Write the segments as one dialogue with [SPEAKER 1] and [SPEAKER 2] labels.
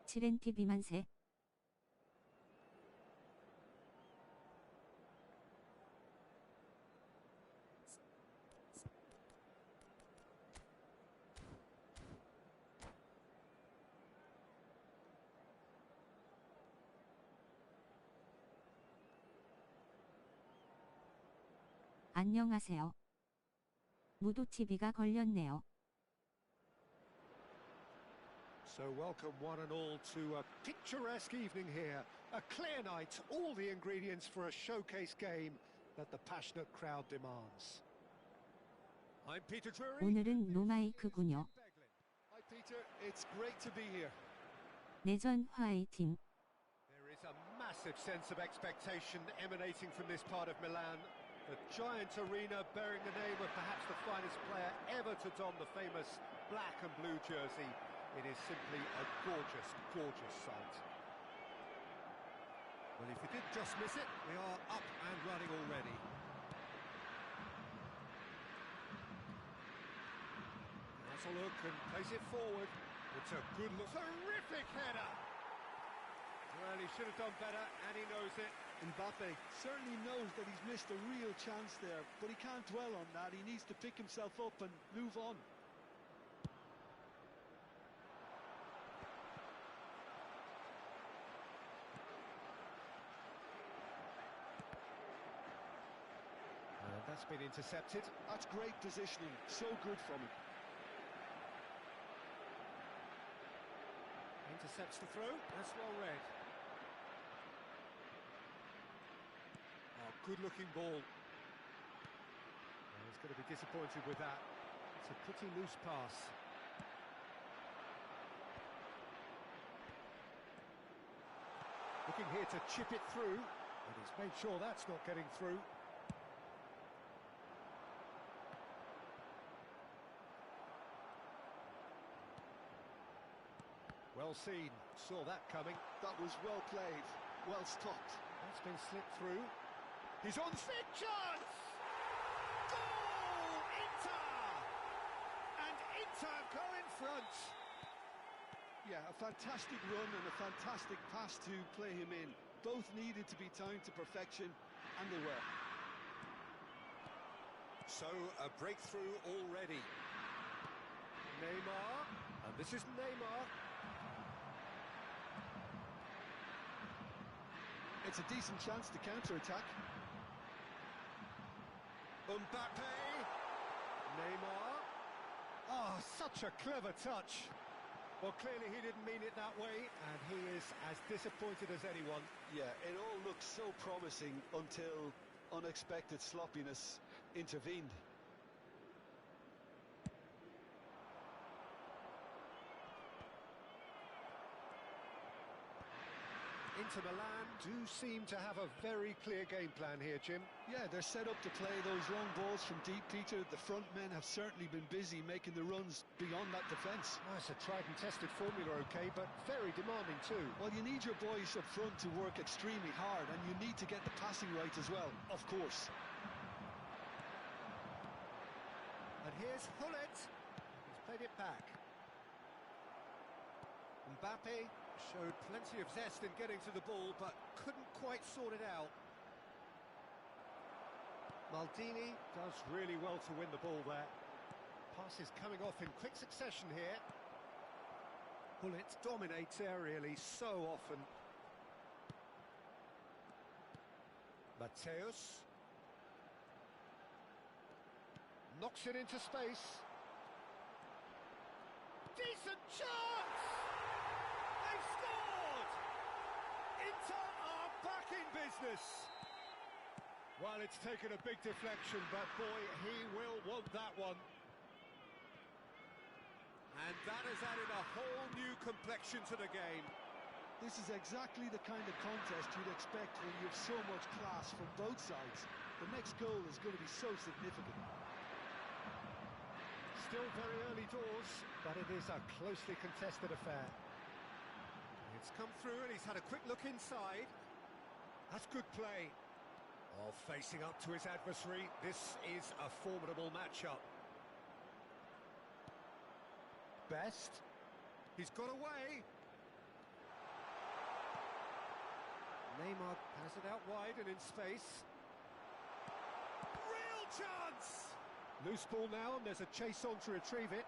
[SPEAKER 1] 7NT 비만세. 안녕하세요. 무도TV가 걸렸네요.
[SPEAKER 2] So welcome one and all to a picturesque evening here. A clear night, all the ingredients for a showcase game that the passionate crowd demands. I'm Peter Drury.
[SPEAKER 1] 오늘은 노마이크군요.
[SPEAKER 2] Hi Peter, it's great to be here.
[SPEAKER 1] 내전 화이팅.
[SPEAKER 2] There is a massive sense of expectation emanating from this part of Milan. The giant arena bearing the name of perhaps the finest player ever to don the famous black and blue jersey. It is simply a gorgeous, gorgeous sight. Well, if you did just miss it, we are up and running already. That's a look and plays it forward. It's a good look. Terrific header! Well, he should have done better, and he knows it.
[SPEAKER 3] Mbappe certainly knows that he's missed a real chance there, but he can't dwell on that. He needs to pick himself up and move on.
[SPEAKER 2] That's been intercepted.
[SPEAKER 3] That's great positioning. So good from him.
[SPEAKER 2] Intercepts the throw. That's well read. Oh, good-looking ball. He's going to be disappointed with that. It's a pretty loose pass. Looking here to chip it through, but he's made sure that's not getting through. Well seen, saw that coming.
[SPEAKER 3] That was well played, well stopped.
[SPEAKER 2] That's been slipped through. He's on thick chance! Goal! Inter! And Inter go in front.
[SPEAKER 3] Yeah, a fantastic run and a fantastic pass to play him in. Both needed to be timed to perfection, and they were.
[SPEAKER 2] So, a breakthrough already. Neymar, and this is Neymar.
[SPEAKER 3] It's a decent chance to counter-attack.
[SPEAKER 2] Mbappe, Neymar. Oh, such a clever touch. Well, clearly he didn't mean it that way, and he is as disappointed as anyone.
[SPEAKER 3] Yeah, it all looked so promising until unexpected sloppiness intervened.
[SPEAKER 2] Inter Milan do seem to have a very clear game plan here, Jim.
[SPEAKER 3] Yeah, they're set up to play those long balls from deep, Peter. The front men have certainly been busy making the runs beyond that defence.
[SPEAKER 2] Oh, it's a tried and tested formula, OK, but very demanding too.
[SPEAKER 3] Well, you need your boys up front to work extremely hard, and you need to get the passing right as well, of course.
[SPEAKER 2] And here's Hullet. He's played it back. Mbappe showed plenty of zest in getting to the ball, but couldn't quite sort it out. Maldini does really well to win the ball there. Passes coming off in quick succession here. Hullet dominates aerially so often. Mateus knocks it into space. Decent chance! They've scored! Inter are back in business. Well, it's taken a big deflection, but boy, he will want that one. And that has added a whole new complexion to the game.
[SPEAKER 3] This is exactly the kind of contest you'd expect when you have so much class from both sides. The next goal is going to be so significant.
[SPEAKER 2] Still very early doors, but it is a closely contested affair. It's come through and he's had a quick look inside. That's good play. Oh, facing up to his adversary, this is a formidable matchup. Best. He's got away. Neymar has it out wide and in space. Real chance! Loose ball now, and there's a chase on to retrieve it.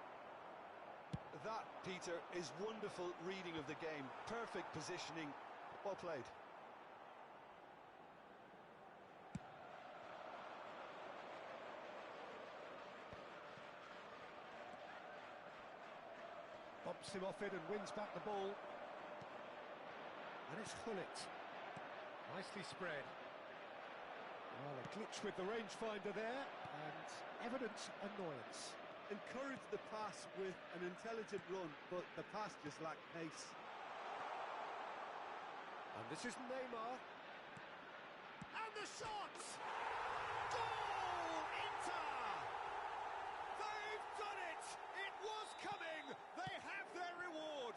[SPEAKER 3] That, Peter, is wonderful reading of the game. Perfect positioning. Well played.
[SPEAKER 2] Bumps him off it and wins back the ball. And it's Hullet. Nicely spread. Well, a glitch with the rangefinder there, and evident annoyance.
[SPEAKER 3] Encouraged the pass with an intelligent run, but the pass just lacked pace.
[SPEAKER 2] And this is Neymar. And the shot! Goal! Inter! They've done it! It was coming! They have their reward!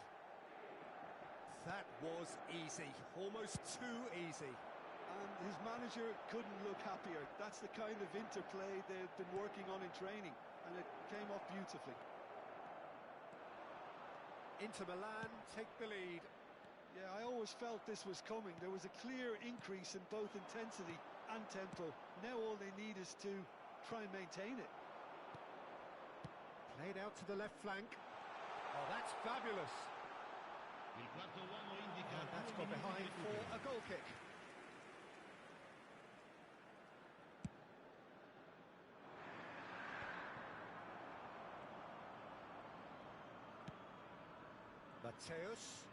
[SPEAKER 2] That was easy. Almost too easy.
[SPEAKER 3] And his manager couldn't look happier. That's the kind of interplay they've been working on in training, and it came off beautifully.
[SPEAKER 2] Inter Milan take the lead.
[SPEAKER 3] Yeah, I always felt this was coming. There was a clear increase in both intensity and tempo. Now all they need is to try and maintain it.
[SPEAKER 2] Played out to the left flank. Oh, that's fabulous. And that's got behind for a goal kick. Mateus.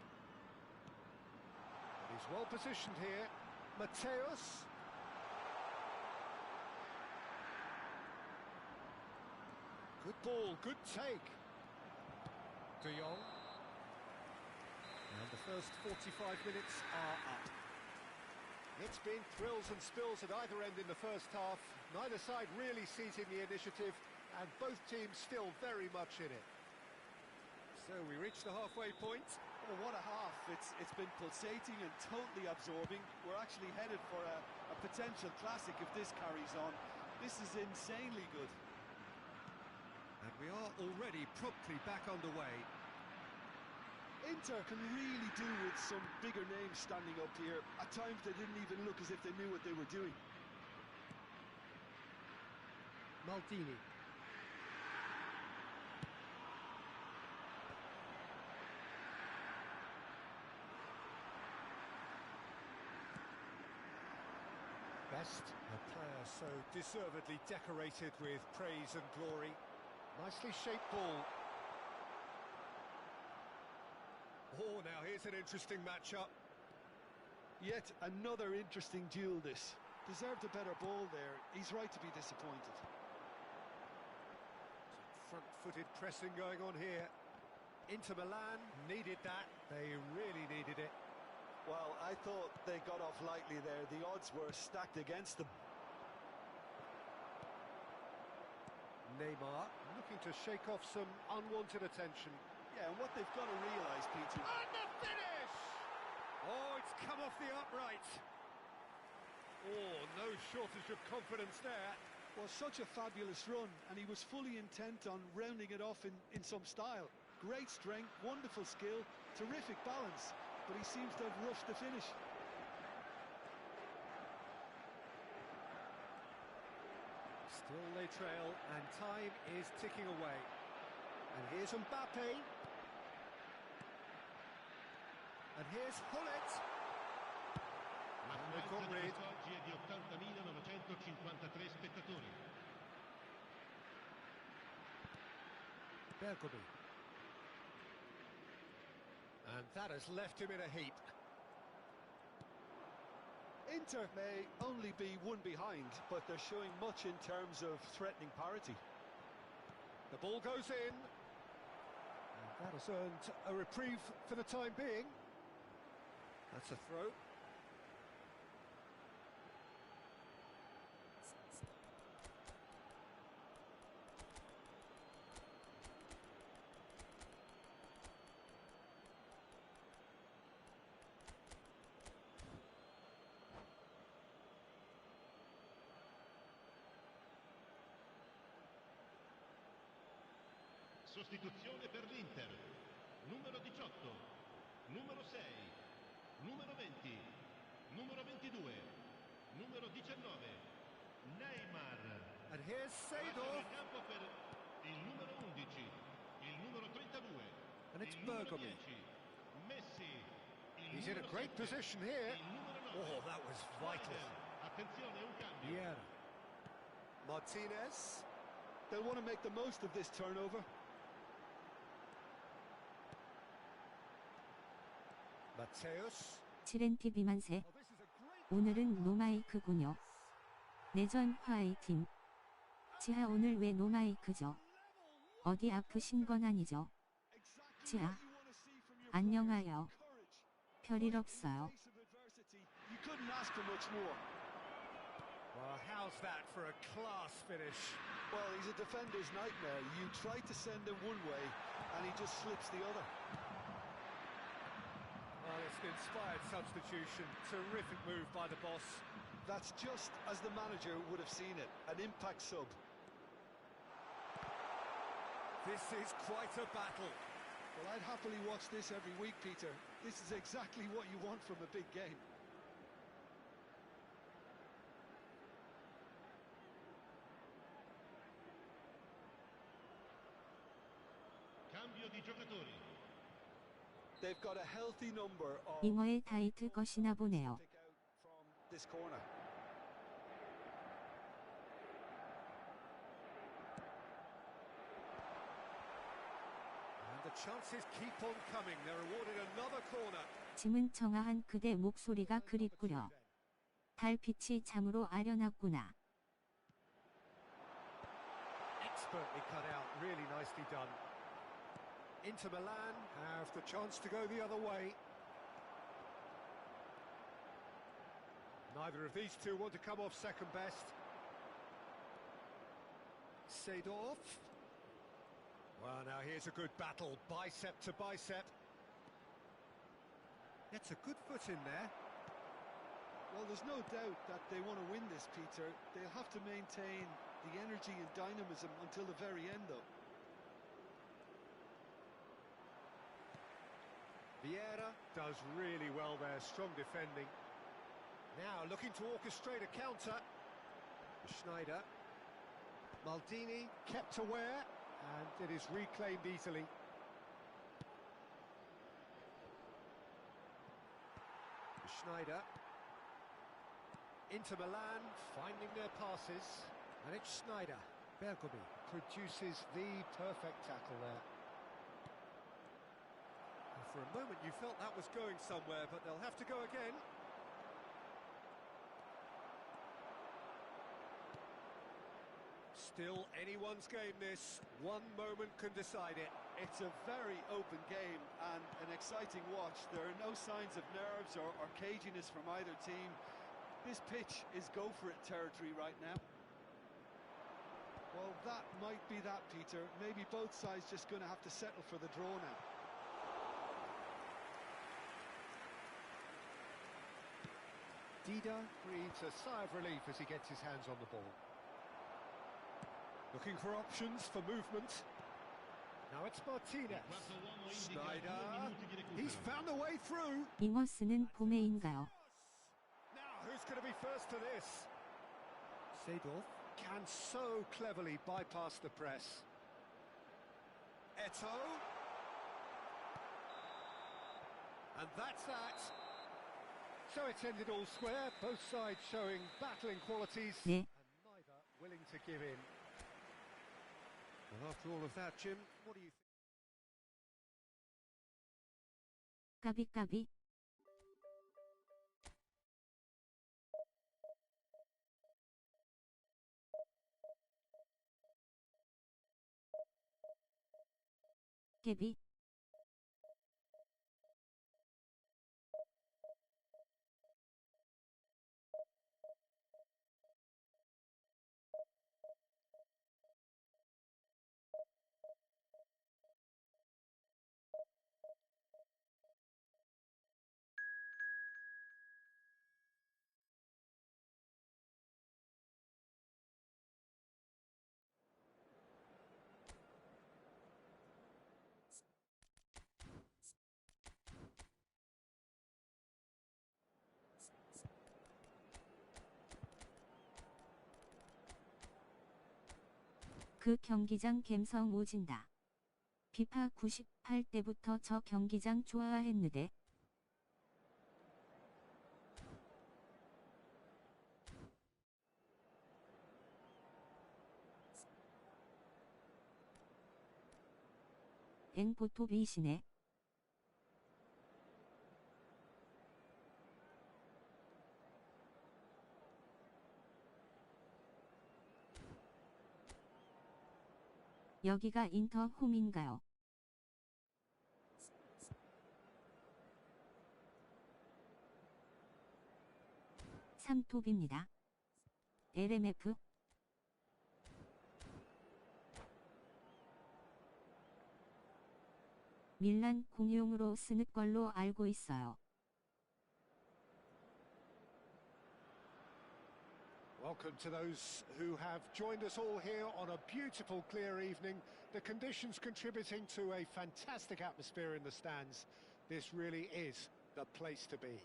[SPEAKER 2] He's well positioned here. Mateus. Good ball, good take. De Jong. And the first 45 minutes are up. It's been thrills and spills at either end in the first half. Neither side really seizing the initiative, and both teams still very much in it. So we reach the halfway point.
[SPEAKER 3] Oh, what a half. It's been pulsating and totally absorbing. We're actually headed for a potential classic if this carries on. This is insanely good.
[SPEAKER 2] And we are already promptly back underway.
[SPEAKER 3] Inter can really do with some bigger names standing up here. At times they didn't even look as if they knew what they were doing.
[SPEAKER 2] Maldini. Best, a player so deservedly decorated with praise and glory. Nicely shaped ball. Oh, now here's an interesting matchup.
[SPEAKER 3] Yet another interesting duel this. Deserved a better ball there. He's right to be disappointed.
[SPEAKER 2] Front-footed pressing going on here. Inter Milan needed that. They really needed it.
[SPEAKER 3] Well, I thought they got off lightly there. The odds were stacked against them.
[SPEAKER 2] Neymar looking to shake off some unwanted attention.
[SPEAKER 3] Yeah, and what they've got to realise, Peter...
[SPEAKER 2] And the finish! Oh, it's come off the upright. Oh, no shortage of confidence there.
[SPEAKER 3] Well, such a fabulous run, and he was fully intent on rounding it off in some style. Great strength, wonderful skill, terrific balance, but he seems to have rushed the finish.
[SPEAKER 2] Still they trail, and time is ticking away. And here's Mbappe. And here's Hullet.
[SPEAKER 4] L'affluenza di quest'oggi è di 80.953 spettatori.
[SPEAKER 2] Bergomi. And that has left him in a heap.
[SPEAKER 3] Inter may only be one behind, but they're showing much in terms of threatening parity.
[SPEAKER 2] The ball goes in. And that has earned a reprieve for the time being. That's a throw.
[SPEAKER 4] Sostituzione per l'Inter. Numero 18, numero 6, numero 20. numero 22, numero 19, Neymar.
[SPEAKER 2] And here's
[SPEAKER 4] Entra
[SPEAKER 2] Seedorf.
[SPEAKER 4] nel campo per il numero 11, il numero 32,
[SPEAKER 2] And it's
[SPEAKER 4] il numero
[SPEAKER 2] Bergomi.
[SPEAKER 4] 10, Messi, il
[SPEAKER 2] He's in a
[SPEAKER 4] numero
[SPEAKER 2] great
[SPEAKER 4] 7,
[SPEAKER 2] position here.
[SPEAKER 4] il numero 9,
[SPEAKER 2] Oh, that was vital.
[SPEAKER 4] Schneider. Attenzione, un cambio.
[SPEAKER 2] Vieira. Martinez.
[SPEAKER 3] They'll want to make the most of this turnover.
[SPEAKER 2] Mateus.
[SPEAKER 1] 7NT 비만세.
[SPEAKER 2] Oh, this is a great...
[SPEAKER 1] 오늘은 노마이크군요. 내전 화이팅. 지하 오늘 왜 노마이크죠? 어디 아프신 건 아니죠?
[SPEAKER 3] Exactly
[SPEAKER 1] 지하.
[SPEAKER 3] what you want to see from your
[SPEAKER 1] 안녕하요.
[SPEAKER 3] players. Courage.
[SPEAKER 1] 별일 없어요.
[SPEAKER 3] Face of adversity. You couldn't ask for much more.
[SPEAKER 2] Well, how's that for a class finish?
[SPEAKER 3] Well, he's a defender's nightmare. You try to send him one way, and he just slips the other.
[SPEAKER 2] Well, it's an inspired substitution. Terrific move by the boss.
[SPEAKER 3] That's just as the manager would have seen it. An impact sub.
[SPEAKER 2] This is quite a battle.
[SPEAKER 3] Well, I'd happily watch this every week, Peter. This is exactly what you want from a big game.
[SPEAKER 4] Cambio di giocatori.
[SPEAKER 3] They've got a healthy number of
[SPEAKER 1] 잉어의 타이트 것이나 보네요.
[SPEAKER 3] pick out from this corner.
[SPEAKER 2] And the chances keep on coming. They're awarded another corner.
[SPEAKER 1] 짐은 청아한 그대 목소리가 그립구려. 달빛이 참으로 아련하구나.
[SPEAKER 2] Expertly cut out. Really nicely done. Inter Milan have the chance to go the other way. Neither of these two want to come off second best. Seedorf. Well, now here's a good battle, bicep to bicep. Gets a good foot in there.
[SPEAKER 3] Well, there's no doubt that they want to win this, Peter. They'll have to maintain the energy and dynamism until the very end, though.
[SPEAKER 2] Vieira does really well there, strong defending. Now looking to orchestrate a counter. Schneider. Maldini kept aware, and it is reclaimed easily. Schneider. Inter Milan finding their passes, and it's Schneider. Bergomi produces the perfect tackle there. And for a moment you felt that was going somewhere, but they'll have to go again. Still anyone's game this. One moment can decide it.
[SPEAKER 3] It's a very open game and an exciting watch. There are no signs of nerves or caginess from either team. This pitch is go-for-it territory right now. Well, that might be that, Peter. Maybe both sides just going to have to settle for the draw now.
[SPEAKER 2] Dida breathes a sigh of relief as he gets his hands on the ball. Looking for options for movement. Now it's Martinez.
[SPEAKER 4] Quarto uomo indica 2
[SPEAKER 2] Schneider.
[SPEAKER 4] minuti di recupero.
[SPEAKER 2] He's found a way through.
[SPEAKER 1] 잉어스는 봄에인가요?
[SPEAKER 2] Now who's going to be first to this? Seedorf can so cleverly bypass the press. Eto. And that's that. So it's ended all square, both sides showing battling qualities.
[SPEAKER 1] 네.
[SPEAKER 2] And neither willing to give in. Well, after all of that, Jim, what do you think?
[SPEAKER 1] 까비까비. 깨비. 그 경기장 갬성 오진다. 비파 98때부터 저 경기장 좋아했는데. 앵포토비시네. 여기가 인터 홈인가요? 삼톱입니다. LMF 밀란 공용으로 쓰는 걸로 알고 있어요.
[SPEAKER 2] Welcome to those who have joined us all here on a beautiful clear evening. The conditions contributing to a fantastic atmosphere in the stands. This really is the place to be.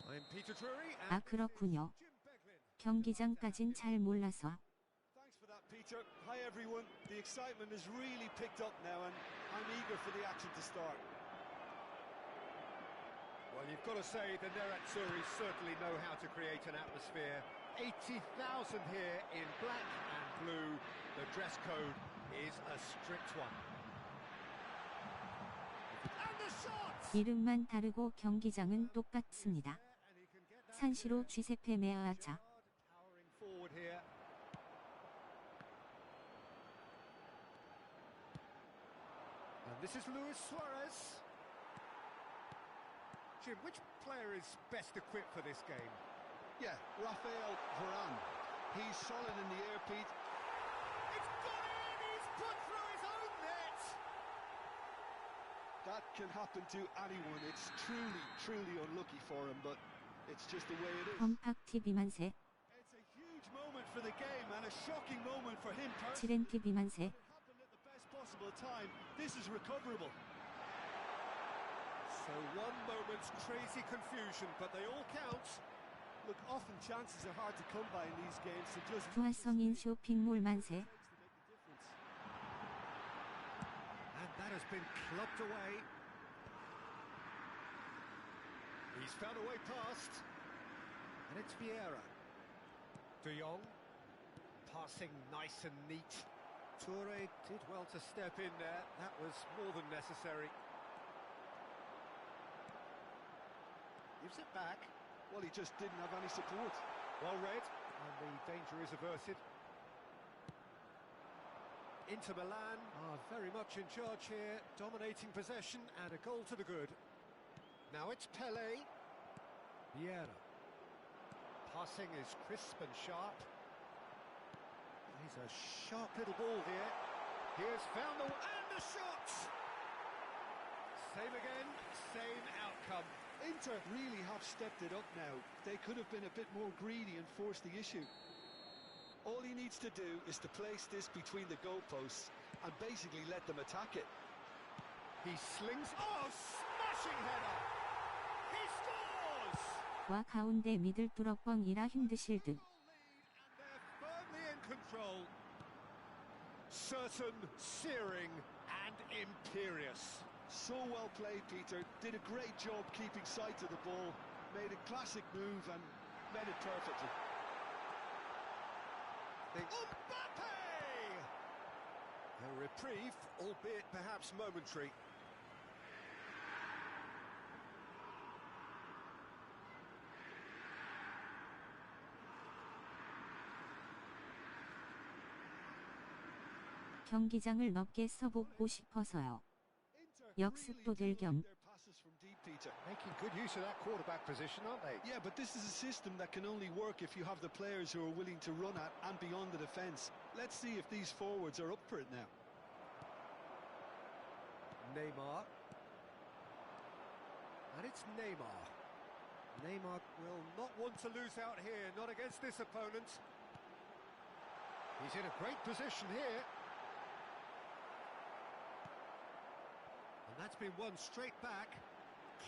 [SPEAKER 2] I'm Peter Drury and
[SPEAKER 1] 그렇군요. 경기장까진 잘 몰라서.
[SPEAKER 3] Thanks for that, Peter. Hi, everyone. The excitement has really picked up now, and I'm eager for the action to start.
[SPEAKER 2] Well, you've got to say the Nerazzurri certainly know how to create an atmosphere. 80,000 here in black and blue. The dress code is a strict one. And the shot!
[SPEAKER 1] 이름만 다르고 경기장은 똑같습니다. 산시로 쥐세페 메아차.
[SPEAKER 2] Powering forward here. And this is Luis Suarez. Jim, which player is best equipped for this game?
[SPEAKER 3] Yeah, Rafael Varane. He's solid in the air, Pete.
[SPEAKER 2] It's gone in! He's put through his own net!
[SPEAKER 3] That can happen to anyone. It's truly unlucky for him, but it's just the way it is.
[SPEAKER 1] 컴팍 TV만세.
[SPEAKER 3] It's a huge moment for the game and a shocking moment for him personally.
[SPEAKER 1] 치렌 TV만세.
[SPEAKER 3] It happened at the best possible time. This is recoverable.
[SPEAKER 2] So one moment's crazy confusion, but they all count.
[SPEAKER 3] Look, often chances are hard to come by in these games, so just
[SPEAKER 1] 투하성인 쇼핑몰 만세.
[SPEAKER 3] makes the difference.
[SPEAKER 2] And that has been clubbed away. He's found a way past. And it's Vieira. De Jong. Passing nice and neat. Toure did well to step in there. That was more than necessary. Gives it back.
[SPEAKER 3] Well, he just didn't have any support.
[SPEAKER 2] Well read. And the danger is averted. Inter Milan are very much in charge here, dominating possession and a goal to the good. Now it's Pele. Vieira. Passing is crisp and sharp. He's a sharp little ball here. He has found the... and the shot! Same again, same outcome.
[SPEAKER 3] Inter really have stepped it up now. They could have been a bit more greedy and forced the issue. All he needs to do is to place this between the goalposts and basically let them attack it.
[SPEAKER 2] He slings... oh, smashing header! He scores!
[SPEAKER 1] 와 가운데 미들 뚜럭뻥이라 힘드실 듯.
[SPEAKER 2] And they're firmly in control. Certain, searing and imperious.
[SPEAKER 3] So well played, Peter. Did a great job keeping sight of the ball. Made a classic move and met it perfectly.
[SPEAKER 2] Mbappe! A reprieve, albeit perhaps momentary.
[SPEAKER 1] 경기장을 넓게 써보고 싶어서요. 역습도 될 겸.
[SPEAKER 2] Making good use of that quarterback position, aren't they?
[SPEAKER 3] Yeah, but this is a system that can only work if you have the players who are willing to run at and beyond the defence. Let's see if these forwards are up for it now.
[SPEAKER 2] Neymar. And it's Neymar. Neymar will not want to lose out here, not against this opponent. He's in a great position here. And that's been won straight back.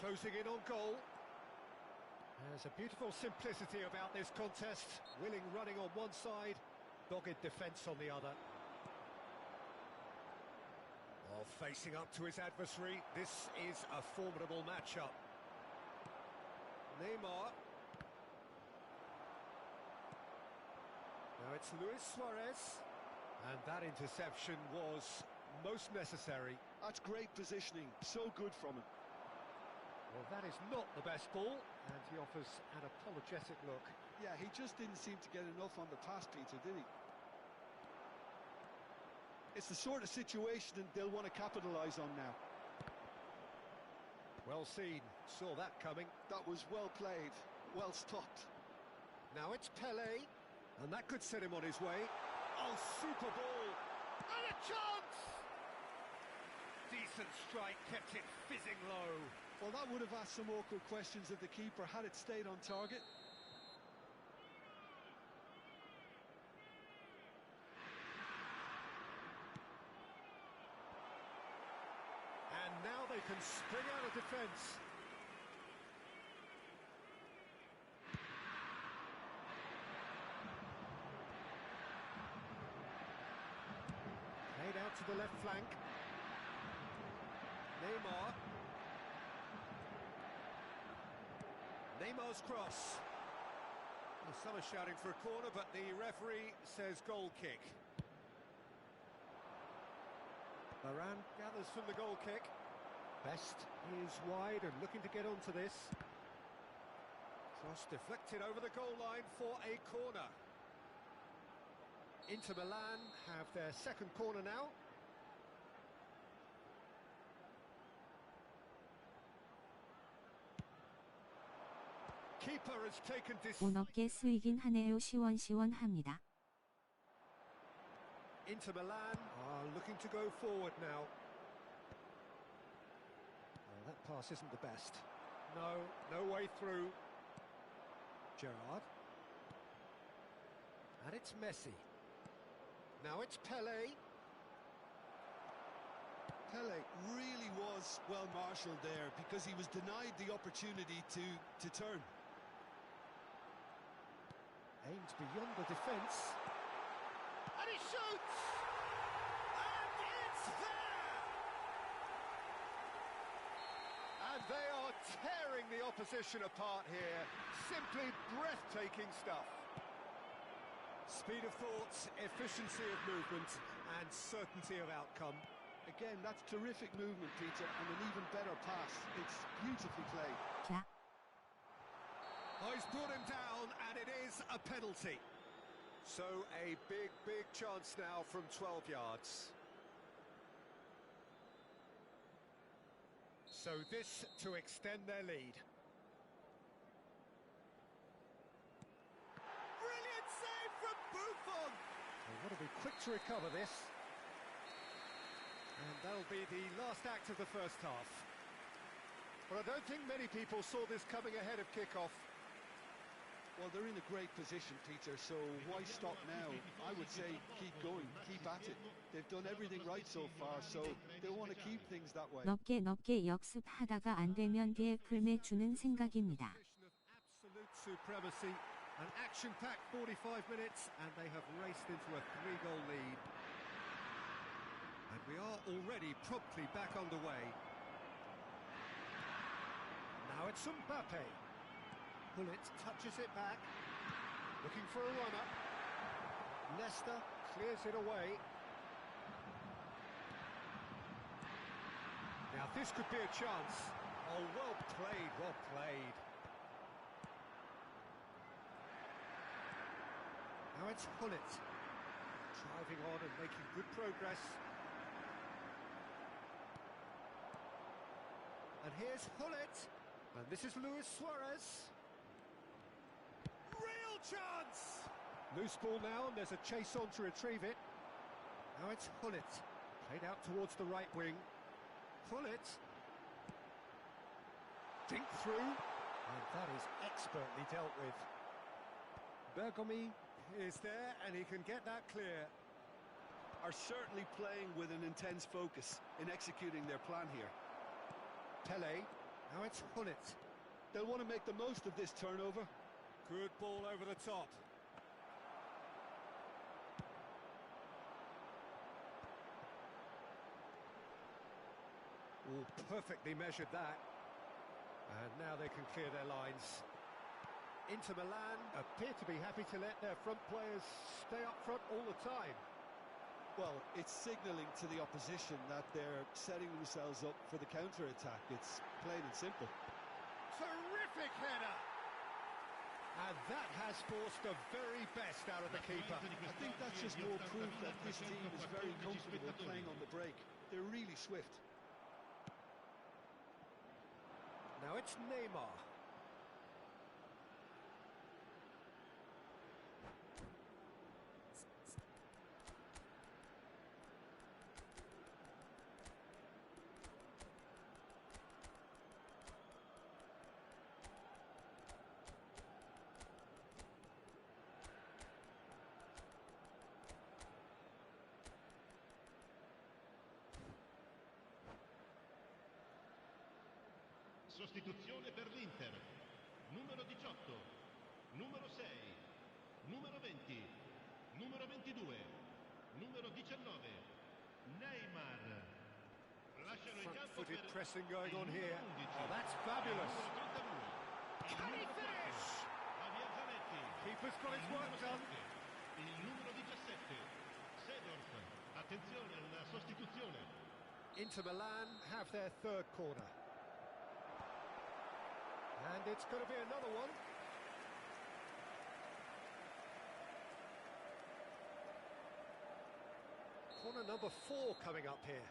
[SPEAKER 2] Closing in on goal. There's a beautiful simplicity about this contest. Willing running on one side, Dogged defence on the other. While facing up to his adversary, this is a formidable matchup. Neymar. Now it's Luis Suarez. And that interception was most necessary.
[SPEAKER 3] That's great positioning, so good from him.
[SPEAKER 2] Well, that is not the best ball, and he offers an apologetic look.
[SPEAKER 3] Yeah, he just didn't seem to get enough on the pass, Peter, did he? It's the sort of situation they'll want to capitalise on now.
[SPEAKER 2] Well seen, saw that coming.
[SPEAKER 3] That was well played, well stopped.
[SPEAKER 2] Now it's Pelé, and that could set him on his way. Oh, super ball! And a chance! Decent strike, kept it fizzing low.
[SPEAKER 3] Well, that would have asked some awkward questions of the keeper had it stayed on target.
[SPEAKER 2] And now they can spring out of defence. Played out to the left flank. Neymar. Neymar's cross. Well, some are shouting for a corner, but the referee says goal kick. Varane gathers from the goal kick. Best is wide and looking to get onto this. Cross deflected over the goal line for a corner. Inter Milan have their second corner now. Keeper has taken this.
[SPEAKER 1] 어렵게 쓰이긴 하네요. 시원시원합니다.
[SPEAKER 2] Inter Milan are looking to go forward now. Oh, that pass isn't the best. No way through. Gerrard. And it's Messi. Now it's Pelé.
[SPEAKER 3] Pelé really was well marshalled there because he was denied the opportunity to turn.
[SPEAKER 2] Aimed beyond the defence. And he shoots! And it's there! And they are tearing the opposition apart here. Simply breathtaking stuff. Speed of thought, efficiency of movement, and certainty of outcome.
[SPEAKER 3] Again, that's terrific movement, Peter, and an even better pass. It's beautifully played.
[SPEAKER 1] 자,
[SPEAKER 2] Oh, he's brought him down, and it is a penalty. So a big chance now from 12 yards. So this to extend their lead. Brilliant save from Buffon! They want to be quick to recover this. And that'll be the last act of the first half. But I don't think many people saw this coming ahead of kick-off.
[SPEAKER 3] Well, they're in a great position, Peter, so why stop now? I would say keep going, keep at it. They've done everything right so far, so they want to keep things that way.
[SPEAKER 1] 넓게 역습하다가 안 되면 뒤에 풀매 주는 생각입니다.
[SPEAKER 2] Absolute supremacy, an action-packed 45 minutes, and they have raced into a 3-goal lead. And we are already promptly back underway. Now it's Mbappe. Bullet touches it back, looking for a runner. Leicester clears it away. Now this could be a chance. Oh, well played, well played. Now it's Bullet, driving on and making good progress. And here's Bullet, and this is Luis Suarez. Real chance! Loose ball now, and there's a chase on to retrieve it. Now it's Hullet, played out towards the right wing. Hullet. Dink through, and that is expertly dealt with. Bergomi is there, and he can get that clear.
[SPEAKER 3] Are certainly playing with an intense focus in executing their plan here.
[SPEAKER 2] Pelé, now it's Hullet.
[SPEAKER 3] They'll want to make the most of this turnover.
[SPEAKER 2] Good ball over the top. Oh, perfectly measured that. And now they can clear their lines. Inter Milan appear to be happy to let their front players stay up front all the time.
[SPEAKER 3] Well, it's signalling to the opposition that they're setting themselves up for the counter-attack. It's plain and simple.
[SPEAKER 2] Terrific header! And that has forced the very best out of the keeper.
[SPEAKER 3] I think that's just more proof that this team is very comfortable playing on the break. They're really swift.
[SPEAKER 2] Now it's Neymar.
[SPEAKER 4] Sostituzione per l'Inter. Numero 18, numero 6, numero 20, numero 22, numero 19, Neymar. Lasciano il campo
[SPEAKER 2] Front-footed
[SPEAKER 4] per
[SPEAKER 2] pressing going on
[SPEAKER 4] il
[SPEAKER 2] here.
[SPEAKER 4] numero 11,
[SPEAKER 2] Oh, that's fabulous.
[SPEAKER 4] il numero 32, il
[SPEAKER 2] Can he
[SPEAKER 4] numero 4,
[SPEAKER 2] finish?
[SPEAKER 4] Javier Zanetti,
[SPEAKER 2] Keeper's got his
[SPEAKER 4] il
[SPEAKER 2] work
[SPEAKER 4] numero
[SPEAKER 2] done.
[SPEAKER 4] 7, il numero 17, Seedorf. Attenzione, una sostituzione.
[SPEAKER 2] Inter Milan have their third corner. And it's going to be another one. Corner number 4 coming up here.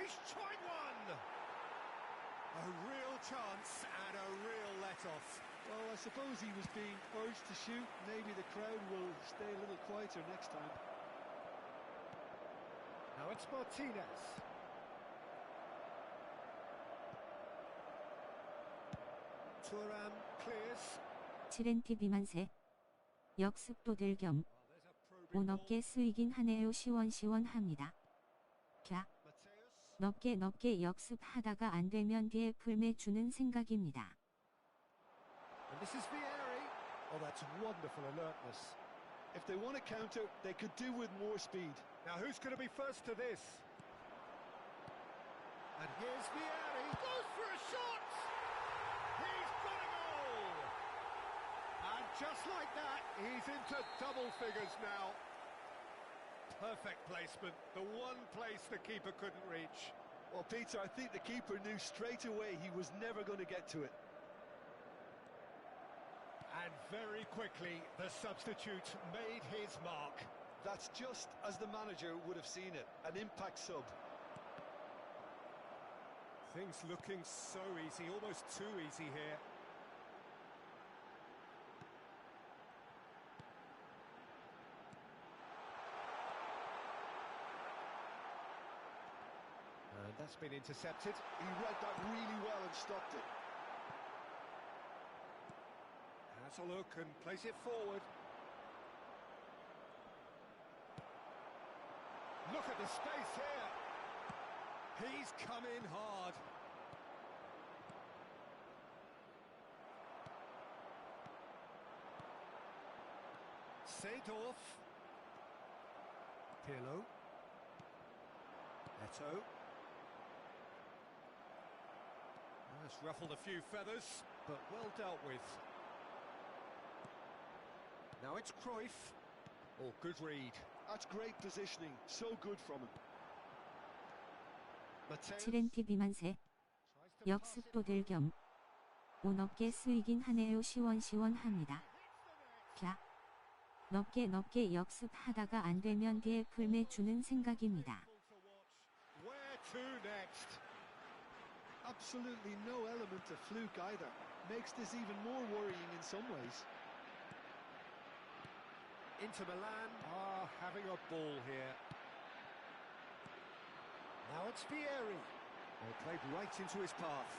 [SPEAKER 2] He's tried one! A real chance and a real let-off.
[SPEAKER 3] Well, I suppose he was being urged to shoot. Maybe the crowd will stay a little quieter next time.
[SPEAKER 2] Now it's Martinez. Thuram clears.
[SPEAKER 1] 7NT 비만세. 역습도들 겸
[SPEAKER 2] There's a probing
[SPEAKER 1] 오
[SPEAKER 2] ball.
[SPEAKER 1] 넓게 쓰이긴 하네요. 시원시원합니다. 캬.
[SPEAKER 2] Mateus.
[SPEAKER 1] 넓게 역습하다가 안 되면 뒤에 풀매 주는 생각입니다.
[SPEAKER 2] And this is Vieri. Oh, that's wonderful alertness.
[SPEAKER 3] If they want to counter, they could do with more speed.
[SPEAKER 2] Now who's going to be first to this? And here's Vieri. Goes for a shot! He's got a goal! And just like that, he's into double figures now. Perfect placement. The one place the keeper couldn't reach.
[SPEAKER 3] Well, Peter, I think the keeper knew straight away he was never going to get to it.
[SPEAKER 2] And very quickly, the substitute made his mark.
[SPEAKER 3] That's just as the manager would have seen it, an impact sub.
[SPEAKER 2] Things looking so easy, almost too easy here. And that's been intercepted.
[SPEAKER 3] He read that really well and stopped it.
[SPEAKER 2] Has a look and plays it forward. Look at the space here. He's come in hard. Seedorf. Pirlo. Eto. That's ruffled a few feathers, but well dealt with. Now it's Cruyff. Oh, good read.
[SPEAKER 3] That's great positioning. So good from him.
[SPEAKER 2] Mateus
[SPEAKER 1] 7NT 비만세.
[SPEAKER 2] tries to pass it
[SPEAKER 1] 역습도들 겸 오 넓게 쓰이긴 하네요. 시원시원합니다. 캬. 넓게 역습하다가 안 되면 뒤에 풀매 주는 생각입니다.
[SPEAKER 2] Where to next?
[SPEAKER 3] Absolutely no element of fluke either. Makes this even more worrying in some ways.
[SPEAKER 2] Inter Milan are having a ball here. Now it's Vieri. They played right into his path.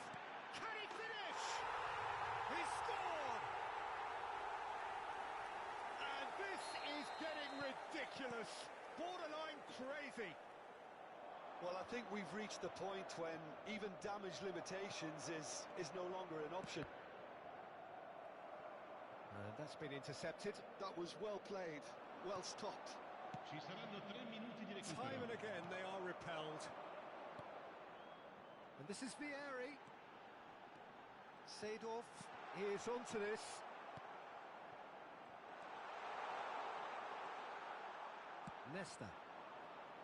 [SPEAKER 2] Can he finish? He scored! And this is getting ridiculous. Borderline crazy.
[SPEAKER 3] Well, I think we've reached the point when even damage limitations is no longer an option.
[SPEAKER 2] And that's been intercepted.
[SPEAKER 3] That was well played, well stopped.
[SPEAKER 4] Ci saranno 3 minuti di
[SPEAKER 2] Time and
[SPEAKER 4] recupero.
[SPEAKER 2] again they are repelled. And this is Vieri. Seedorf is onto this. Nesta.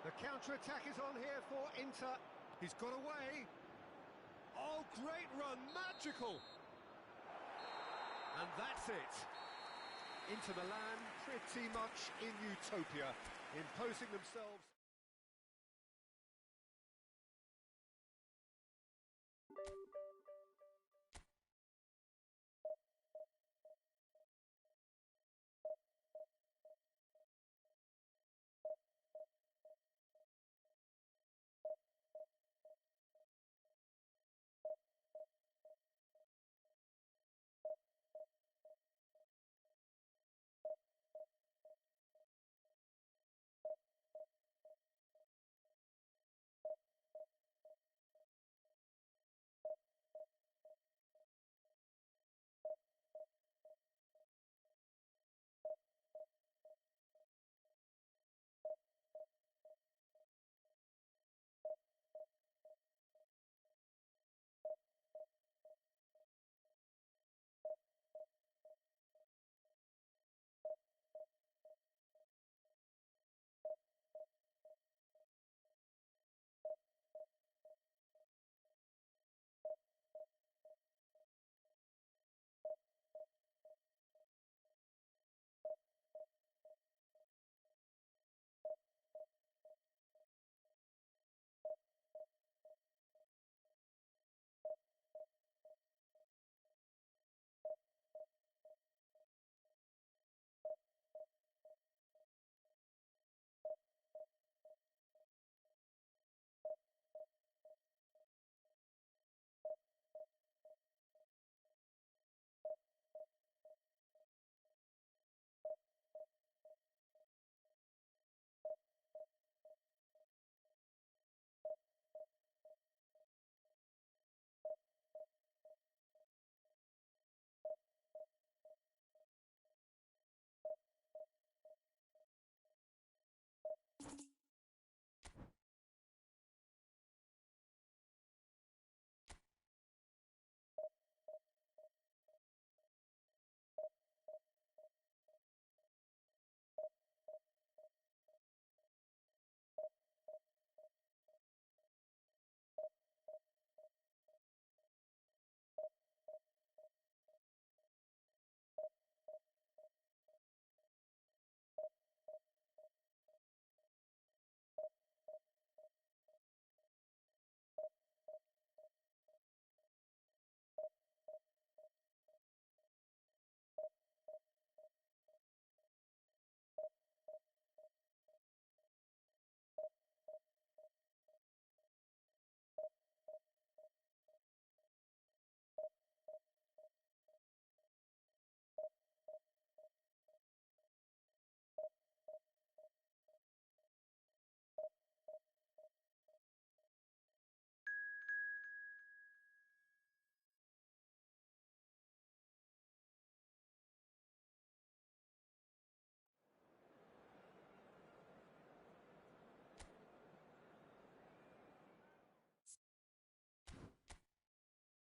[SPEAKER 2] The counter-attack is on here for Inter. He's got away. Oh, great run, magical. And that's it. Inter Milan pretty much in utopia, imposing themselves.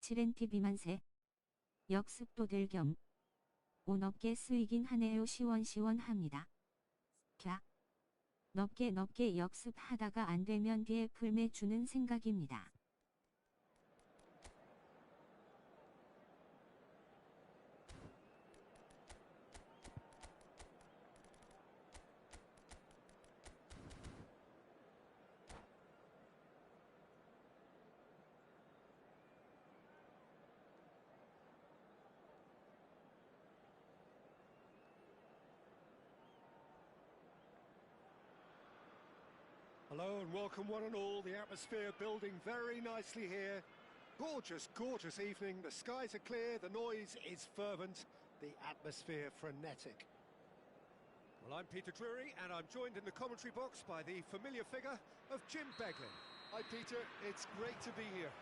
[SPEAKER 1] 칠엔티 비만세. 역습도들 겸. 오 넓게 쓰이긴 하네요. 시원시원합니다. 캬. 넓게 역습하다가 안되면 뒤에 풀매 주는 생각입니다.
[SPEAKER 2] Hello and welcome one and all. The atmosphere building very nicely here. Gorgeous, gorgeous evening. The skies are clear, the noise is fervent, the atmosphere frenetic. Well, I'm Peter Drury and I'm joined in the commentary box by the familiar figure of Jim Beglin.
[SPEAKER 3] Hi Peter, it's great to be here.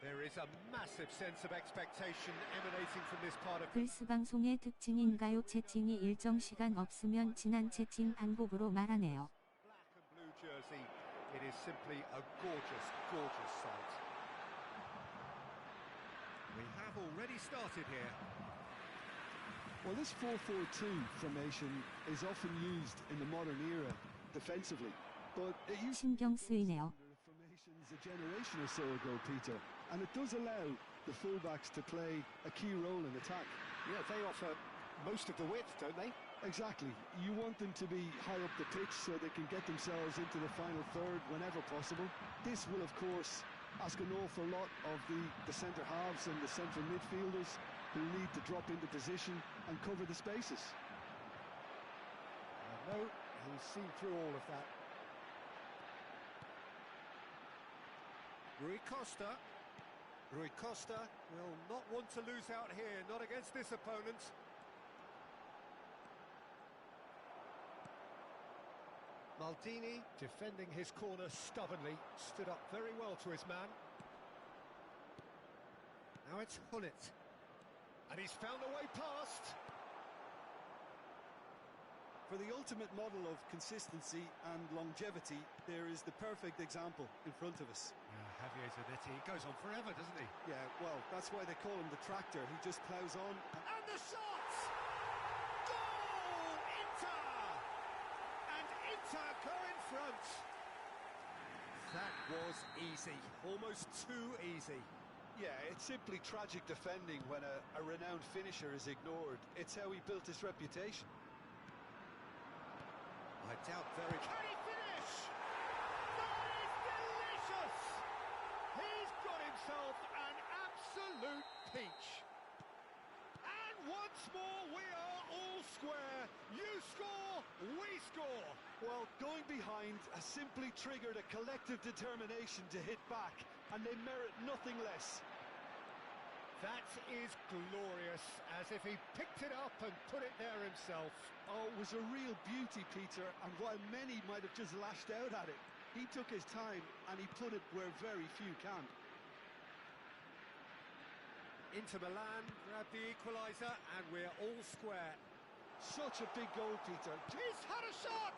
[SPEAKER 2] There is a massive sense of expectation emanating from this part of...
[SPEAKER 1] 글스 방송의 특징인가요? 채팅이 일정 시간 없으면 지난 채팅 방법으로 말하네요.
[SPEAKER 2] Black and blue jersey. It is simply a gorgeous, gorgeous sight. We have already started here.
[SPEAKER 3] Well, this 4-4-2 formation is often used in the modern era defensively, but it used
[SPEAKER 1] 신경 쓰이네요.
[SPEAKER 3] formations a generation or so ago, Peter, and it does allow the fullbacks to play a key role in attack.
[SPEAKER 2] Yeah, they offer most of the width, don't they?
[SPEAKER 3] Exactly. You want them to be high up the pitch so they can get themselves into the final third whenever possible. This will, of course, ask an awful lot of the centre halves and the central midfielders who need to drop into position and cover the spaces.
[SPEAKER 2] No, he's seen through all of that. Rui Costa. Rui Costa will not want to lose out here, not against this opponent. Maldini defending his corner stubbornly, stood up very well to his man. Now it's Hullet. And he's found a way past.
[SPEAKER 3] For the ultimate model of consistency and longevity, there is the perfect example in front of us.
[SPEAKER 2] Javier Zanetti, he goes on forever, doesn't he?
[SPEAKER 3] Yeah, well, that's why they call him the tractor. He just plows on.
[SPEAKER 2] And the shot! Goal! Inter! And Inter go in front. That was easy, almost too easy.
[SPEAKER 3] Yeah, it's simply tragic defending when a renowned finisher is ignored. It's how he built his reputation.
[SPEAKER 2] I doubt very... Can he finish? That is delicious! He's got himself an absolute peach. And once more we are all square. You score, we score.
[SPEAKER 3] Well, going behind has simply triggered a collective determination to hit back, and they merit nothing less.
[SPEAKER 2] That is glorious, as if he picked it up and put it there himself.
[SPEAKER 3] Oh, it was a real beauty, Peter, and while many might have just lashed out at it, he took his time and he put it where very few can.
[SPEAKER 2] Inter Milan grab the equaliser, and we're all square.
[SPEAKER 3] Such a big goal, Peter.
[SPEAKER 2] He's had a shot!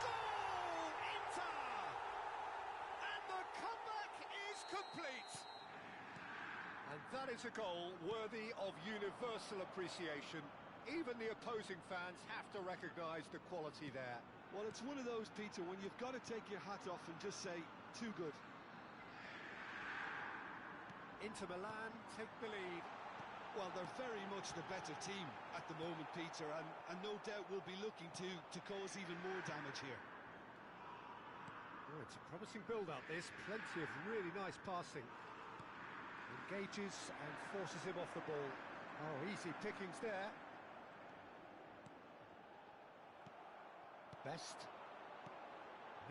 [SPEAKER 2] Goal! Inter! And the comeback is complete! And that is a goal worthy of universal appreciation. Even the opposing fans have to recognise the quality there.
[SPEAKER 3] Well, it's one of those, Peter, when you've got to take your hat off and just say, too good.
[SPEAKER 2] Inter Milan take the lead.
[SPEAKER 3] Well, they're very much the better team at the moment, Peter, and no doubt will be looking to cause even more damage here.
[SPEAKER 2] Oh, it's a promising build-up, this. Plenty of really nice passing. Engages and forces him off the ball. Oh, easy pickings there. Best.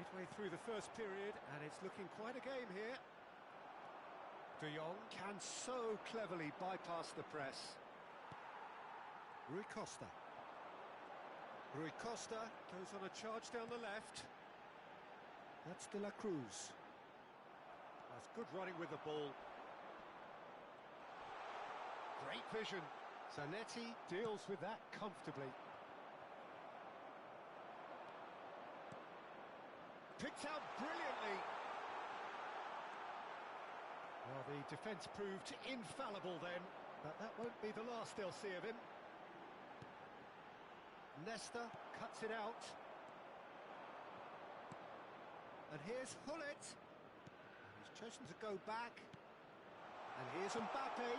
[SPEAKER 2] Midway through the first period, and it's looking quite a game here. De Jong can so cleverly bypass the press. Rui Costa. Rui Costa goes on a charge down the left. That's De La Cruz. That's good running with the ball. Great vision. Zanetti deals with that comfortably. Picked out brilliantly. Well, the defence proved infallible then, but that won't be the last they'll see of him. Nesta cuts it out. And here's Hullet. He's chosen to go back. And here's Mbappe.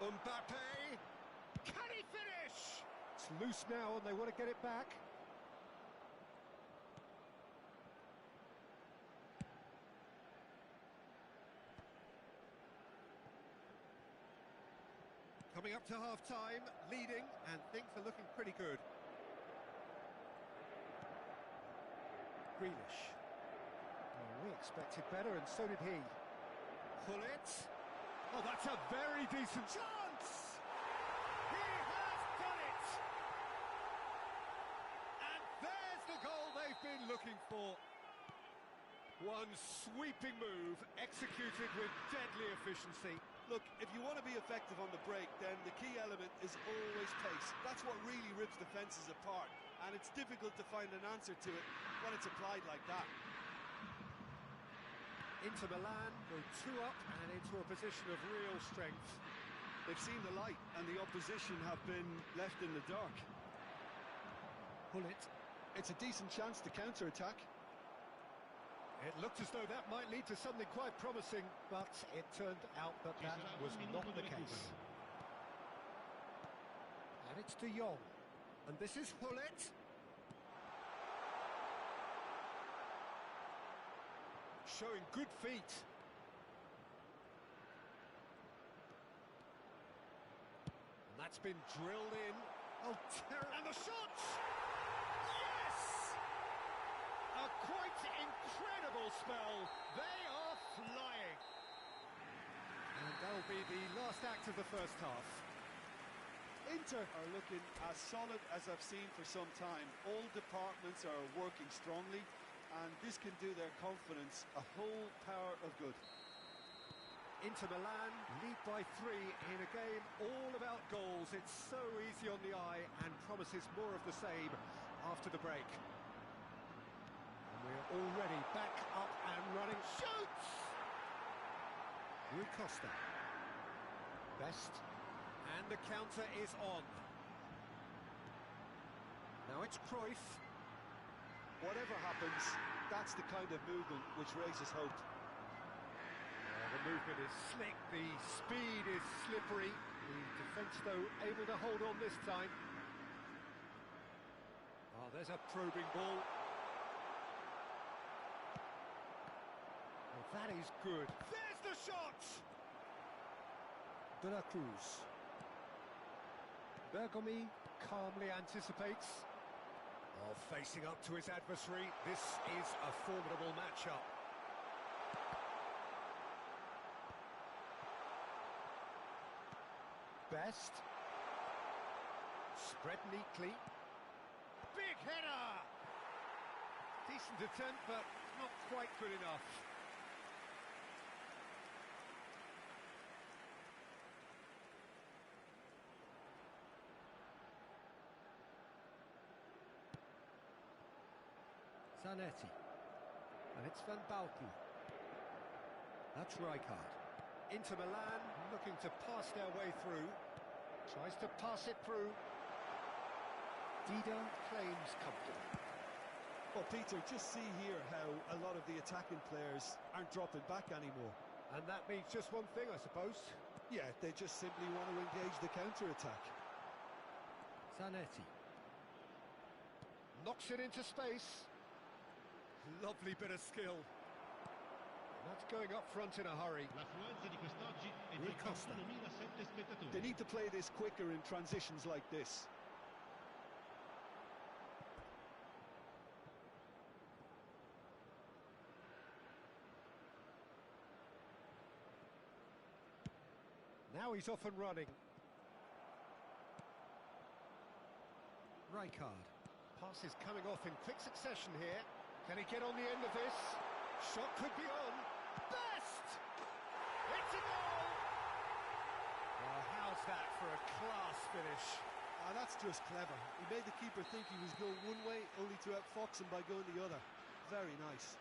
[SPEAKER 2] Mbappe! Can he finish? It's loose now and they want to get it back. Coming up to half-time, leading, and things are looking pretty good. Grealish. Oh, we expected better, and so did he. Hullet. Oh, that's a very decent chance! He has done it! And there's the goal they've been looking for. One sweeping move, executed with deadly efficiency.
[SPEAKER 3] Look, if you want to be effective on the break, then the key element is always pace. That's what really rips defences apart, and it's difficult to find an answer to it when it's applied like that.
[SPEAKER 2] Inter Milan go 2 up and into a position of real strength.
[SPEAKER 3] They've seen the light, and the opposition have been left in the dark.
[SPEAKER 2] Pull it.
[SPEAKER 3] It's a decent chance to counter-attack.
[SPEAKER 2] It looked as though that might lead to something quite promising, but it turned out that that was not the case. And it's De Jong. And this is Hullet. Showing good feet. And that's been drilled in. Oh, terrible. And the shots! Yes! A quite incredible spell. They are flying. And that'll be the last act of the first half.
[SPEAKER 3] Inter are looking as solid as I've seen for some time. All departments are working strongly, and this can do their confidence a whole power of good.
[SPEAKER 2] Inter Milan lead by 3 in a game all about goals. It's so easy on the eye and promises more of the same after the break. And we're already back up and running. Shoots! Rui Costa. Best. And the counter is on. Now it's Cruyff.
[SPEAKER 3] Whatever happens, that's the kind of movement which raises hope.
[SPEAKER 2] The movement is slick, the speed is slippery. The defence, though, able to hold on this time. Oh, there's a probing ball. Well, that is good. There's the shot! De La Cruz. Bergomi calmly anticipates. Oh, facing up to his adversary. This is a formidable matchup. Best. Spread neatly. Big header! Decent attempt, but not quite good enough. Zanetti. And it's Van Bauten. That's Rijkaard. Inter Milan looking to pass their way through. Tries to pass it through. Dida claims comfortably.
[SPEAKER 3] Well, Peter, just see here how a lot of the attacking players aren't dropping back anymore.
[SPEAKER 2] And that means just one thing, I suppose.
[SPEAKER 3] Yeah, they just simply want to engage the counter-attack.
[SPEAKER 2] Zanetti. Knocks it into space. Lovely bit of skill. That's going up front in a hurry.
[SPEAKER 4] L'affluenza di quest'oggi è
[SPEAKER 2] Rui
[SPEAKER 4] di
[SPEAKER 2] Costa.
[SPEAKER 4] 41.007 spettatori.
[SPEAKER 3] They need to play this quicker in transitions like this.
[SPEAKER 2] Now he's off and running. Rijkaard. Pass is coming off in quick succession here. Can he get on the end of this? Shot could be on. Best! It's a goal! Well, how's that for a class finish?
[SPEAKER 3] That's just clever. He made the keeper think he was going one way, only to outfox him by going the other. Very nice.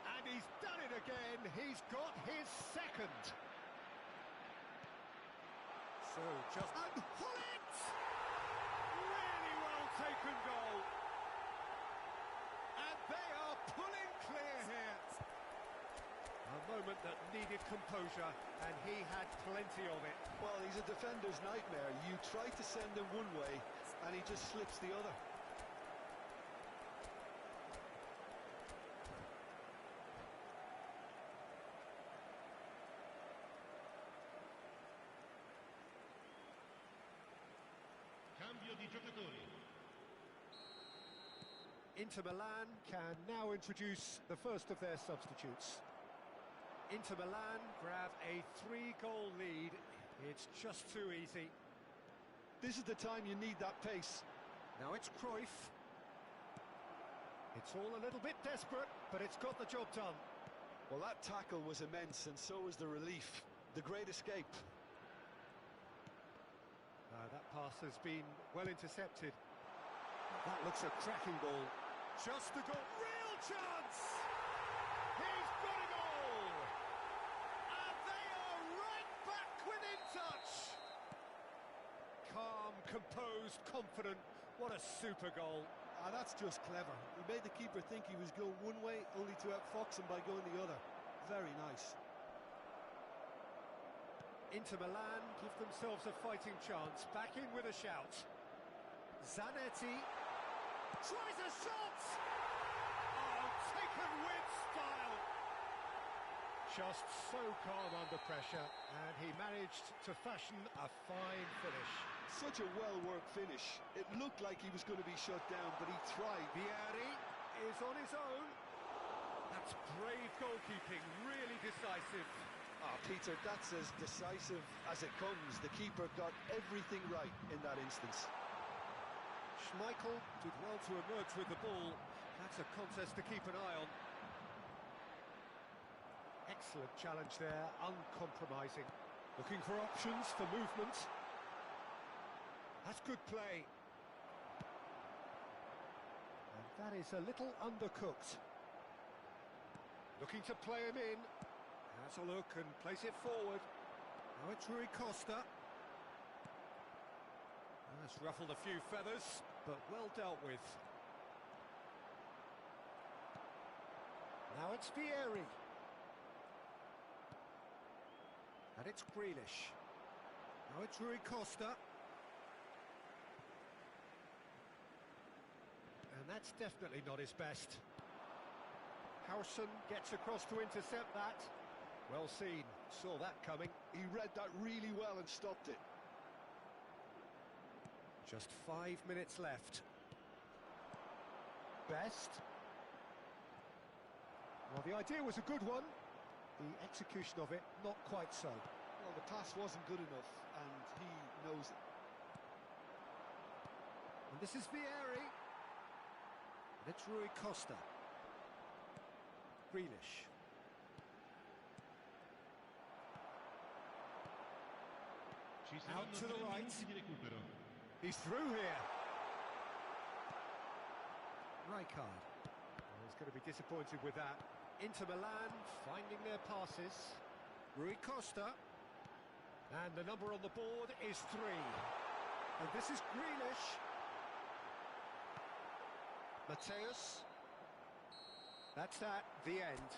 [SPEAKER 2] And he's done it again. He's got his second. So just... And Hullet! Really well taken goal. And they are pulling clear here. A moment that needed composure, and he had plenty of it.
[SPEAKER 3] Well, he's a defender's nightmare. You try to send him one way, and he just slips the other.
[SPEAKER 4] Cambio di giocatori.
[SPEAKER 2] Inter Milan can now introduce the first of their substitutes. Inter Milan grab a 3-goal lead. It's just too easy.
[SPEAKER 3] This is the time you need that pace.
[SPEAKER 2] Now it's Cruyff. It's all a little bit desperate, but it's got the job done.
[SPEAKER 3] Well, that tackle was immense, and so was the relief. The great escape.
[SPEAKER 2] That pass has been well intercepted. That looks a cracking ball. Just a goal. Real chance! He's got a goal! And they are right back within touch! Calm, composed, confident. What a super goal.
[SPEAKER 3] That's just clever. He made the keeper think he was going one way, only to outfox him by going the other. Very nice.
[SPEAKER 2] Inter Milan give themselves a fighting chance. Back in with a shout. Zanetti tries a shot! Oh, taken with style! Just so calm under pressure, and he managed to fashion a fine finish.
[SPEAKER 3] Such a well-worked finish. It looked like he was going to be shut down, but he tried.
[SPEAKER 2] Vieri is on his own. That's brave goalkeeping, really decisive.
[SPEAKER 3] Peter, that's as decisive as it comes. The keeper got everything right in that instance.
[SPEAKER 2] Schmeichel did well to emerge with the ball. That's a contest to keep an eye on. Excellent challenge there, uncompromising. Looking for options for movement. That's good play. And that is a little undercooked. Looking to play him in. Has a look and place it forward. Now it's Rui Costa. That's ruffled a few feathers, but well dealt with. Now it's Vieri. And it's Grealish. Now it's Rui Costa. And that's definitely not his best. Howson gets across to intercept that. Well seen, saw that coming.
[SPEAKER 3] He read that really well and stopped it.
[SPEAKER 2] Just 5 minutes left. Best. Well, the idea was a good one. The execution of it, not quite so.
[SPEAKER 3] Well, the pass wasn't good enough, and he knows it.
[SPEAKER 2] And this is Vieri. And it's Rui Costa. Grealish. Out to the right. He's through here. Rijkaard. He's going to be disappointed with that. Inter Milan finding their passes. Rui Costa. And the number on the board is 3. And this is Grealish. Mateus. That's that, the end.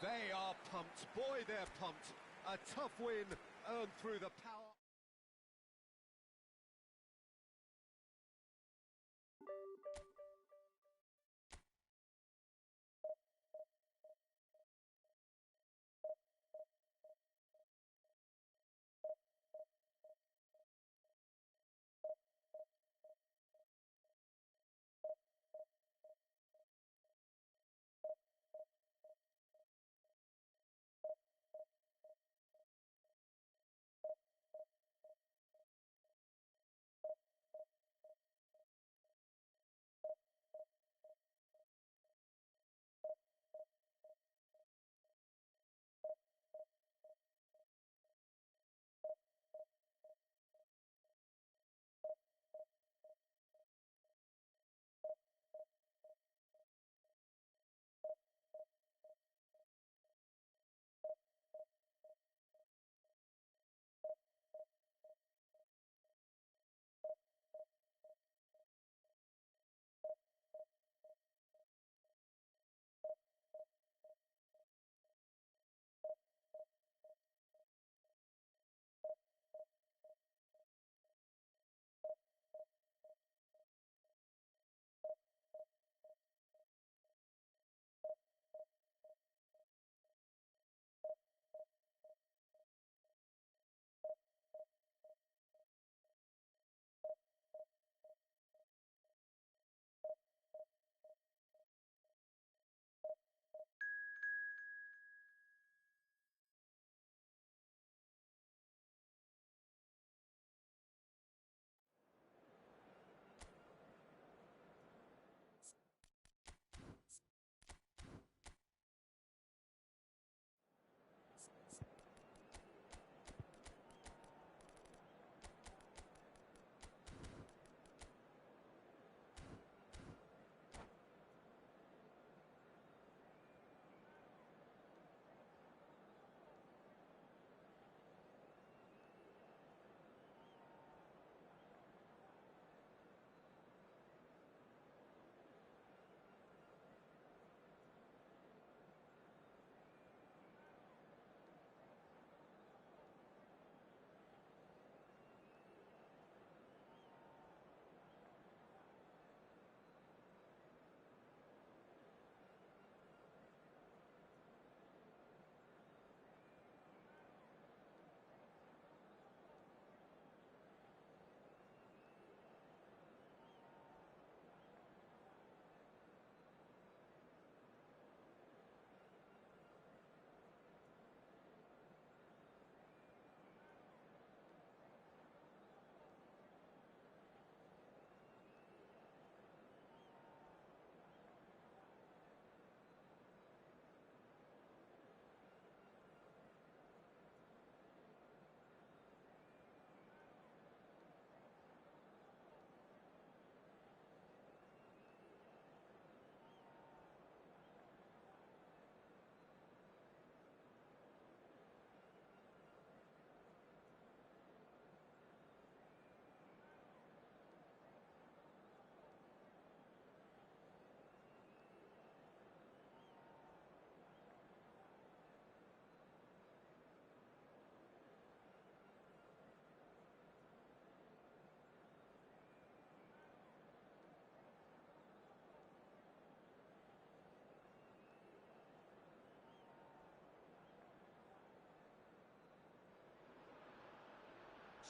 [SPEAKER 2] They are pumped. Boy, they're pumped. A tough win earned through the power.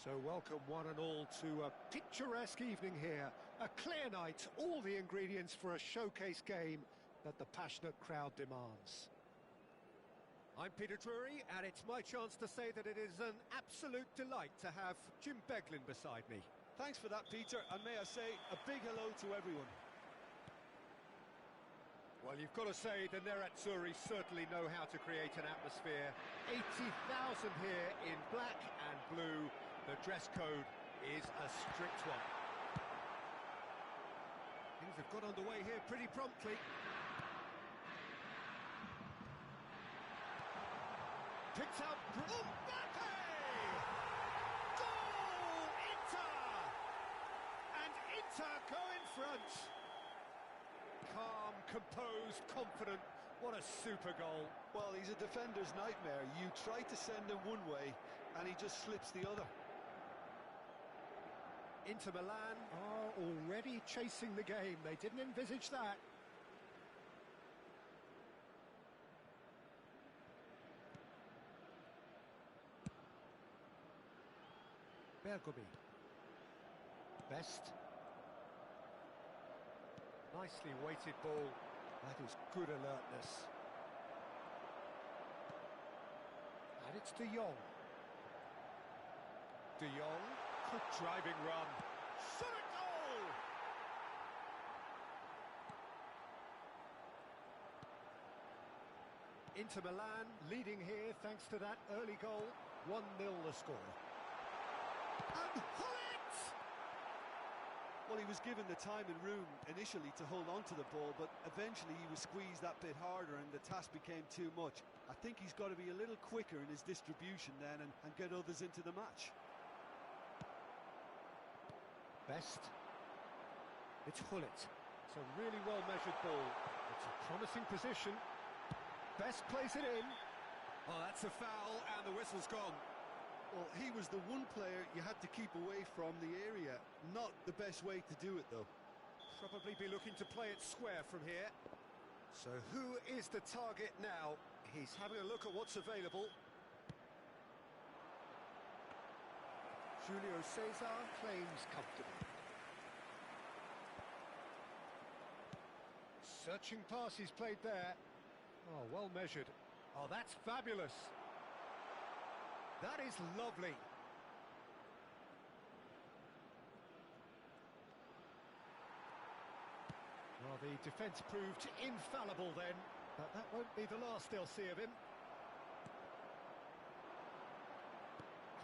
[SPEAKER 2] So welcome one and all to a picturesque evening here. A clear night, all the ingredients for a showcase game that the passionate crowd demands. I'm Peter Drury, and it's my chance to say that it is an absolute delight to have Jim Beglin beside me.
[SPEAKER 3] Thanks for that, Peter, and may I say a big hello to everyone.
[SPEAKER 2] Well, you've got to say the Nerazzurri certainly know how to create an atmosphere. 80,000 here in black and blue. The dress code is a strict one. Things have got underway here pretty promptly. Picked up Mbappe! Goal! Inter! And Inter go in front. Calm, composed, confident. What a super goal.
[SPEAKER 3] Well, he's a defender's nightmare. You try to send him one way, and he just slips the other.
[SPEAKER 2] Inter Milan are already chasing the game. They didn't envisage that. Bergomi. Best. Nicely weighted ball. That is good alertness. And it's De Jong. De Jong, good driving run. Shot a goal! Inter Milan leading here thanks to that early goal. 1-0 the score. And Hullet!
[SPEAKER 3] Well, he was given the time and room initially to hold on to the ball, but eventually he was squeezed that bit harder and the task became too much. I think he's got to be a little quicker in his distribution then and get others into the match.
[SPEAKER 2] Best. It's Hullet. It's a really well-measured ball. It's a promising position. Best plays it in. Oh, that's a foul, and the whistle's gone.
[SPEAKER 3] Well, he was the one player you had to keep away from the area. Not the best way to do it, though.
[SPEAKER 2] Probably be looking to play it square from here. So who is the target now? He's having a look at what's available. Julio Cesar claims comfortably. Searching pass he's played there. Oh, well measured. Oh, that's fabulous. That is lovely. Well, the defence proved infallible then, but that won't be the last they'll see of him.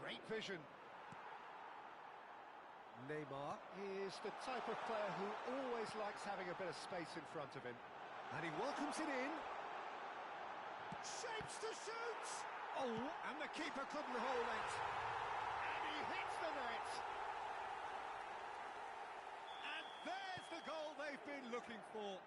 [SPEAKER 2] Great vision. Neymar is the type of player who always likes having a bit of space in front of him. And he welcomes it in. Shapes to shoot! Oh, and the keeper couldn't hold it. And he hits the net. And there's the goal they've been looking for.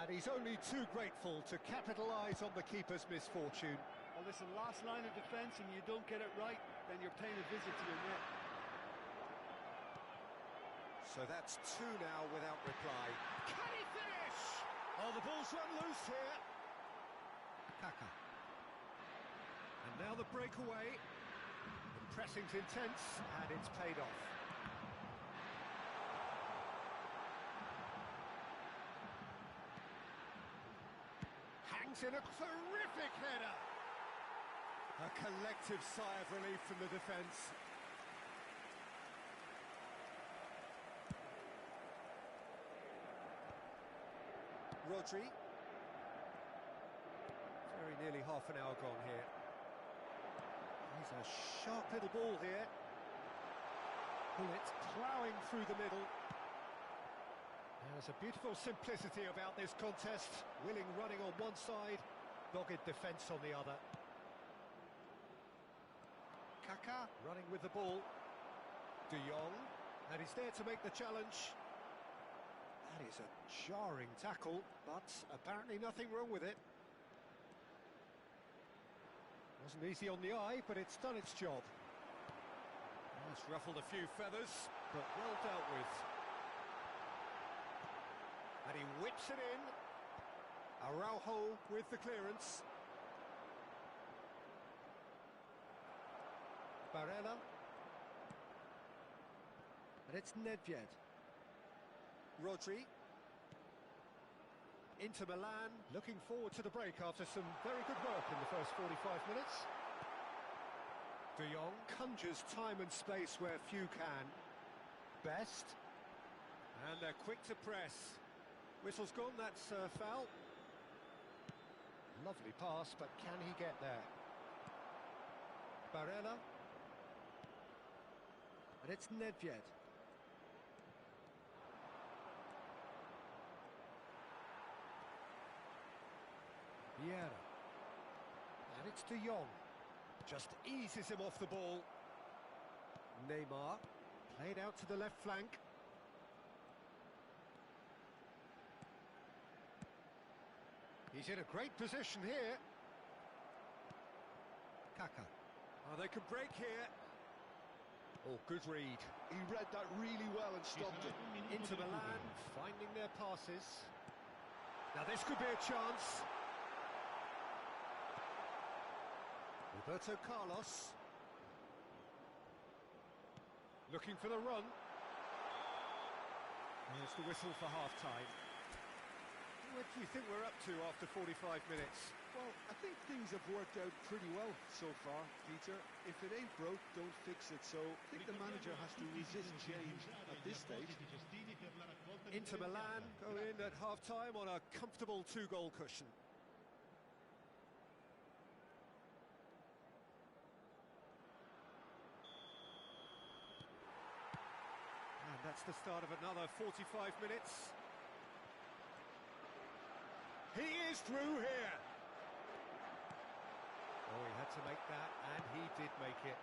[SPEAKER 2] And he's only too grateful to capitalise on the keeper's misfortune.
[SPEAKER 3] Well, listen, last line of defence and you don't get it right, then you're paying a visit to your net.
[SPEAKER 2] So that's two now without reply. Can he finish? Oh, the ball's run loose here. Kaka. And now the breakaway. The pressing's intense, and it's paid off. Hangs in a terrific header. A collective sigh of relief from the defence. Rodri. Very nearly half an hour gone here. He's a sharp little ball here. Hullet ploughing through the middle. There's a beautiful simplicity about this contest. Willing running on one side, dogged defence on the other. Kaka running with the ball. De Jong, and he's there to make the challenge. That is a jarring tackle, but apparently nothing wrong with it. Wasn't easy on the eye, but it's done its job. Well, it's ruffled a few feathers, but well dealt with. And he whips it in. Araujo with the clearance. Barella. And it's Nedved. Rodri. Inter Milan looking forward to the break after some very good work in the first 45 minutes. De Jong conjures time and space where few can. Best. And they're quick to press. Whistle's gone, that's a foul. Lovely pass, but can he get there? Barella. And it's Nedved. Vieira. And it's De Jong. Just eases him off the ball. Neymar. Played out to the left flank. He's in a great position here. Kaka. Oh, they can break here. Oh, good read.
[SPEAKER 3] He read that really well and stopped it.
[SPEAKER 2] Inter Milan finding their passes. Now this could be a chance. Roberto Carlos. Looking for the run. There's the whistle for half-time. What do you think we're up to after 45 minutes?
[SPEAKER 3] Well, I think things have worked out pretty well so far, Peter. If it ain't broke, don't fix it. So I think the manager has to resist change at this stage.
[SPEAKER 2] Inter Milan go in at half-time on a comfortable 2-goal cushion. And that's the start of another 45 minutes. He is through here. Oh, he had to make that, and he did make it.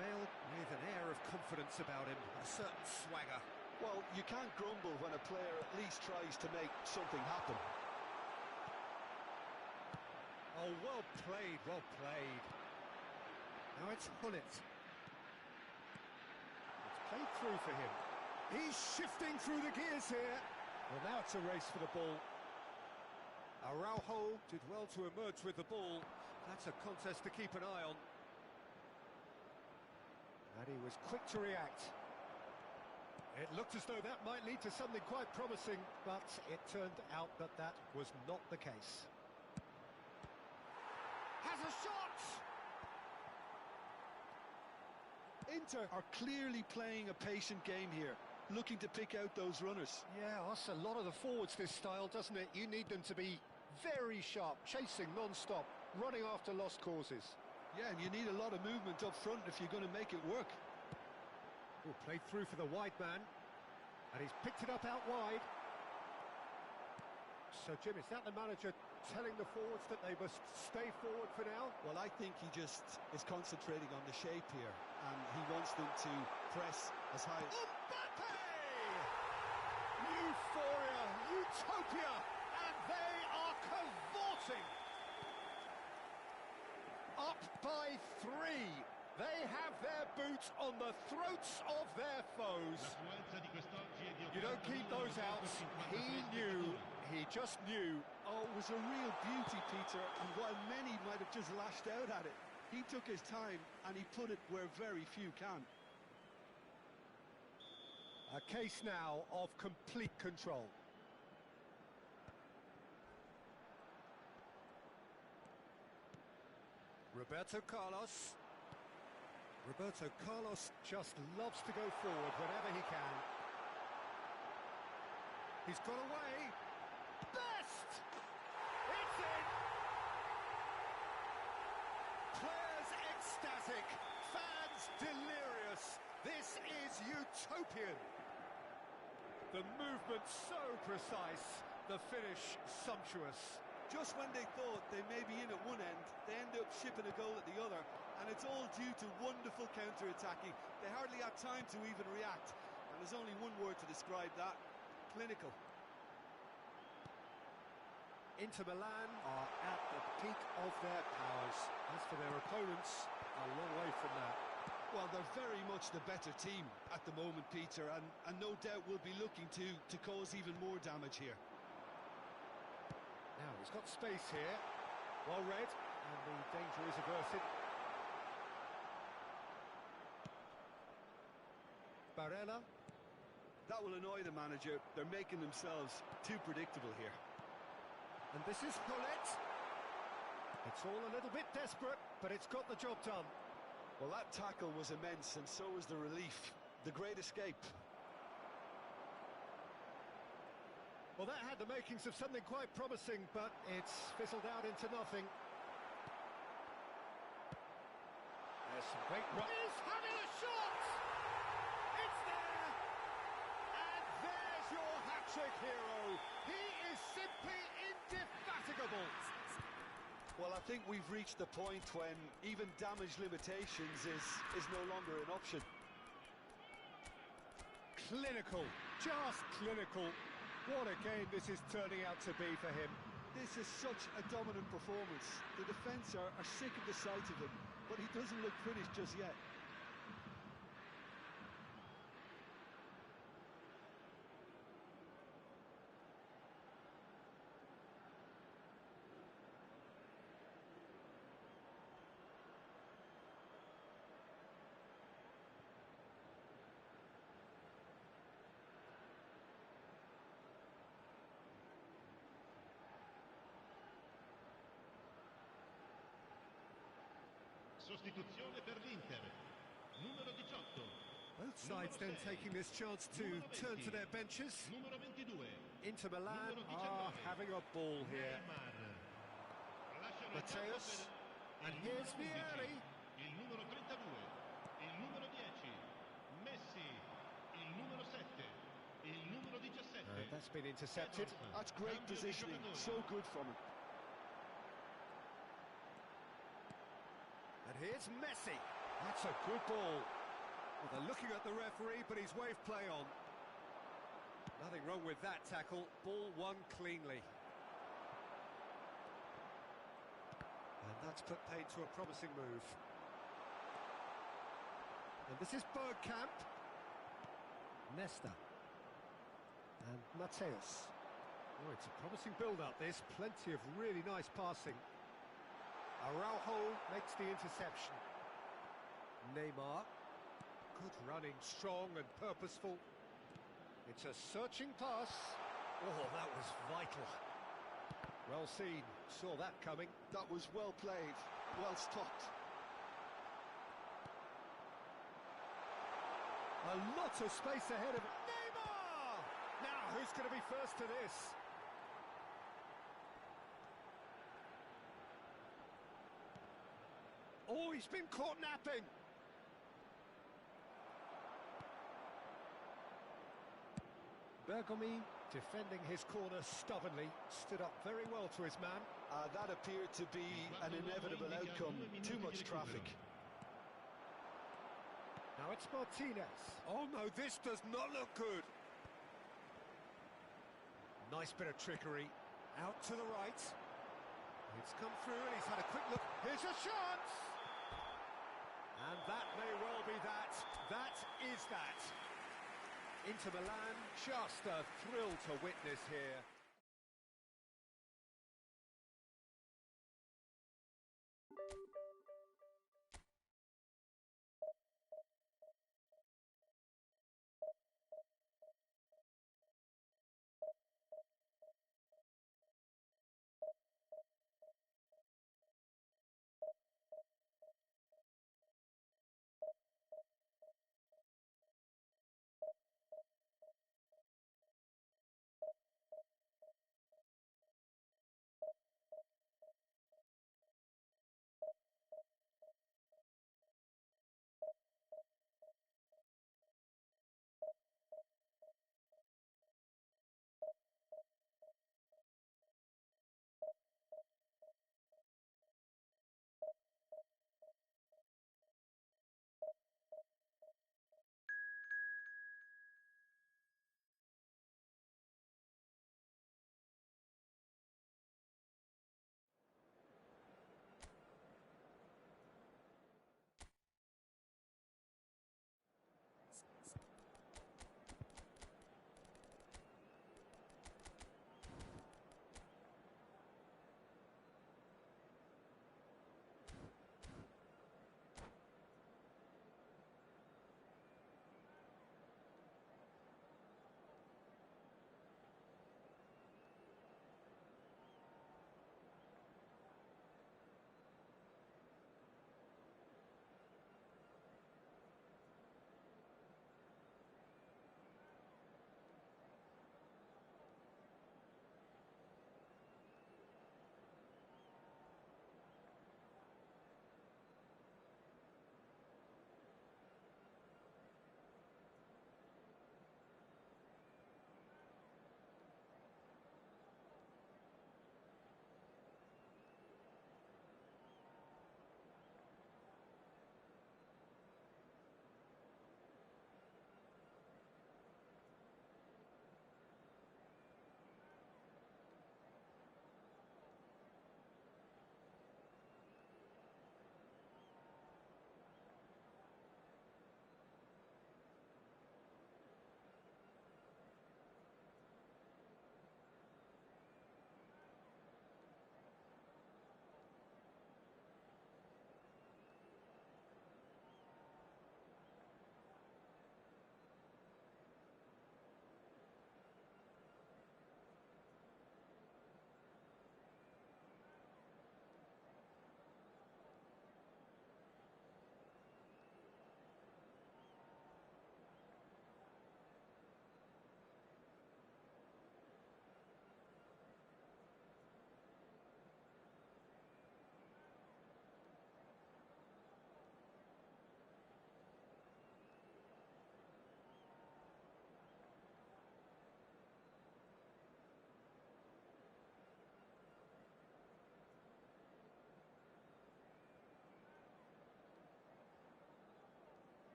[SPEAKER 2] Bale with an air of confidence about him, a certain swagger.
[SPEAKER 3] Well, you can't grumble when a player at least tries to make something happen.
[SPEAKER 2] Oh, well played, well played. Now it's Hullet. It's played through for him. He's shifting through the gears here. Well, now it's a race for the ball. Araujo did well to emerge with the ball. That's a contest to keep an eye on. And he was quick to react. It looked as though that might lead to something quite promising, but it turned out that that was not the case. Has a shot!
[SPEAKER 3] Inter are clearly playing a patient game here, looking to pick out those runners.
[SPEAKER 2] Yeah, that's a lot of the forwards, this style, doesn't it? You need them to be very sharp, chasing non-stop, running after lost causes.
[SPEAKER 3] Yeah, and you need a lot of movement up front if you're going to make it work.
[SPEAKER 2] Oh, played through for the wide man, and he's picked it up out wide. So, Jim, is that the manager telling the forwards that they must stay forward for now?
[SPEAKER 3] Well, I think he just is concentrating on the shape here, and he wants them to press as high as...
[SPEAKER 2] Mbappe! Euphoria, utopia, and they are cavorting. Up by 3. They have their boots on the throats of their foes. You don't keep those out. He knew, he just knew.
[SPEAKER 3] Oh, it was a real beauty, Peter, and while many might have just lashed out at it, he took his time and he put it where very few can.
[SPEAKER 2] A case now of complete control. Roberto Carlos. Roberto Carlos just loves to go forward whenever he can. He's got away. Best! It's in! Players ecstatic, fans delirious. This is utopian. The movement so precise, the finish sumptuous.
[SPEAKER 3] Just when they thought they may be in at one end, they end up shipping a goal at the other, and it's all due to wonderful counter-attacking. They hardly had time to even react, and there's only one word to describe that: clinical.
[SPEAKER 2] Inter Milan are at the peak of their powers. As for their opponents, a long way from that.
[SPEAKER 3] Well, they're very much the better team at the moment, Peter, and no doubt will be looking to cause even more damage here.
[SPEAKER 2] Now, he's got space here. Well read, and the danger is averted. Barella.
[SPEAKER 3] That will annoy the manager. They're making themselves too predictable here.
[SPEAKER 2] And this is Gullit. It's all a little bit desperate, but it's got the job done.
[SPEAKER 3] Well, that tackle was immense, and so was the relief. The great escape.
[SPEAKER 2] Well, that had the makings of something quite promising, but it's fizzled out into nothing. There's some great run. He's having a shot! It's there! And there's your hat-trick hero. He is simply indefatigable.
[SPEAKER 3] Well, I think we've reached the point when even damage limitations is no longer an option.
[SPEAKER 2] Clinical, just clinical. What a game this is turning out to be for him.
[SPEAKER 3] This is such a dominant performance. The defence are sick of the sight of him, but he doesn't look finished just yet.
[SPEAKER 4] Sostituzione per l'Inter. Numero 18.
[SPEAKER 2] Both sides then taking this chance to turn to their benches.
[SPEAKER 4] Numero 22.
[SPEAKER 2] Inter Milan are having a ball here. Matteus, and here's Vieri.
[SPEAKER 4] Il numero 32. Il numero 10. Messi. Il numero 7. Il numero 17.
[SPEAKER 2] That's been intercepted.
[SPEAKER 3] That's great positioning. So good from him.
[SPEAKER 2] And here's Messi. That's a good ball. Well, they're looking at the referee, but he's waved play on. Nothing wrong with that tackle. Ball won cleanly. And that's put paid to a promising move. And this is Bergkamp. Nesta. And Matteus. Oh, it's a promising build-up, this. Plenty of really nice passing. Araujo makes the interception. Neymar. Good running, strong and purposeful. It's a searching pass. Oh, that was vital. Well seen. Saw that coming.
[SPEAKER 3] That was well played, well stopped.
[SPEAKER 2] A lot of space ahead of Neymar! Now, who's going to be first to this? Oh, he's been caught napping. Bergomi, defending his corner stubbornly, stood up very well to his man.
[SPEAKER 3] That appeared to be an inevitable outcome. Too much traffic.
[SPEAKER 2] Now it's Martinez. Oh no, this does not look good. Nice bit of trickery. Out to the right. It's come through and he's had a quick look. Here's a chance! And that may well be that. That is that. Inter Milan, just a thrill to witness here.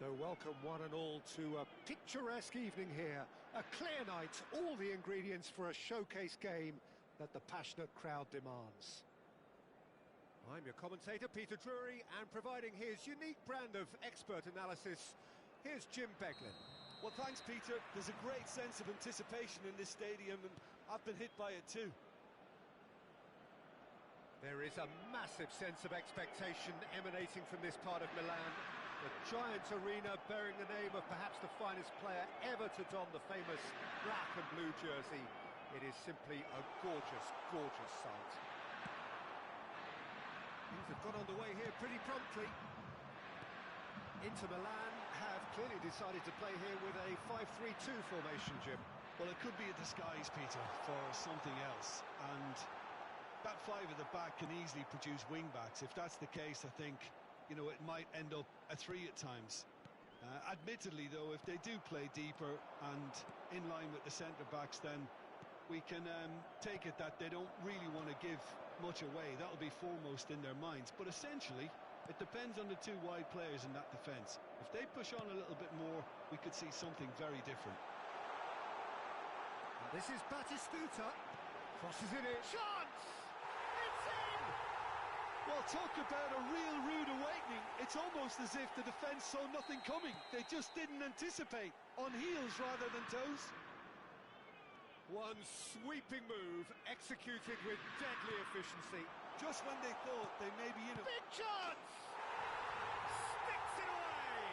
[SPEAKER 2] So welcome one and all to a picturesque evening here. A clear night, all the ingredients for a showcase game that the passionate crowd demands. I'm your commentator, Peter Drury, and providing his unique brand of expert analysis, here's Jim Beglin.
[SPEAKER 3] Well, thanks, Peter. There's a great sense of anticipation in this stadium, and I've been hit by it too.
[SPEAKER 2] There is a massive sense of expectation emanating from this part of Milan. The giant arena bearing the name of perhaps the finest player ever to don the famous black and blue jersey. It is simply a gorgeous, gorgeous sight. Things have got underway here pretty promptly. Inter Milan have clearly decided to play here with a 5-3-2 formation, Jim.
[SPEAKER 3] Well, it could be a disguise, Peter, for something else. And that five at the back can easily produce wing-backs. If that's the case, I think, you know, it might end up a three at times. Admittedly, though, if they do play deeper and in line with the centre-backs, then we can take it that they don't really want to give much away. That'll be foremost in their minds. But essentially, it depends on the two wide players in that defence. If they push on a little bit more, we could see something very different.
[SPEAKER 2] And this is Batistuta. Crosses it in. Chance! It's in!
[SPEAKER 3] Well, talk about a real rude awakening. It's almost as if the defence saw nothing coming. They just didn't anticipate. On heels rather than toes.
[SPEAKER 2] One sweeping move, executed with deadly efficiency.
[SPEAKER 3] Just when they thought they may be in a
[SPEAKER 2] big chance! Sticks it away!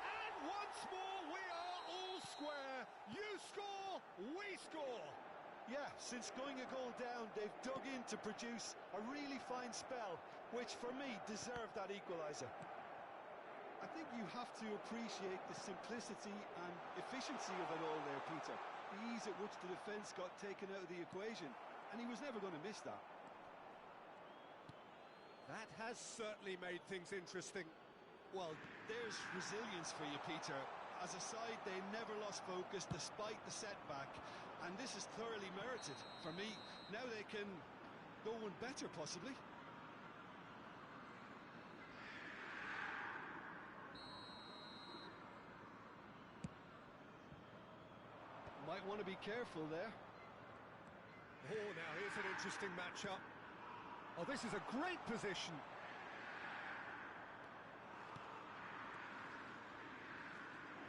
[SPEAKER 2] And once more, we are all square. You score, we score.
[SPEAKER 3] Yeah, since going a goal down, they've dug in to produce a really fine spell, which for me deserved that equaliser. I think you have to appreciate the simplicity and efficiency of it all there, Peter. The ease at which the defence got taken out of the equation, and he was never going to miss that.
[SPEAKER 2] That has certainly made things interesting.
[SPEAKER 3] Well, there's resilience for you, Peter. As a side, they never lost focus despite the setback, and this is thoroughly merited. For me, now they can go one better, possibly. Might want to be careful there.
[SPEAKER 2] Oh, now here's an interesting matchup. Oh, this is a great position.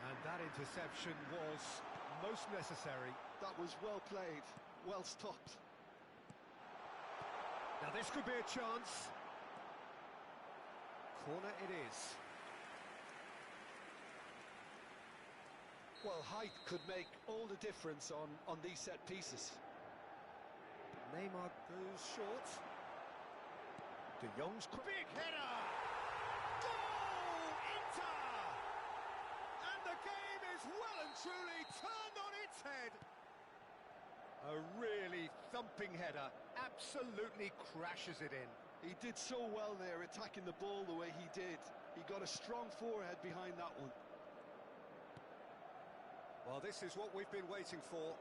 [SPEAKER 2] And that interception was most necessary.
[SPEAKER 3] That was well played, well stopped.
[SPEAKER 2] Now this could be a chance. Corner it is.
[SPEAKER 3] Well, height could make all the difference on these set pieces.
[SPEAKER 2] Neymar goes short. De Jong's big header! Goal! Inter! And the game is well and truly turned on its head. A really thumping header, absolutely crashes it in.
[SPEAKER 3] He did so well there, attacking the ball the way he did. He got a strong forehead behind that one.
[SPEAKER 2] Well, this is what we've been waiting for.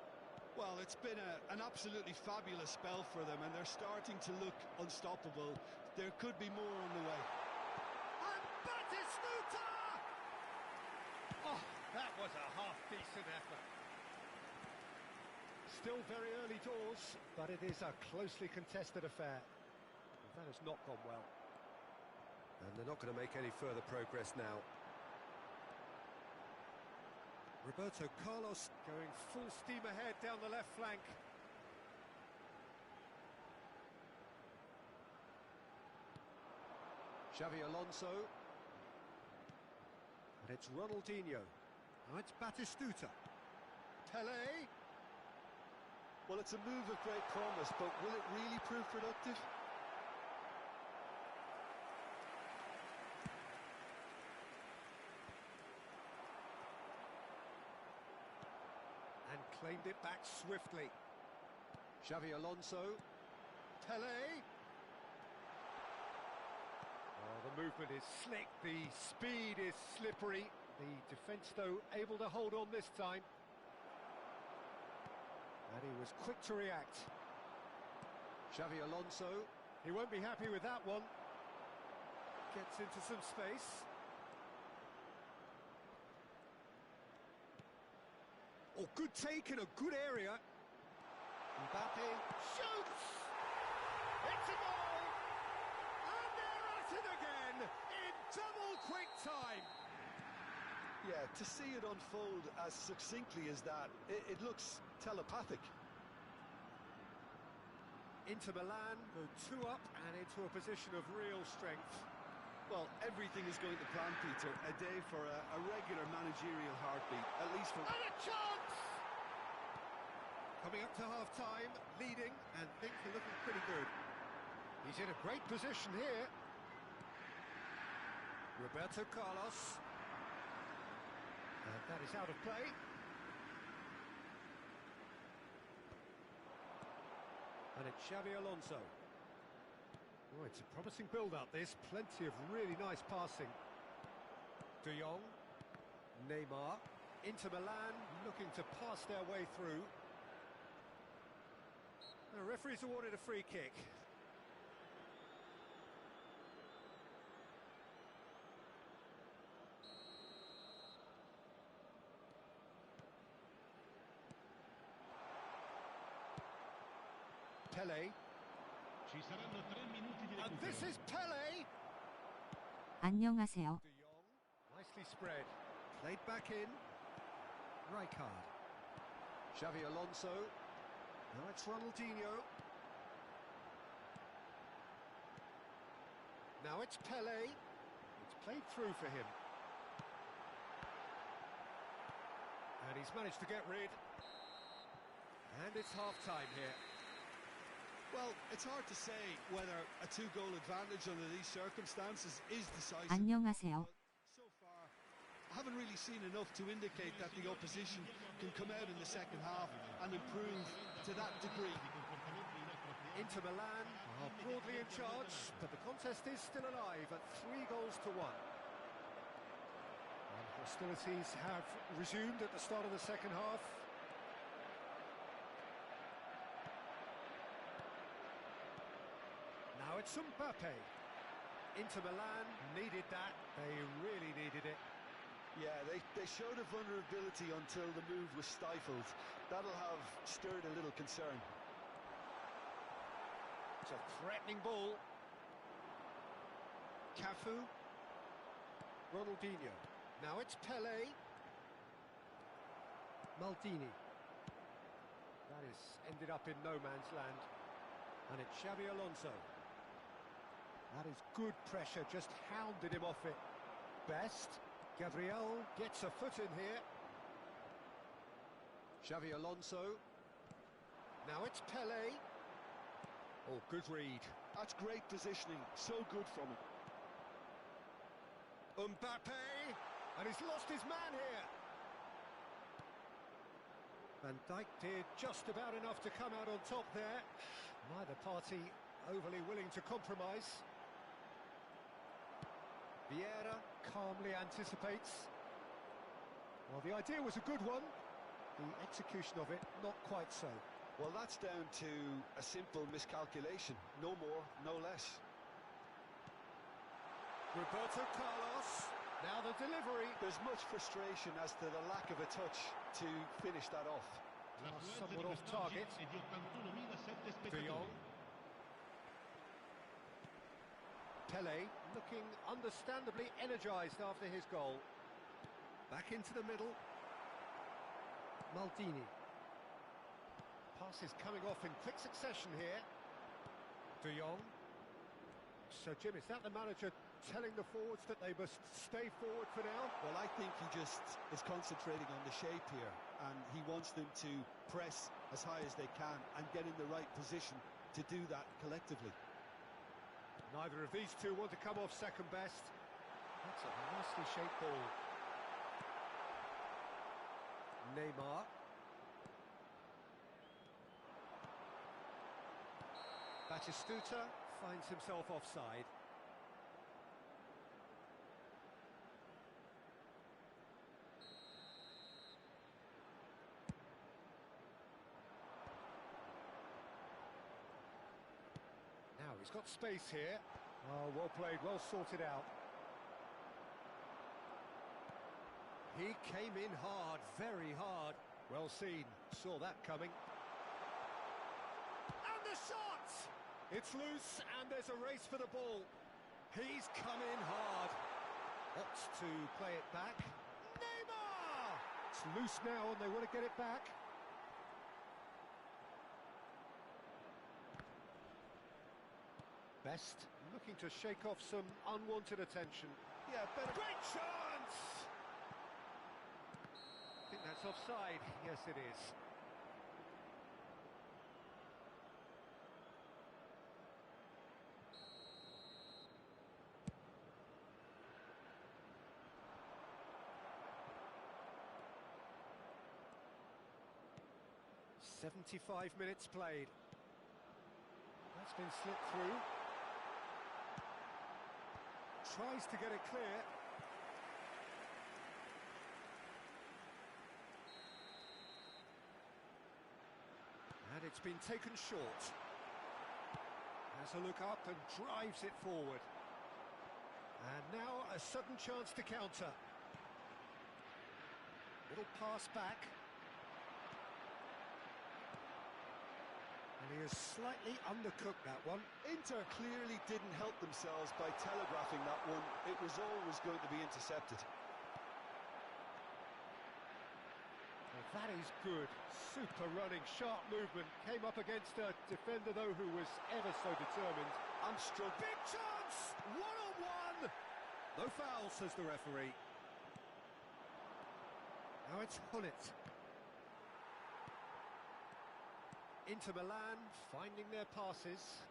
[SPEAKER 3] Well, it's been an absolutely fabulous spell for them, and they're starting to look unstoppable. There could be more on the way.
[SPEAKER 2] And Batistuta! Oh, that was a half-decent effort. Still very early doors, but it is a closely contested affair. That has not gone well. And they're not going to make any further progress now. Roberto Carlos going full steam ahead down the left flank. Xavi Alonso. And it's Ronaldinho. Now it's Batistuta. Tele.
[SPEAKER 3] Well, it's a move of great promise, but will it really prove productive?
[SPEAKER 2] And claimed it back swiftly. Xavi Alonso. Tele. Oh, the movement is slick, the speed is slippery. The defence, though, able to hold on this time. And he was quick to react. Xavi Alonso. He won't be happy with that one. Gets into some space. Oh, good take in a good area. Mbappe shoots! It's a goal! And they're at it again in double quick time.
[SPEAKER 3] Yeah, to see it unfold as succinctly as that, it looks telepathic.
[SPEAKER 2] Inter Milan go 2 up and into a position of real strength.
[SPEAKER 3] Well, everything is going to plan, Peter. A day for a regular managerial heartbeat, at least for...
[SPEAKER 2] And a chance! Coming up to half-time, leading, and things are looking pretty good. He's in a great position here. Roberto Carlos. And that is out of play. And it's Xabi Alonso. Oh, it's a promising build-up, this. Plenty of really nice passing. De Jong. Neymar. Inter Milan looking to pass their way through. The referee's awarded a free kick. Pele.
[SPEAKER 4] Ci saranno 3 minuti di
[SPEAKER 2] And
[SPEAKER 4] recupero.
[SPEAKER 2] this is Pele!
[SPEAKER 1] 안녕하세요.
[SPEAKER 2] De Jong, nicely spread. Played back in. Rijkaard. Xavi Alonso. Now it's Ronaldinho. Now it's Pele. It's played through for him. And he's managed to get rid. And it's half-time here.
[SPEAKER 3] Well, it's hard to say whether a two-goal advantage under these circumstances is decisive.
[SPEAKER 1] 안녕하세요.
[SPEAKER 3] So far, I haven't really seen enough to indicate that the opposition can come out in the second half and improve to that degree.
[SPEAKER 2] Inter Milan are broadly in charge, but the contest is still alive at 3 goals to 1. And hostilities have resumed at the start of the second half. Now it's Mbappe. Inter Milan needed that. They really needed it.
[SPEAKER 3] Yeah, they showed a vulnerability until the move was stifled. That'll have stirred a little concern.
[SPEAKER 2] It's a threatening ball. Cafu. Ronaldinho. Now it's Pele. Maldini. That is ended up in no man's land. And it's Xabi Alonso. That is good pressure, just hounded him off it. Best. Gabriel gets a foot in here. Xavi Alonso. Now it's Pele. Oh, good read.
[SPEAKER 3] That's great positioning, so good from him.
[SPEAKER 2] Mbappe! And he's lost his man here. Van Dijk did just about enough to come out on top there. Neither party overly willing to compromise. Vieira calmly anticipates. Well, the idea was a good one. The execution of it, not quite so.
[SPEAKER 3] Well, that's down to a simple miscalculation. No more, no less.
[SPEAKER 2] Roberto Carlos. Now the delivery.
[SPEAKER 3] There's much frustration as to the lack of a touch to finish that off.
[SPEAKER 4] L'affluenza di
[SPEAKER 2] Somewhat off
[SPEAKER 4] quest'oggi
[SPEAKER 2] target.
[SPEAKER 4] è di 81.007
[SPEAKER 2] De
[SPEAKER 4] spettatori.
[SPEAKER 2] Jong. Pele looking understandably energised after his goal. Back into the middle. Maldini. Passes coming off in quick succession here. De Jong. So, Jim, is that the manager telling the forwards that they must stay forward for now?
[SPEAKER 3] Well, I think he just is concentrating on the shape here, and he wants them to press as high as they can and get in the right position to do that collectively.
[SPEAKER 2] Neither of these two want to come off second best. That's a nicely shaped ball. Neymar. Batistuta finds himself offside. Now he's got space here. Oh, well played, well sorted out. He came in hard, very hard. Well seen, saw that coming. And the shot! It's loose and there's a race for the ball. He's come in hard. Opts to play it back. Neymar! It's loose now and they want to get it back. Best looking to shake off some unwanted attention. Yeah, better. Great chance! I think that's offside. Yes, it is. "75 minutes played. That's been slipped through. Tries to get it clear. And it's been taken short. Has a look up and drives it forward. And now a sudden chance to counter. Little pass back. And he has slightly undercooked that one.
[SPEAKER 3] Inter clearly didn't help themselves by telegraphing that one. It was always going to be intercepted.
[SPEAKER 2] Well, that is good. Super running, sharp movement. Came up against a defender, though, who was ever so determined.
[SPEAKER 3] I'm struck.
[SPEAKER 2] Big chance! One-on-one! No foul, says the referee. Now it's Hullet. Inter Milan finding their passes.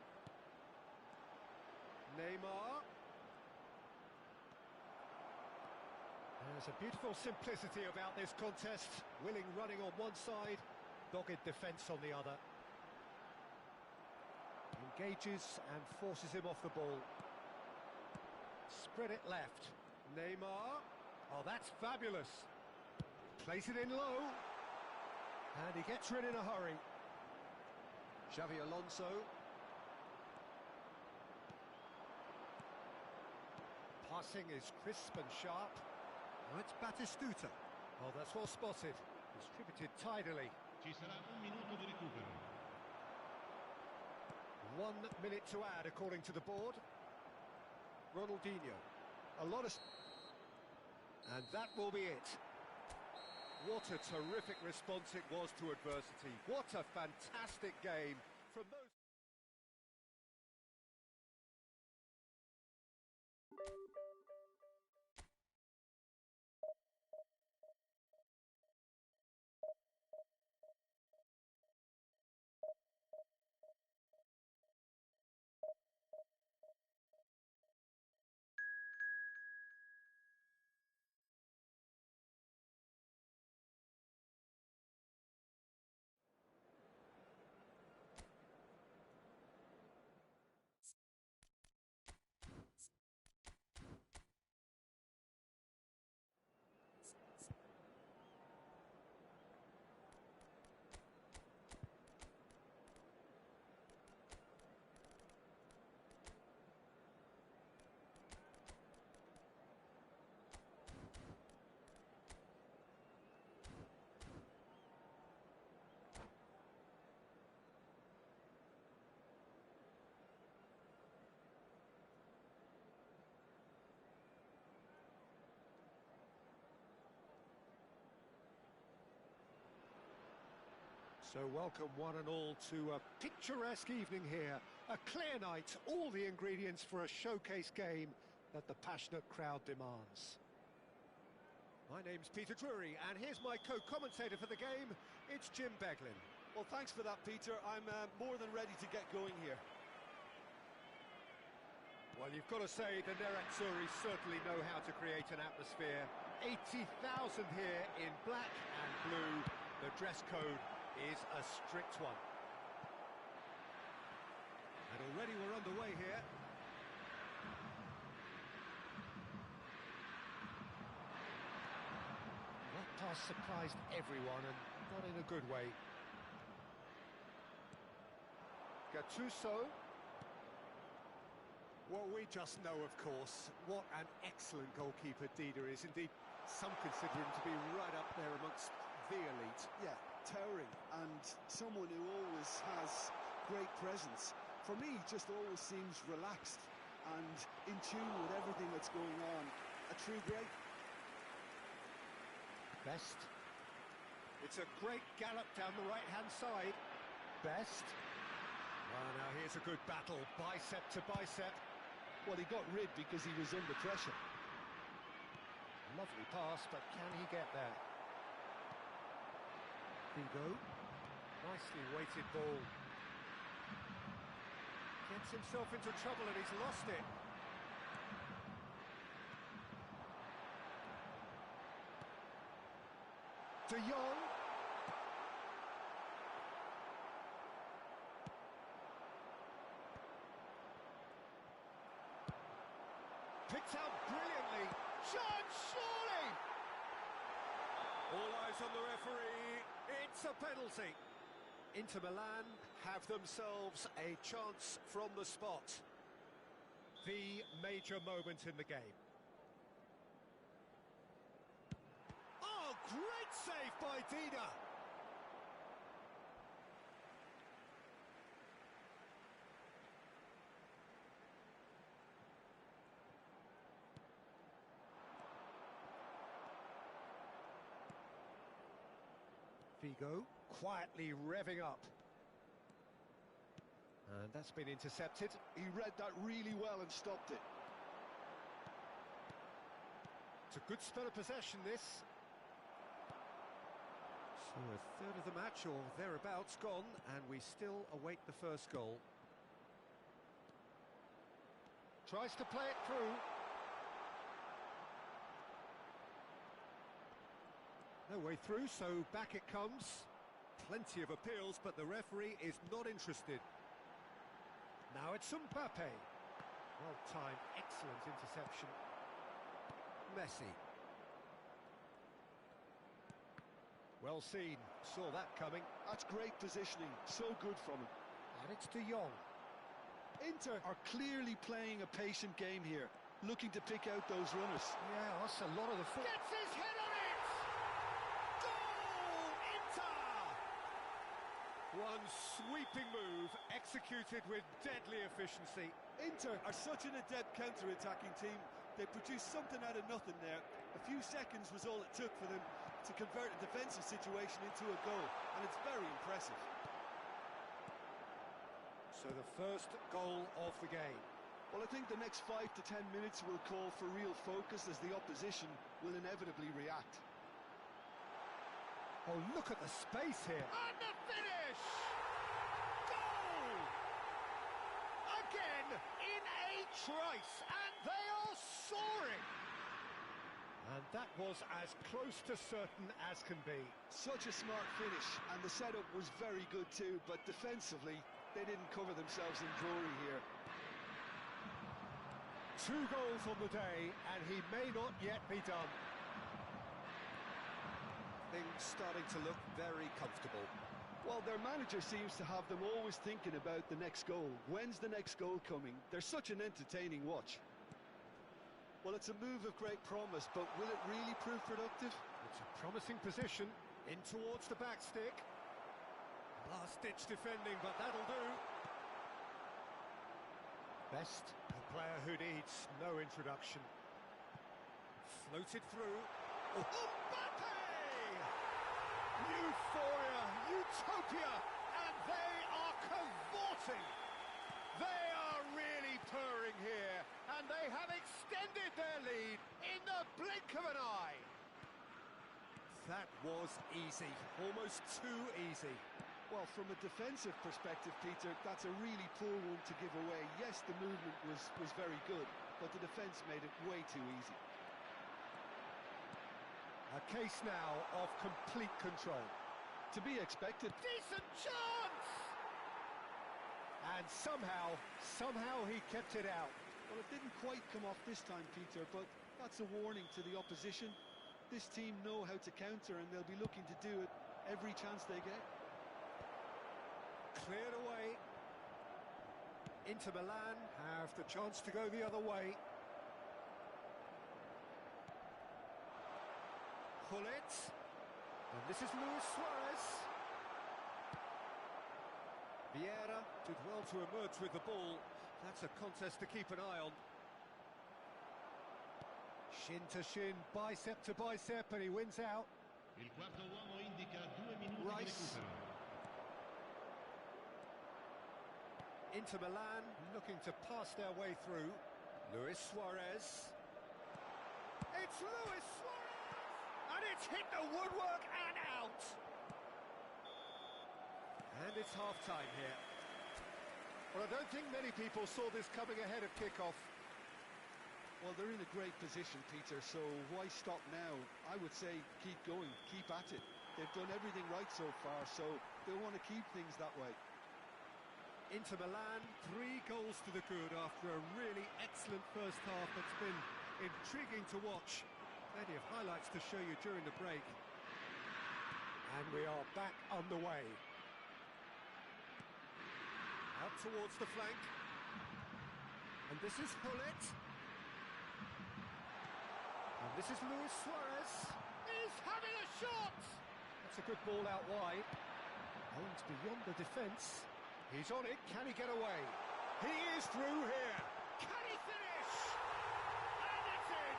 [SPEAKER 2] Neymar. There's a beautiful simplicity about this contest. Willing running on one side, dogged defence on the other. Engages and forces him off the ball. Spread it left. Neymar. Oh, that's fabulous. Plays it in low. And he gets rid in a hurry. Xavi Alonso. Passing is crisp and sharp. Oh, it's Batistuta. Oh, that's well spotted. Distributed tidily.
[SPEAKER 4] Ci sarà un minuto di recupero.
[SPEAKER 2] 1 minute to add, according to the board. Ronaldinho. A lot of... And that will be it. What a terrific response it was to adversity. What a fantastic game from those... So welcome one and all to a picturesque evening here. A clear night, all the ingredients for a showcase game that the passionate crowd demands. My name's Peter Drury, and here's my co-commentator for the game. It's Jim Beglin.
[SPEAKER 3] Well, thanks for that, Peter. I'm more than ready to get going here.
[SPEAKER 2] Well, you've got to say the Nerazzurri certainly know how to create an atmosphere. 80,000 here in black and blue. The dress code is a strict one. And already we're underway here. That pass surprised everyone and not in a good way. Gattuso. Well, we just know, of course, what an excellent goalkeeper Dida is. Indeed, some consider him to be right up there amongst the elite.
[SPEAKER 3] Yeah, towering, and someone who always has great presence. For me, he just always seems relaxed and in tune with everything that's going on. A true great.
[SPEAKER 2] Best. It's a great gallop down the right-hand side. Best. Well, now here's a good battle, bicep to bicep.
[SPEAKER 3] Well, he got rid because he was under pressure.
[SPEAKER 2] Lovely pass, but can he get there? Figo. Nicely weighted ball. Gets himself into trouble and he's lost it. De Jong. Picked out brilliantly. Chance, surely! All eyes on the referee. It's a penalty. Inter Milan have themselves a chance from the spot. The major moment in the game. Oh, great save by Dida. Figo quietly revving up. And that's been intercepted.
[SPEAKER 3] He read that really well and stopped it.
[SPEAKER 2] It's a good spell of possession, this. So a third of the match or thereabouts gone, and we still await the first goal. Tries to play it through. No way through, so back it comes. Plenty of appeals, but the referee is not interested. Now it's Mbappe. Well-timed, excellent interception. Messi. Well seen, saw that coming.
[SPEAKER 3] That's great positioning, so good from him.
[SPEAKER 2] And it's De Jong.
[SPEAKER 3] Inter are clearly playing a patient game here, looking to pick out those runners.
[SPEAKER 2] Yeah, that's a lot of the... Gets his head on it! Goal! Inter! One sweeping move, executed with deadly efficiency.
[SPEAKER 3] Inter are such an adept counter-attacking team. They produced something out of nothing there. A few seconds was all it took for them to convert a defensive situation into a goal, and it's very impressive.
[SPEAKER 2] So the first goal of the game.
[SPEAKER 3] Well, I think the next 5 to 10 minutes will call for real focus as the opposition will inevitably react.
[SPEAKER 2] Oh, look at the space here. And the finish! Goal! Again, in a trice, and they are soaring! And that was as close to certain as can be.
[SPEAKER 3] Such a smart finish, and the setup was very good too, but defensively, they didn't cover themselves in glory here.
[SPEAKER 2] 2 goals on the day, and he may not yet be done. Things starting to look very comfortable.
[SPEAKER 3] Well, their manager seems to have them always thinking about the next goal. When's the next goal coming? They're such an entertaining watch. Well, it's a move of great promise, but will it really prove productive?
[SPEAKER 2] It's a promising position, in towards the back stick. Last-ditch defending, but that'll do. Best, a player who needs no introduction. Floated through. Oh, Mbappe! Euphoria, utopia, and they are cavorting. They are really purring here, and they have extended their lead in the blink of an eye. That was easy, almost too easy.
[SPEAKER 3] Well, from a defensive perspective, Peter, that's a really poor one to give away. Yes, the movement was very good, but the defence made it way too easy.
[SPEAKER 2] A case now of complete control.
[SPEAKER 3] To be expected.
[SPEAKER 2] Decent chance! And somehow he kept it out.
[SPEAKER 3] Well, it didn't quite come off this time, Peter, but that's a warning to the opposition. This team know how to counter, and they'll be looking to do it every chance they get.
[SPEAKER 2] Cleared away. Inter Milan have the chance to go the other way. Hullet. And this is Luis Suarez. Vieira did well to emerge with the ball. That's a contest to keep an eye on. Shin to shin, bicep to bicep, and he wins out.
[SPEAKER 4] Il quarto uomo indica 2 minuti di
[SPEAKER 2] Rice.
[SPEAKER 4] recupero.
[SPEAKER 2] Inter Milan looking to pass their way through. Luis Suarez. It's Luis Suarez! And it's hit the woodwork and out! And it's half-time here. Well, I don't think many people saw this coming ahead of kick-off.
[SPEAKER 3] Well, they're in a great position, Peter, so why stop now? I would say keep going, keep at it. They've done everything right so far, so they'll want to keep things that way.
[SPEAKER 2] Inter Milan, 3 goals to the good after a really excellent first half that's been intriguing to watch. Plenty of highlights to show you during the break. And we are back underway. Out towards the flank. And this is Hullet. And this is Luis Suarez. He's having a shot! That's a good ball out wide. Owens beyond the defence. He's on it, can he get away? He is through here! Can he finish? And it's in!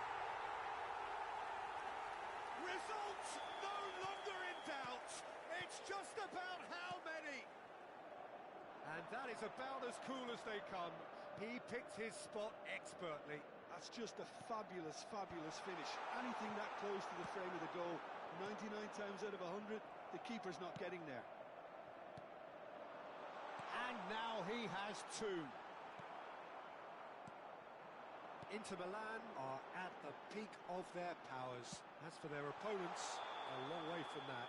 [SPEAKER 2] Results no longer in doubt. It's just about how many. And that is about as cool as they come. He picked his spot expertly.
[SPEAKER 3] That's just a fabulous, fabulous finish. Anything that close to the frame of the goal, 99 times out of 100, the keeper's not getting there.
[SPEAKER 2] And now he has 2. Inter Milan are at the peak of their powers. As for their opponents, a long way from that.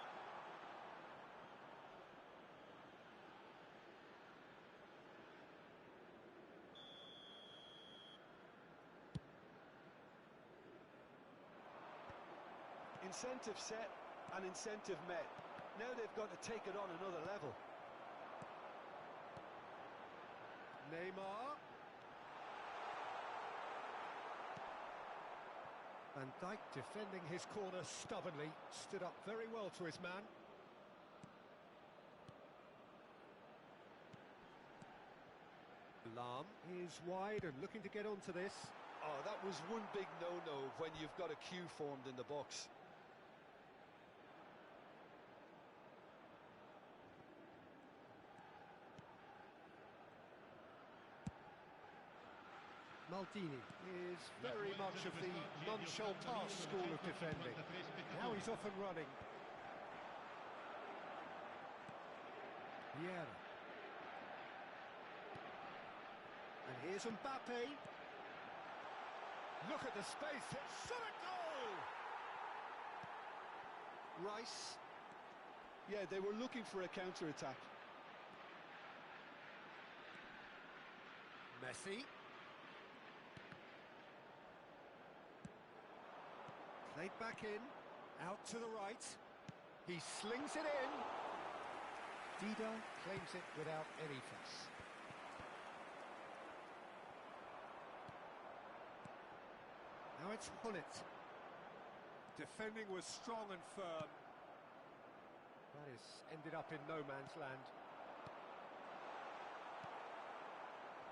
[SPEAKER 3] Incentive set and incentive met. Now they've got to take it on another level.
[SPEAKER 2] Neymar. Van Dijk defending his corner stubbornly, stood up very well to his man. Lahm is wide and looking to get onto this.
[SPEAKER 3] Oh, that was one big no-no when you've got a queue formed in the box.
[SPEAKER 2] Maldini is very much of the non-show pass school of defending. Now he's off and running. Vieira. And here's Mbappe. Look at the space, it's shot a goal! Rice.
[SPEAKER 3] Yeah, they were looking for a counter-attack.
[SPEAKER 2] Messi. Played back in, out to the right. He slings it in. Dida claims it without any fuss. Now it's Hullet. Defending was strong and firm. That is ended up in no man's land.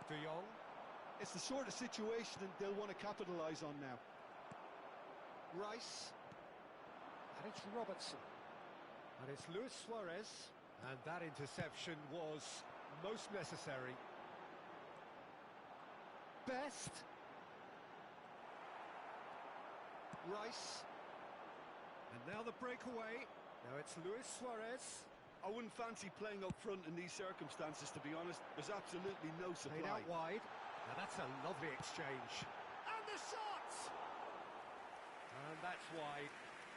[SPEAKER 2] De Jong.
[SPEAKER 3] It's the sort of situation that they'll want to capitalise on now.
[SPEAKER 2] Rice. And it's Robertson. And it's Luis Suarez. And that interception was most necessary. Best. Rice. And now the breakaway. Now it's Luis Suarez.
[SPEAKER 3] I wouldn't fancy playing up front in these circumstances, to be honest. There's absolutely no supply.
[SPEAKER 2] Played out wide. Now that's a lovely exchange. And the shot! And that's wide.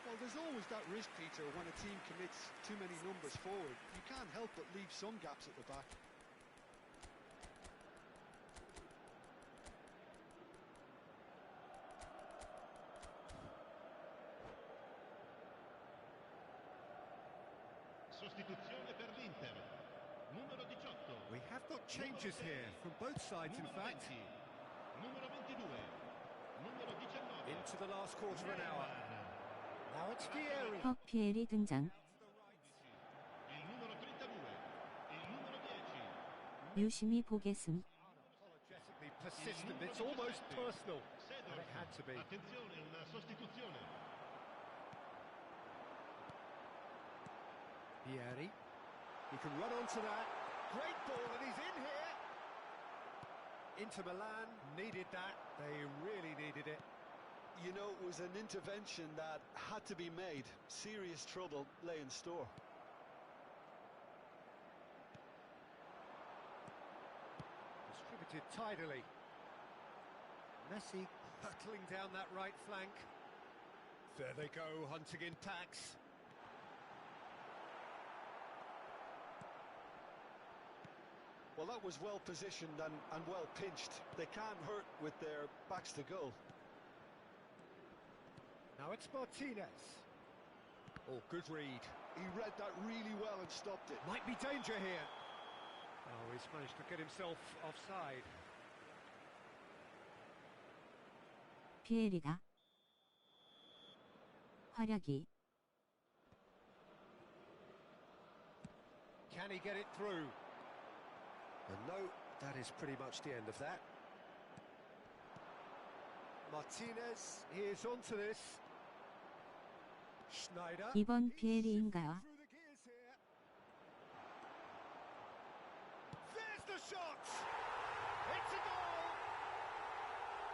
[SPEAKER 3] Well, there's always that risk, Peter, when a team commits too many numbers forward. You can't help but leave some gaps at the back.
[SPEAKER 4] Sostituzione per l'Inter. Numero 18.
[SPEAKER 2] We have got changes here from both sides, in fact.
[SPEAKER 4] Numero 22. Numero 19.
[SPEAKER 2] Into the last quarter of an hour. Now it's Vieri.
[SPEAKER 1] 피엘이 등장.
[SPEAKER 4] Il numero 32, il numero 10.
[SPEAKER 1] 유심히 보겠음.
[SPEAKER 2] Apologetically persistent. It's almost personal. And it had to be.
[SPEAKER 4] Attenzione, una sostituzione.
[SPEAKER 2] Vieri. He can run onto that. Great ball, and he's in here. Inter Milan needed that. They really needed it.
[SPEAKER 3] You know, it was an intervention that had to be made. Serious trouble lay in store.
[SPEAKER 2] Distributed tidily. Messi hurtling down that right flank. There they go, hunting in packs.
[SPEAKER 3] Well, that was well positioned and well pinched. They can't hurt with their backs to goal.
[SPEAKER 2] Now it's Martinez. Oh, good read.
[SPEAKER 3] He read that really well and stopped it.
[SPEAKER 2] Might be danger here. Oh, he's managed to get himself offside.
[SPEAKER 1] 피엘이다. 활약이.
[SPEAKER 2] Can he get it through? And no, that is pretty much the end of that. Martinez, he is onto this. Schneider.
[SPEAKER 1] 이번 피엘이인가요?
[SPEAKER 2] Through the gears here. There's the shot. It's a goal.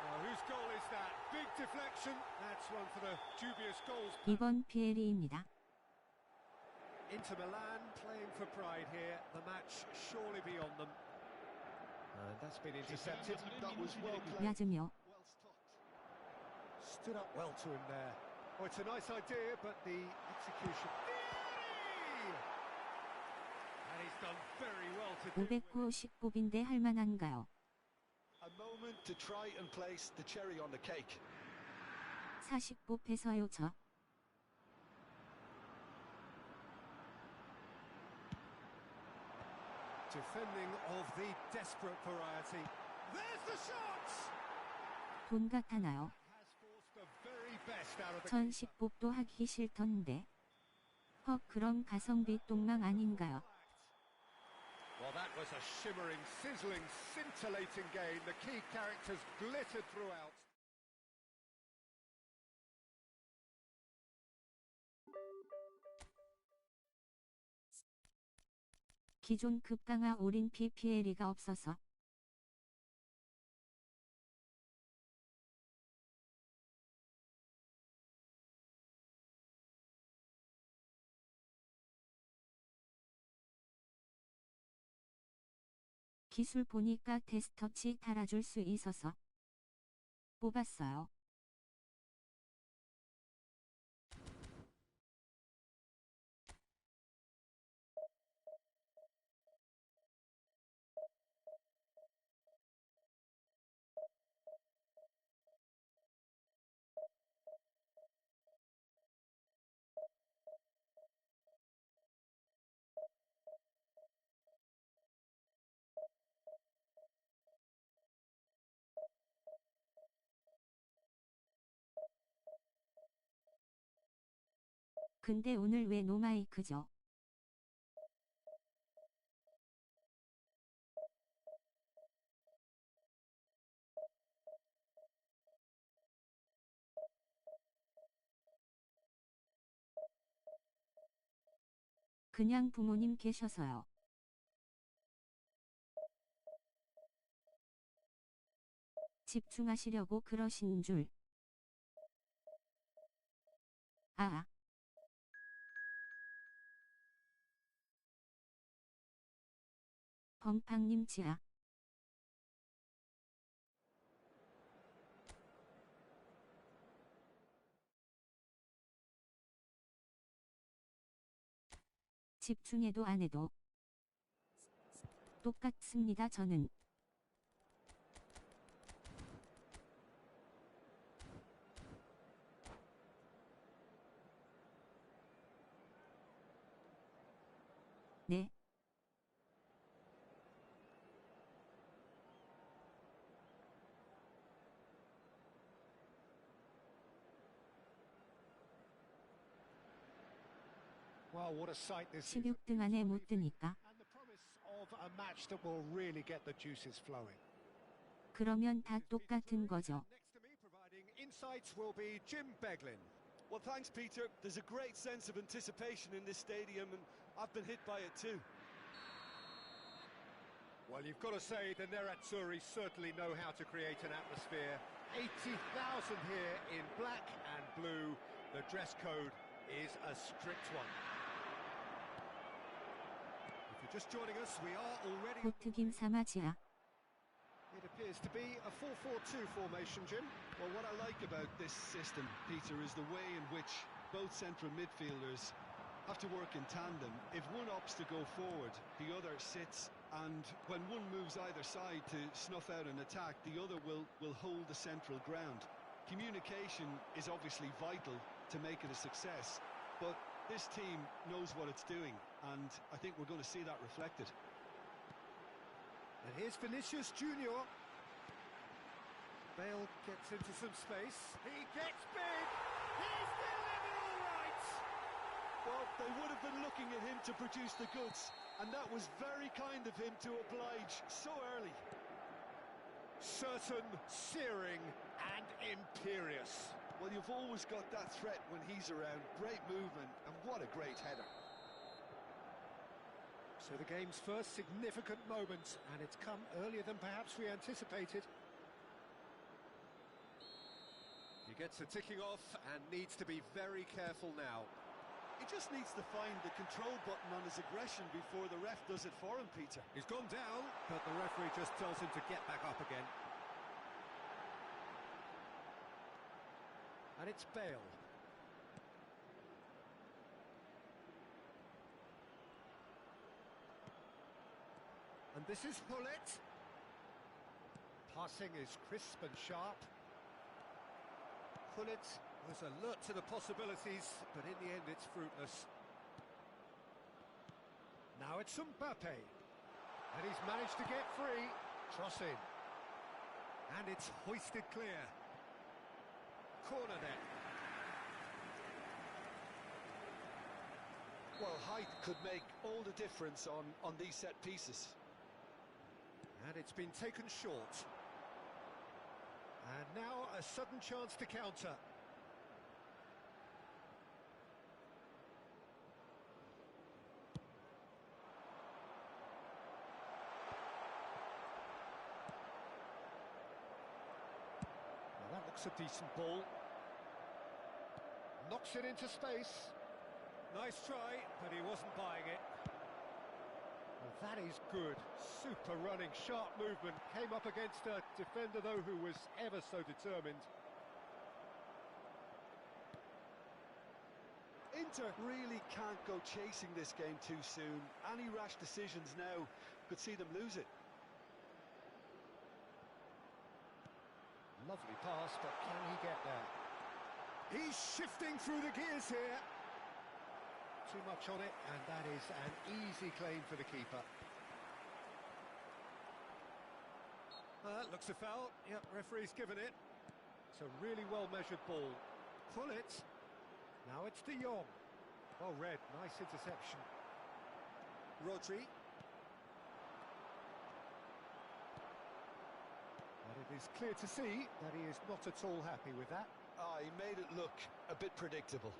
[SPEAKER 2] Oh, whose goal is that? Big deflection. That's one for the dubious goals.
[SPEAKER 1] 이번 피엘이입니다.
[SPEAKER 2] Inter Milan playing for pride here. The match surely beyond them. And that's been intercepted.
[SPEAKER 3] That was well played.
[SPEAKER 1] 야즈며.
[SPEAKER 3] Well stopped.
[SPEAKER 2] Stood up well to him there. Oh, it's a nice idea, but the execution. Vieri! And he's done very well to do with it.
[SPEAKER 1] 590뽑인데 할만한가요?
[SPEAKER 3] A moment to try and place the cherry on the cake.
[SPEAKER 1] 40뽑해서요 저.
[SPEAKER 2] Defending of the desperate variety. There's the shot!
[SPEAKER 1] 돈 같아나요?
[SPEAKER 2] Has forced the very best out of the
[SPEAKER 1] 1010뽑도 하기 싫던데. 그럼 가성비 똥망 아닌가요?
[SPEAKER 2] Well, that was a shimmering, sizzling, scintillating game. The key characters glittered throughout.
[SPEAKER 1] 기존 급강화 올인 PPL이가 없어서. 기술 보니까 테스터치 달아줄 수 있어서 뽑았어요. 근데 오늘 왜 노마이크죠? 그냥 부모님 계셔서요. 집중하시려고 그러신 줄. 아. 범팡님 지아. 집중해도 안 해도 똑같습니다 저는. 네.
[SPEAKER 2] Oh, what a sight this is.
[SPEAKER 1] 16등 안에 못 드니까.
[SPEAKER 2] And the promise of a match that will really get the juices flowing.
[SPEAKER 1] 그러면 다 똑같은 거죠.
[SPEAKER 2] Next to me providing insights will be Jim Beglin.
[SPEAKER 3] Well, thanks, Peter. There's a great sense of anticipation in this stadium, and I've been hit by it too.
[SPEAKER 2] Well, you've got to say the Nerazzurri certainly know how to create an atmosphere. 80,000 here in black and blue. The dress code is a strict one. If you're just joining us, we are already...
[SPEAKER 1] 호트김 사마지아.
[SPEAKER 2] It appears to be a 4-4-2 formation, Jim.
[SPEAKER 3] Well, what I like about this system, Peter, is the way in which both central midfielders have to work in tandem. If one opts to go forward, the other sits, and when one moves either side to snuff out an attack, the other will hold the central ground. Communication is obviously vital to make it a success, but this team knows what it's doing, and I think we're going to see that reflected.
[SPEAKER 2] And here's Vinicius Junior. Bale gets into some space. He gets big. He's delivered all right.
[SPEAKER 3] Well, they would have been looking at him to produce the goods, and that was very kind of him to oblige so early.
[SPEAKER 2] Certain, searing, and imperious.
[SPEAKER 3] Well, you've always got that threat when he's around. Great movement, and what a great header.
[SPEAKER 2] So the game's first significant moment, and it's come earlier than perhaps we anticipated. He gets the ticking off and needs to be very careful now.
[SPEAKER 3] He just needs to find the control button on his aggression before the ref does it for him, Peter.
[SPEAKER 2] He's gone down, but the referee just tells him to get back up again. And it's Bale. And this is Hullet. Passing is crisp and sharp. Hullet was alert to the possibilities, but in the end it's fruitless. Now it's Mbappe. And he's managed to get free. Cross in. And it's hoisted clear. Corner then.
[SPEAKER 3] Well, height could make all the difference on these set pieces.
[SPEAKER 2] And it's been taken short. And now a sudden chance to counter. Well, that looks a decent ball. Knocks it into space. Nice try, but he wasn't buying it. Well, that is good. Super running, sharp movement. Came up against a defender, though, who was ever so determined.
[SPEAKER 3] Inter really can't go chasing this game too soon. Any rash decisions now could see them lose it.
[SPEAKER 2] Lovely pass, but can he get there? He's shifting through the gears here. Too much on it, and that is an easy claim for the keeper. Looks a foul. Yep, referee's given it. It's a really well-measured ball. Pull it. Now it's De Jong. Oh, red. Nice interception. Rodri. And it is clear to see that he is not at all happy with that.
[SPEAKER 3] He made it look a bit predictable.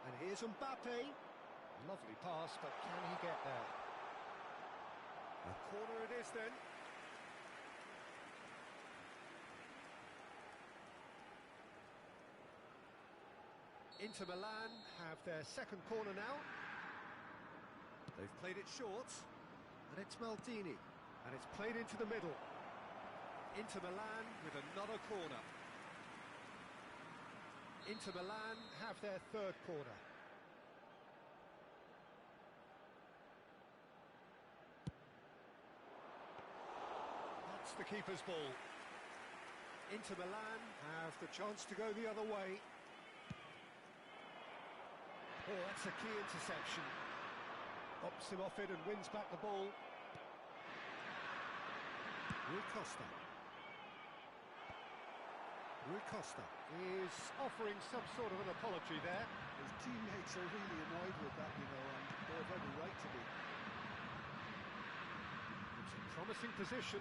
[SPEAKER 2] And here's Mbappe. Lovely pass, but can he get there? A corner it is then. Inter Milan have their second corner now. They've played it short. And it's Maldini. And it's played into the middle. Inter Milan with another corner. Inter Milan have their third corner. That's the keeper's ball. Inter Milan have the chance to go the other way. Oh, that's a key interception. Hops him off it and wins back the ball. Rui Costa. Rui Costa is offering some sort of an apology there.
[SPEAKER 3] His teammates are really annoyed with that, you know, and they have every right to be.
[SPEAKER 2] It's a promising position.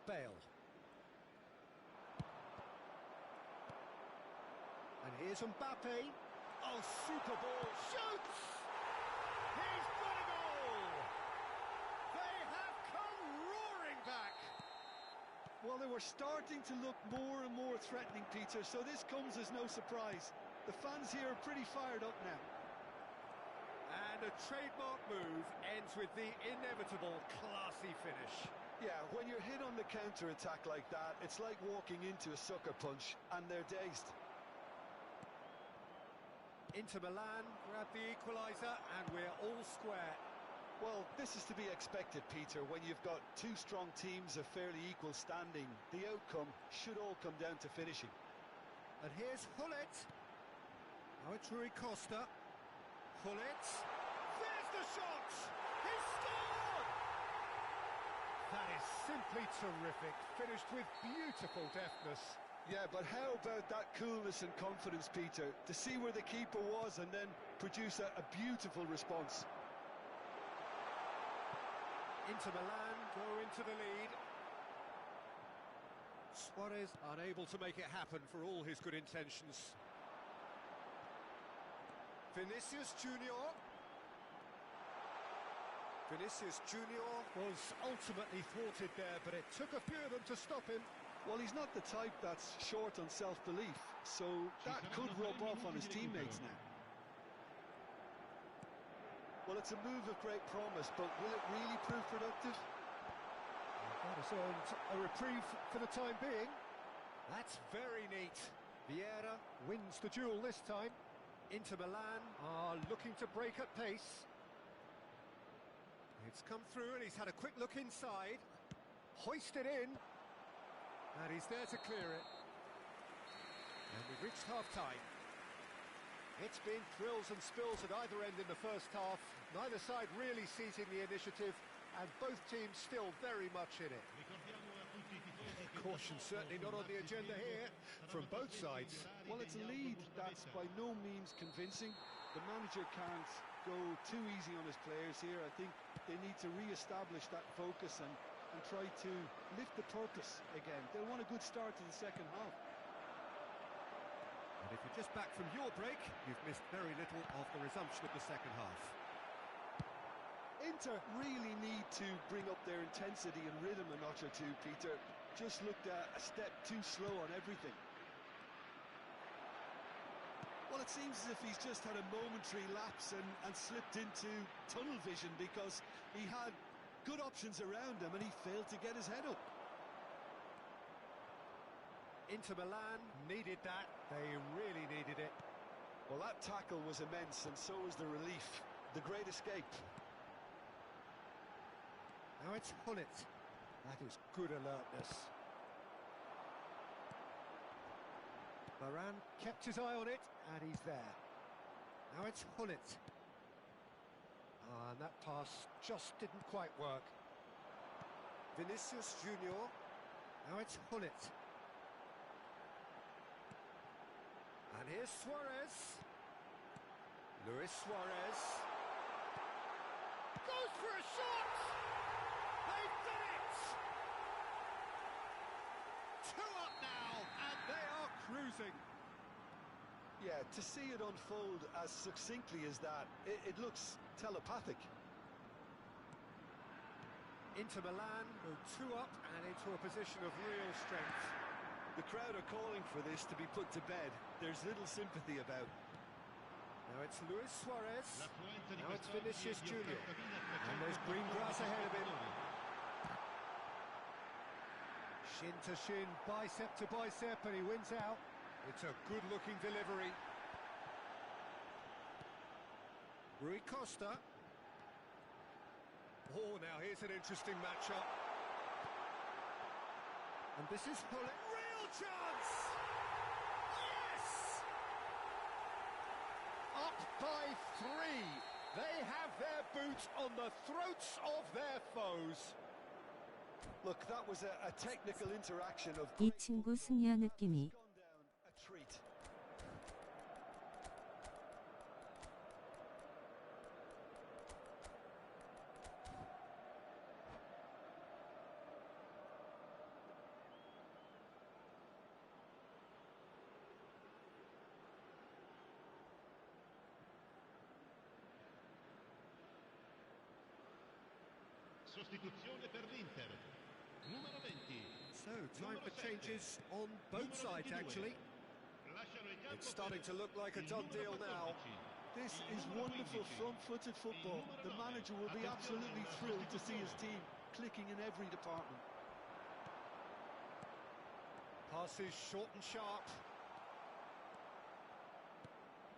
[SPEAKER 2] Bale. And here's Mbappe. Oh, super ball. Shoots! He's got a goal! They have come roaring back.
[SPEAKER 3] Well, they were starting to look more and more threatening, Peter, so this comes as no surprise. The fans here are pretty fired up now.
[SPEAKER 2] And a trademark move ends with the inevitable classy finish.
[SPEAKER 3] Yeah, when you're hit on the counter-attack like that, it's like walking into a sucker punch, and they're dazed.
[SPEAKER 2] Inter Milan grab the equaliser, and we're all square.
[SPEAKER 3] Well, this is to be expected, Peter. When you've got two strong teams of fairly equal standing, the outcome should all come down to finishing.
[SPEAKER 2] And here's Hullet. Now it's Rui Costa. Hullet. There's the shot! He scored! That is simply terrific. Finished with beautiful deftness.
[SPEAKER 3] Yeah, but how about that coolness and confidence, Peter? To see where the keeper was and then produce a beautiful response.
[SPEAKER 2] Inter Milan go into the lead. Suarez unable to make it happen for all his good intentions. Vinicius Junior. Vinicius Junior was ultimately thwarted there, but it took a few of them to stop him.
[SPEAKER 3] Well, he's not the type that's short on self-belief, so that could rub off on his teammates now. Well, it's a move of great promise, but will it really prove productive?
[SPEAKER 2] That has earned a reprieve for the time being. That's very neat. Vieira wins the duel this time. Inter Milan are looking to break at pace. It's come through and he's had a quick look inside. Hoisted in. And he's there to clear it. And we've reached half-time. It's been thrills and spills at either end in the first half. Neither side really seizing the initiative, and both teams still very much in it. Caution certainly not on the agenda here from both sides.
[SPEAKER 3] Well, it's a lead that's by no means convincing. The manager can't go too easy on his players here. I think they need to re-establish that focus and try to lift the purpose again. They'll want a good start to the second half.
[SPEAKER 2] And if you're just back from your break, you've missed very little of the resumption of the second half.
[SPEAKER 3] Inter really need to bring up their intensity and rhythm a notch or two, Peter. Just looked a step too slow on everything. Well, it seems as if he's just had a momentary lapse and slipped into tunnel vision, because he had good options around him and he failed to get his head up.
[SPEAKER 2] Inter Milan needed that. They really needed it.
[SPEAKER 3] Well, that tackle was immense, and so was the relief. The great escape.
[SPEAKER 2] Now it's Hullet. That is good alertness. Varane kept his eye on it, and he's there. Now it's Hullet. And that pass just didn't quite work. Vinicius Junior. Now it's Hullet. And here's Suarez. Luis Suarez. Goes for a shot! They've done it! 2 up now, and they are cruising.
[SPEAKER 3] Yeah, to see it unfold as succinctly as that, it looks telepathic.
[SPEAKER 2] Inter Milan go 2 up and into a position of real strength.
[SPEAKER 3] The crowd are calling for this to be put to bed. There's little sympathy about.
[SPEAKER 2] Now it's Luis Suarez. Now it's Vinicius Junior. And there's green grass ahead of him. Shin to shin, bicep to bicep, and he wins out. It's a good-looking delivery. Rui Costa. Oh, now here's an interesting matchup. And this is Hullet. Real chance! Yes! Up by 3. They have their boots on the throats of their foes.
[SPEAKER 3] Look, that was a technical interaction of
[SPEAKER 1] 이
[SPEAKER 3] great
[SPEAKER 1] 친구
[SPEAKER 3] football.
[SPEAKER 1] 승려 느낌이.
[SPEAKER 3] It's gone down a treat.
[SPEAKER 4] Sostituzione per l'Inter. Numero 20.
[SPEAKER 2] So, time for changes on both sides, actually. It's starting to look like a done deal now.
[SPEAKER 3] This is wonderful front-footed football. The manager will be absolutely thrilled to see his team clicking in every department.
[SPEAKER 2] Passes short and sharp.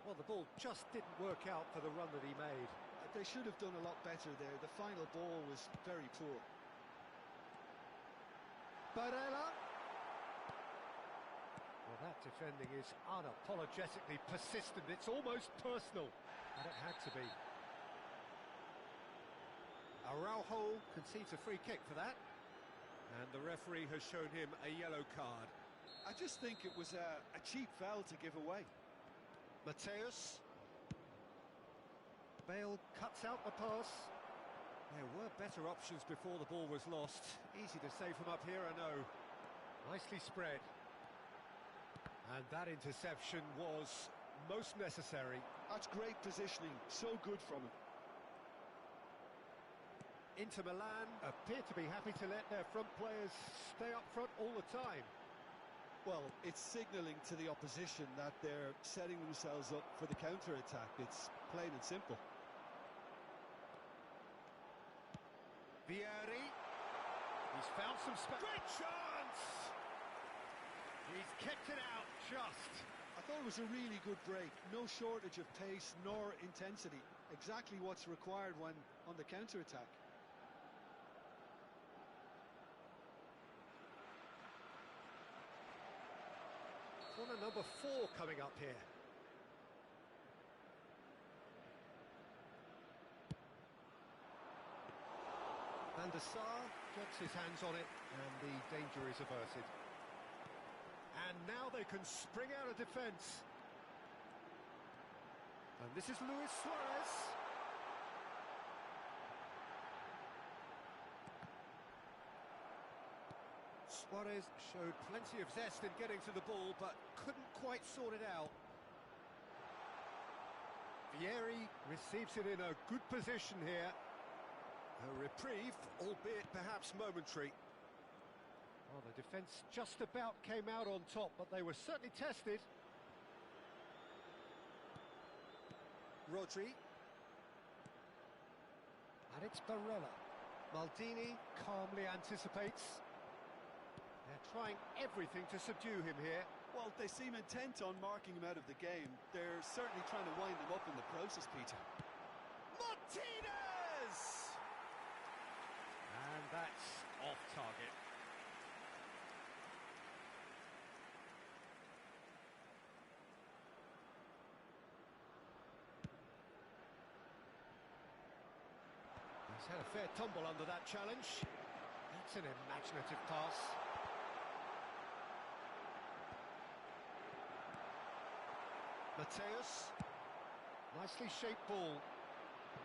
[SPEAKER 2] Well, the ball just didn't work out for the run that he made.
[SPEAKER 3] They should have done a lot better there. The final ball was very poor.
[SPEAKER 2] Barella. Well, that defending is unapologetically persistent. It's almost personal, and it had to be. Araujo concedes a free kick for that, and the referee has shown him a yellow card.
[SPEAKER 3] I just think it was a cheap foul to give away.
[SPEAKER 2] Mateus. Bale cuts out the pass. There were better options before the ball was lost. Easy to say from up here, I know. Nicely spread. And that interception was most necessary.
[SPEAKER 3] That's great positioning. So good from him.
[SPEAKER 2] Inter Milan appear to be happy to let their front players stay up front all the time.
[SPEAKER 3] Well, it's signalling to the opposition that they're setting themselves up for the counter-attack. It's plain and simple.
[SPEAKER 2] Vieri. He's found some space. Great chance! He's kept it out just.
[SPEAKER 3] I thought it was a really good break. No shortage of pace nor intensity. Exactly what's required when on the counter-attack.
[SPEAKER 2] Corner number 4 coming up here. Van der Sar gets his hands on it, and the danger is averted. And now they can spring out of defence. And this is Luis Suarez. Suarez showed plenty of zest in getting to the ball, but couldn't quite sort it out. Vieri receives it in a good position here. A reprieve, albeit perhaps momentary. Well, the defence just about came out on top, but they were certainly tested. Rodri. And it's Barella. Maldini calmly anticipates. They're trying everything to subdue him here.
[SPEAKER 3] Well, they seem intent on marking him out of the game. They're certainly trying to wind him up in the process, Peter.
[SPEAKER 2] Martinez! And that's off target. He's had a fair tumble under that challenge. That's an imaginative pass. Mateus. Nicely shaped ball.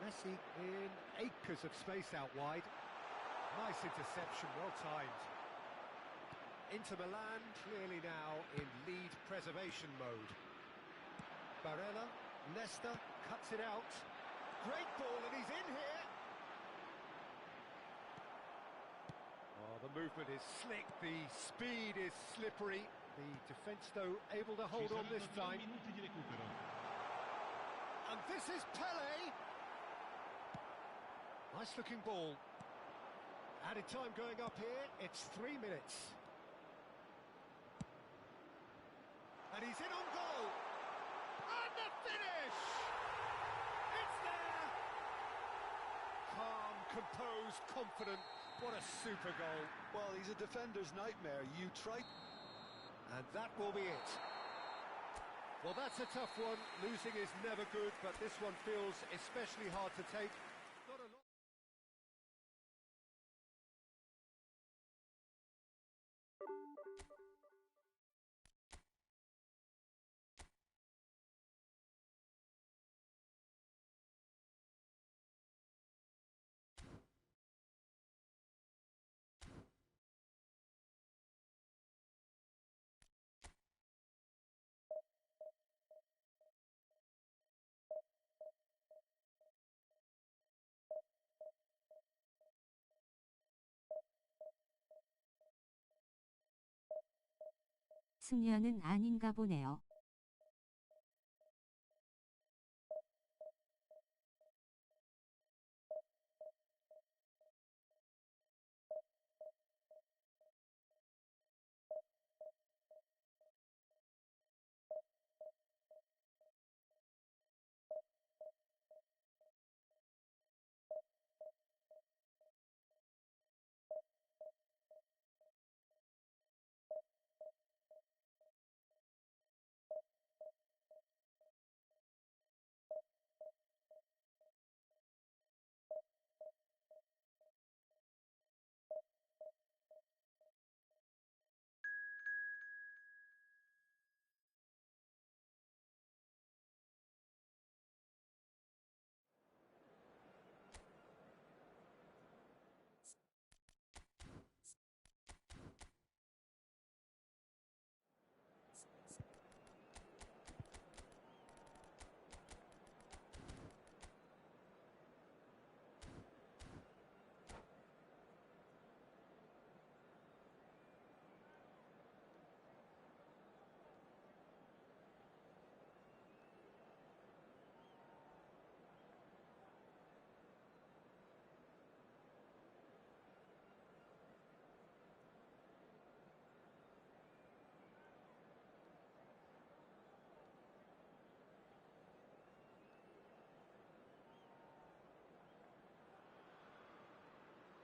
[SPEAKER 2] Messi in acres of space out wide. Nice interception, well timed. Inter Milan clearly now in lead preservation mode. Barella, Nesta cuts it out. Great ball, and he's in here. Oh, the movement is slick, the speed is slippery. The defence, though, able to hold on this time. And this is Pele. Nice looking ball. Added time going up here, it's 3 minutes. And he's in on goal. And the finish! It's there! Calm, composed, confident. What a super goal.
[SPEAKER 3] Well, he's a defender's nightmare. You try...
[SPEAKER 2] And that will be it. Well, that's a tough one. Losing is never good, but this one feels especially hard to take.
[SPEAKER 1] 승려는 아닌가 보네요.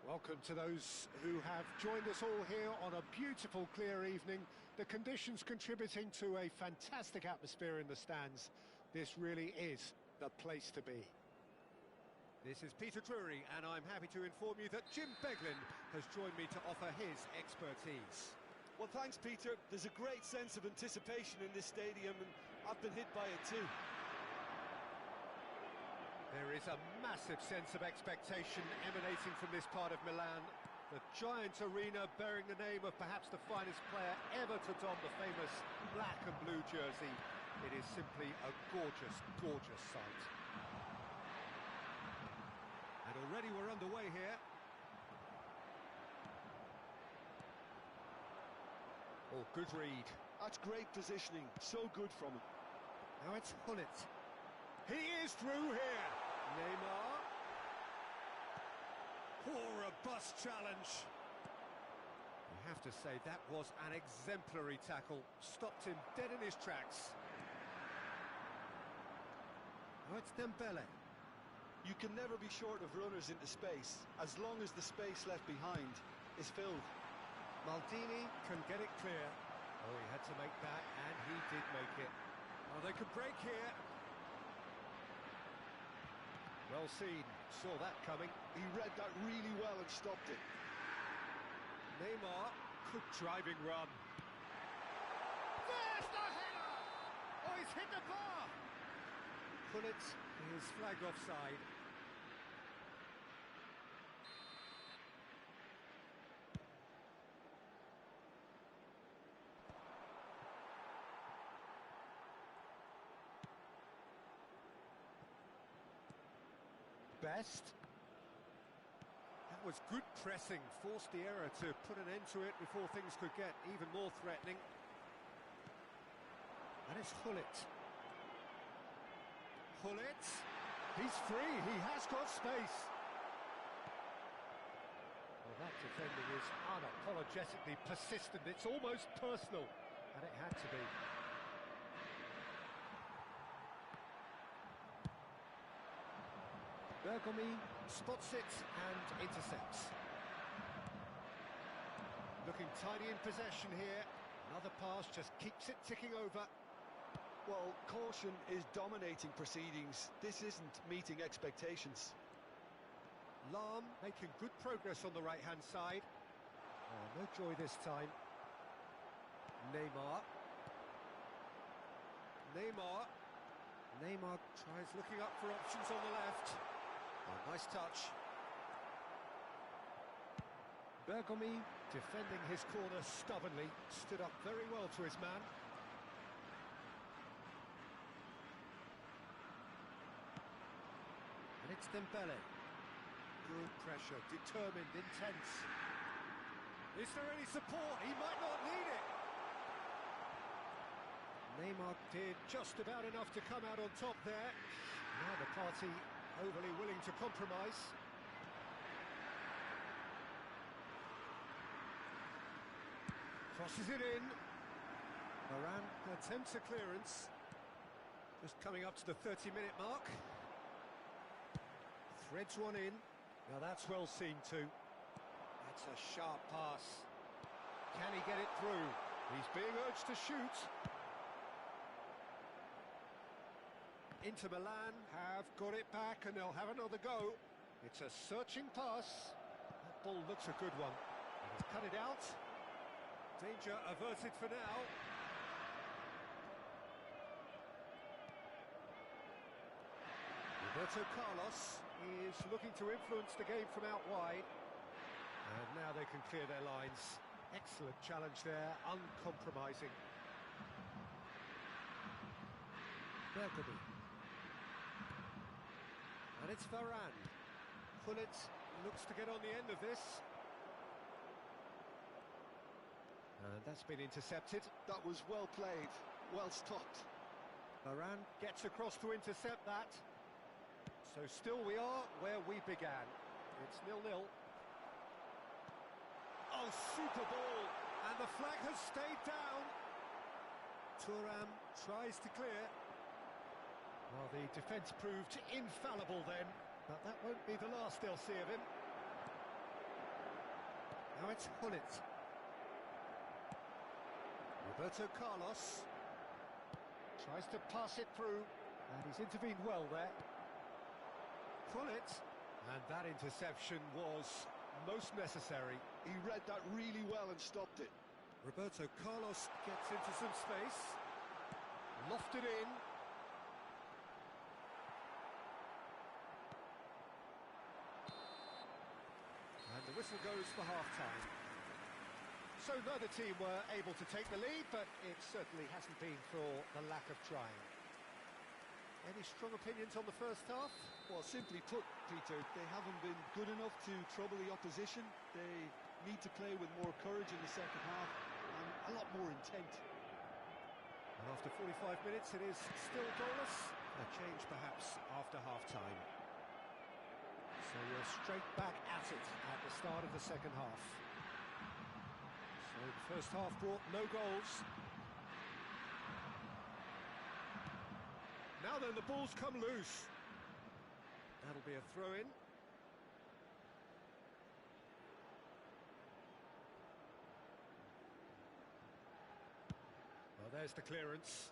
[SPEAKER 2] Welcome to those who have joined us all here on a beautiful, clear evening. The conditions contributing to a fantastic atmosphere in the stands. This really is the place to be. This is Peter Drury, and I'm happy to inform you that Jim Beglin has joined me to offer his expertise.
[SPEAKER 3] Well, thanks, Peter. There's a great sense of anticipation in this stadium, and I've been hit by it too.
[SPEAKER 2] There is a massive sense of expectation emanating from this part of Milan. The giant arena bearing the name of perhaps the finest player ever to don the famous black and blue jersey. It is simply a gorgeous, gorgeous sight. And already we're underway here. Oh, good read.
[SPEAKER 3] That's great positioning. So good from him.
[SPEAKER 2] Now it's Hullet. He is through here. Neymar. Oh, robust challenge. You have to say that was an exemplary tackle. Stopped him dead in his tracks. Now it's Dembele.
[SPEAKER 3] You can never be short of runners into space, as long as the space left behind is filled.
[SPEAKER 2] Maldini can get it clear. Oh, he had to make that, and he did make it. Oh, they could break here. Well seen, saw that coming.
[SPEAKER 3] He read that really well and stopped it.
[SPEAKER 2] Neymar, good driving run. There's the header! Oh, he's hit the bar! Hullet is flagged offside. Best. That was good pressing, forced the error to put an end to it before things could get even more threatening. And it's Hullet. Hullet, he's free, he has got space. Well, that defending is unapologetically persistent, it's almost personal, and it had to be. Bergomi spots it and intercepts. Looking tidy in possession here. Another pass just keeps it ticking over.
[SPEAKER 3] Well, caution is dominating proceedings. This isn't meeting expectations.
[SPEAKER 2] Lahm making good progress on the right-hand side. Oh, no joy this time. Neymar. Neymar tries looking up for options on the left. Oh, nice touch. Bergomi defending his corner stubbornly, stood up very well to his man. And it's Dembele. Good pressure, determined, intense. Is there any support? He might not need it. Neymar did just about enough to come out on top there. Neither party overly willing to compromise. Crosses it in. Varane attempts a clearance. Just coming up to the 30-minute mark. Threads one in. Now that's well seen too. That's a sharp pass. Can he get it through? He's being urged to shoot. Inter Milan have got it back and they'll have another go. It's a searching pass. That ball looks a good one. And he's cut it out. Danger averted for now. Roberto Carlos is looking to influence the game from out wide. And now they can clear their lines. Excellent challenge there, uncompromising. Bergamy. And it's Varane. Gullit looks to get on the end of this. And that's been intercepted.
[SPEAKER 3] That was well played, well stopped.
[SPEAKER 2] Varane gets across to intercept that. So still we are where we began. It's 0-0. Oh, super ball! And the flag has stayed down. Thuram tries to clear. Well, the defence proved infallible then, but that won't be the last they'll see of him. Now it's Gullit. Roberto Carlos tries to pass it through, and he's intervened well there. Gullit, and that interception was most necessary.
[SPEAKER 3] He read that really well and stopped it.
[SPEAKER 2] Roberto Carlos gets into some space, lofted in. And the whistle goes for half-time. So neither team were able to take the lead, but it certainly hasn't been for the lack of trying. Any strong opinions on the first half?
[SPEAKER 3] Well, simply put, Peter, they haven't been good enough to trouble the opposition. They need to play with more courage in the second half and a lot more intent.
[SPEAKER 2] And after 45 minutes, it is still goalless. A change perhaps after half-time. So we're straight back at it at the start of the second half. So the first half brought no goals. Now then, the ball's come loose. That'll be a throw-in. Well, there's the clearance.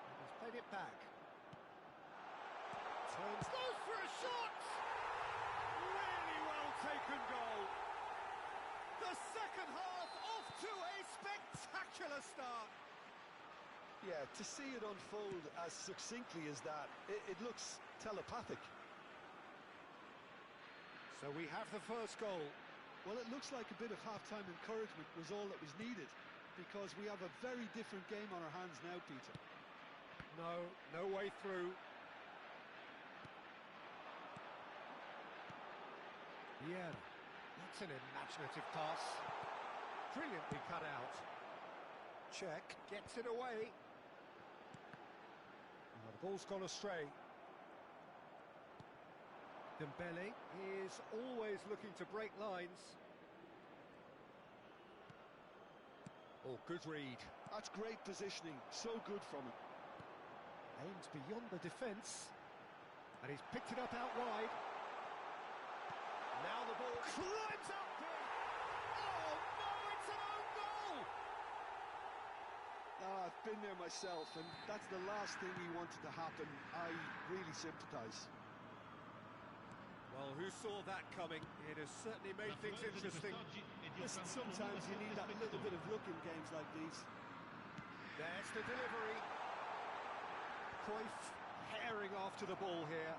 [SPEAKER 2] And he's played it back. Turns, goes for a shot! Really well taken goal. The second half off to a spectacular start.
[SPEAKER 3] Yeah, to see it unfold as succinctly as that, it looks telepathic.
[SPEAKER 2] So we have the first goal.
[SPEAKER 3] Well, it looks like a bit of half-time encouragement was all that was needed, because we have a very different game on our hands now, Peter.
[SPEAKER 2] No way through. Yeah, that's an imaginative pass. Brilliantly cut out. Check, gets it away. Well, the ball's gone astray. Dembele is always looking to break lines. Oh, good read.
[SPEAKER 3] That's great positioning, so good from him.
[SPEAKER 2] Aims beyond the defence. And he's picked it up out wide. Now the ball climbs up big. Oh no, it's an own goal!
[SPEAKER 3] I've been there myself, and that's the last thing we wanted to happen. I really sympathise.
[SPEAKER 2] Well, who saw that coming? It has certainly made things interesting.
[SPEAKER 3] Listen, sometimes you need that little bit of luck in games like these.
[SPEAKER 2] There's the delivery. Cruyff herring after the ball here.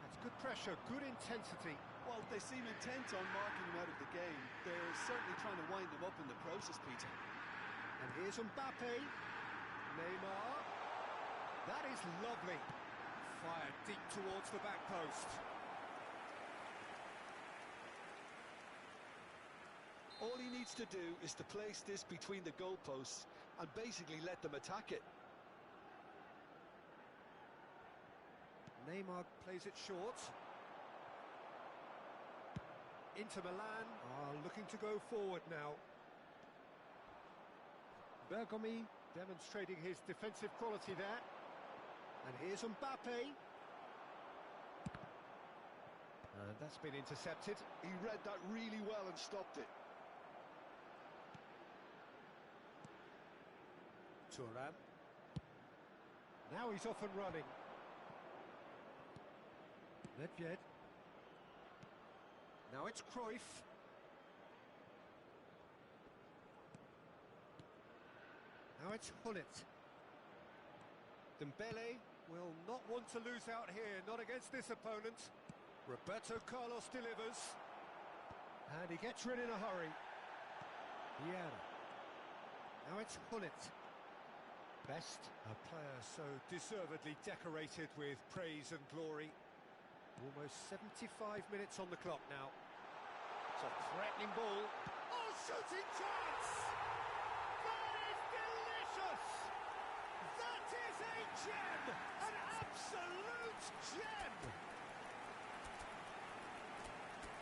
[SPEAKER 2] That's good pressure, good intensity.
[SPEAKER 3] Well, they seem intent on marking him out of the game. They're certainly trying to wind him up in the process, Peter.
[SPEAKER 2] And here's Mbappe. Neymar. That is lovely. Fired deep towards the back post.
[SPEAKER 3] All he needs to do is to place this between the goalposts and basically let them attack it.
[SPEAKER 2] Neymar plays it short. Inter Milan are looking to go forward now. Bergomi demonstrating his defensive quality there. And here's Mbappe. And that's been intercepted.
[SPEAKER 3] He read that really well and stopped it.
[SPEAKER 2] Thuram. Now he's off and running. Nedved. Now it's Cruyff. Now it's Hullet. Dembele will not want to lose out here, not against this opponent. Roberto Carlos delivers. And he gets rid in a hurry. Vieira. Now it's Hullet. Best, a player so deservedly decorated with praise and glory. Almost 75 minutes on the clock now. It's a threatening ball. Oh, shooting chance! That is delicious! That is a gem! An absolute gem!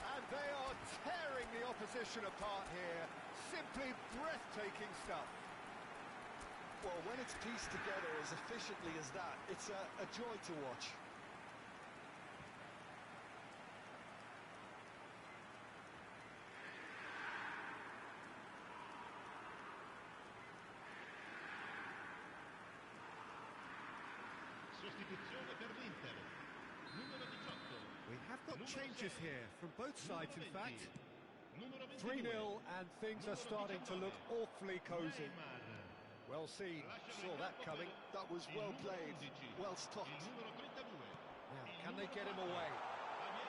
[SPEAKER 2] And they are tearing the opposition apart here. Simply breathtaking stuff.
[SPEAKER 3] Well, when it's pieced together as efficiently as that, it's a joy to watch.
[SPEAKER 4] Sostituzione per l'Inter. Numero 18.
[SPEAKER 2] We have got
[SPEAKER 4] Numero
[SPEAKER 2] changes
[SPEAKER 4] 6.
[SPEAKER 2] here, from both sides in
[SPEAKER 4] Numero
[SPEAKER 2] fact.
[SPEAKER 4] 20. Numero 22.
[SPEAKER 2] 3-0 and things are starting to look awfully cosy.
[SPEAKER 4] Neymar.
[SPEAKER 2] Well seen, saw that coming.
[SPEAKER 3] That was well played, well
[SPEAKER 4] Il
[SPEAKER 3] stopped.
[SPEAKER 4] numero 32.
[SPEAKER 2] Now,
[SPEAKER 4] Il
[SPEAKER 2] can they
[SPEAKER 4] numero
[SPEAKER 2] get him
[SPEAKER 4] 4.
[SPEAKER 2] away?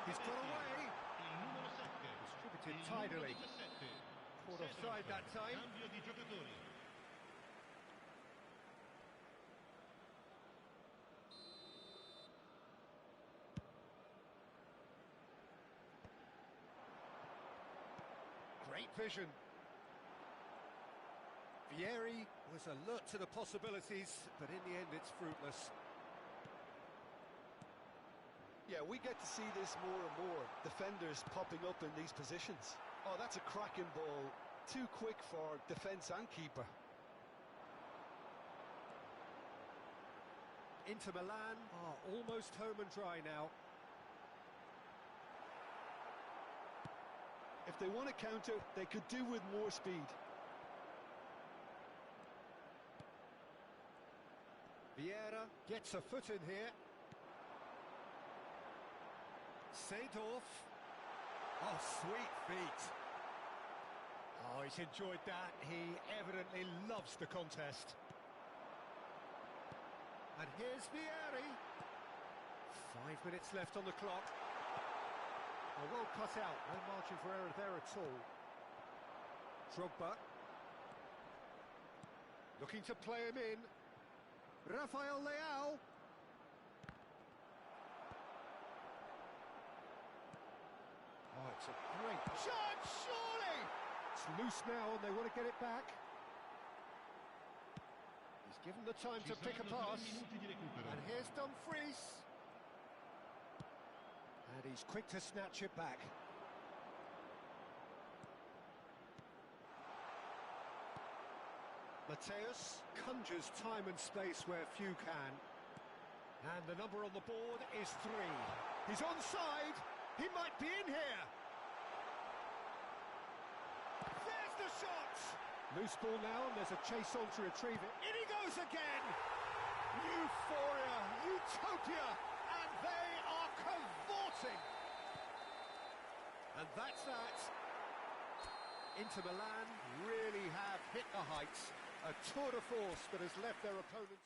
[SPEAKER 2] He's got
[SPEAKER 4] Messi.
[SPEAKER 2] away.
[SPEAKER 4] Il numero 7.
[SPEAKER 2] Distributed
[SPEAKER 4] Il
[SPEAKER 2] tidily.
[SPEAKER 4] numero 17.
[SPEAKER 2] Caught offside that time.
[SPEAKER 4] Cambio di giocatori.
[SPEAKER 2] Great vision. Vieri was alert to the possibilities, but in the end it's fruitless.
[SPEAKER 3] Yeah, we get to see this more and more. Defenders popping up in these positions. Oh, that's a cracking ball. Too quick for defence and keeper.
[SPEAKER 2] Inter Milan are almost home and dry now.
[SPEAKER 3] If they want to counter, they could do with more speed.
[SPEAKER 2] Vieira gets a foot in here. Seedorf. Oh, sweet feet. Oh, he's enjoyed that. He evidently loves the contest. And here's Vieri. 5 minutes left on the clock. Well cut out, no margin for error there at all. Drogba. Looking to play him in. Rafael Leao. Oh, it's a great chance, surely! It's loose now and they want to get it back. He's given the time to pick a pass. And here's Dumfries. And he's quick to snatch it back. Mateus conjures time and space where few can. And the number on the board is 3. He's onside. He might be in here. There's the shot. Loose ball now, and there's a chase on to retrieve it. In he goes again. Euphoria, utopia, and they are cavorting. And that's that. Inter Milan really have hit the heights. A tour de force that has left their opponents.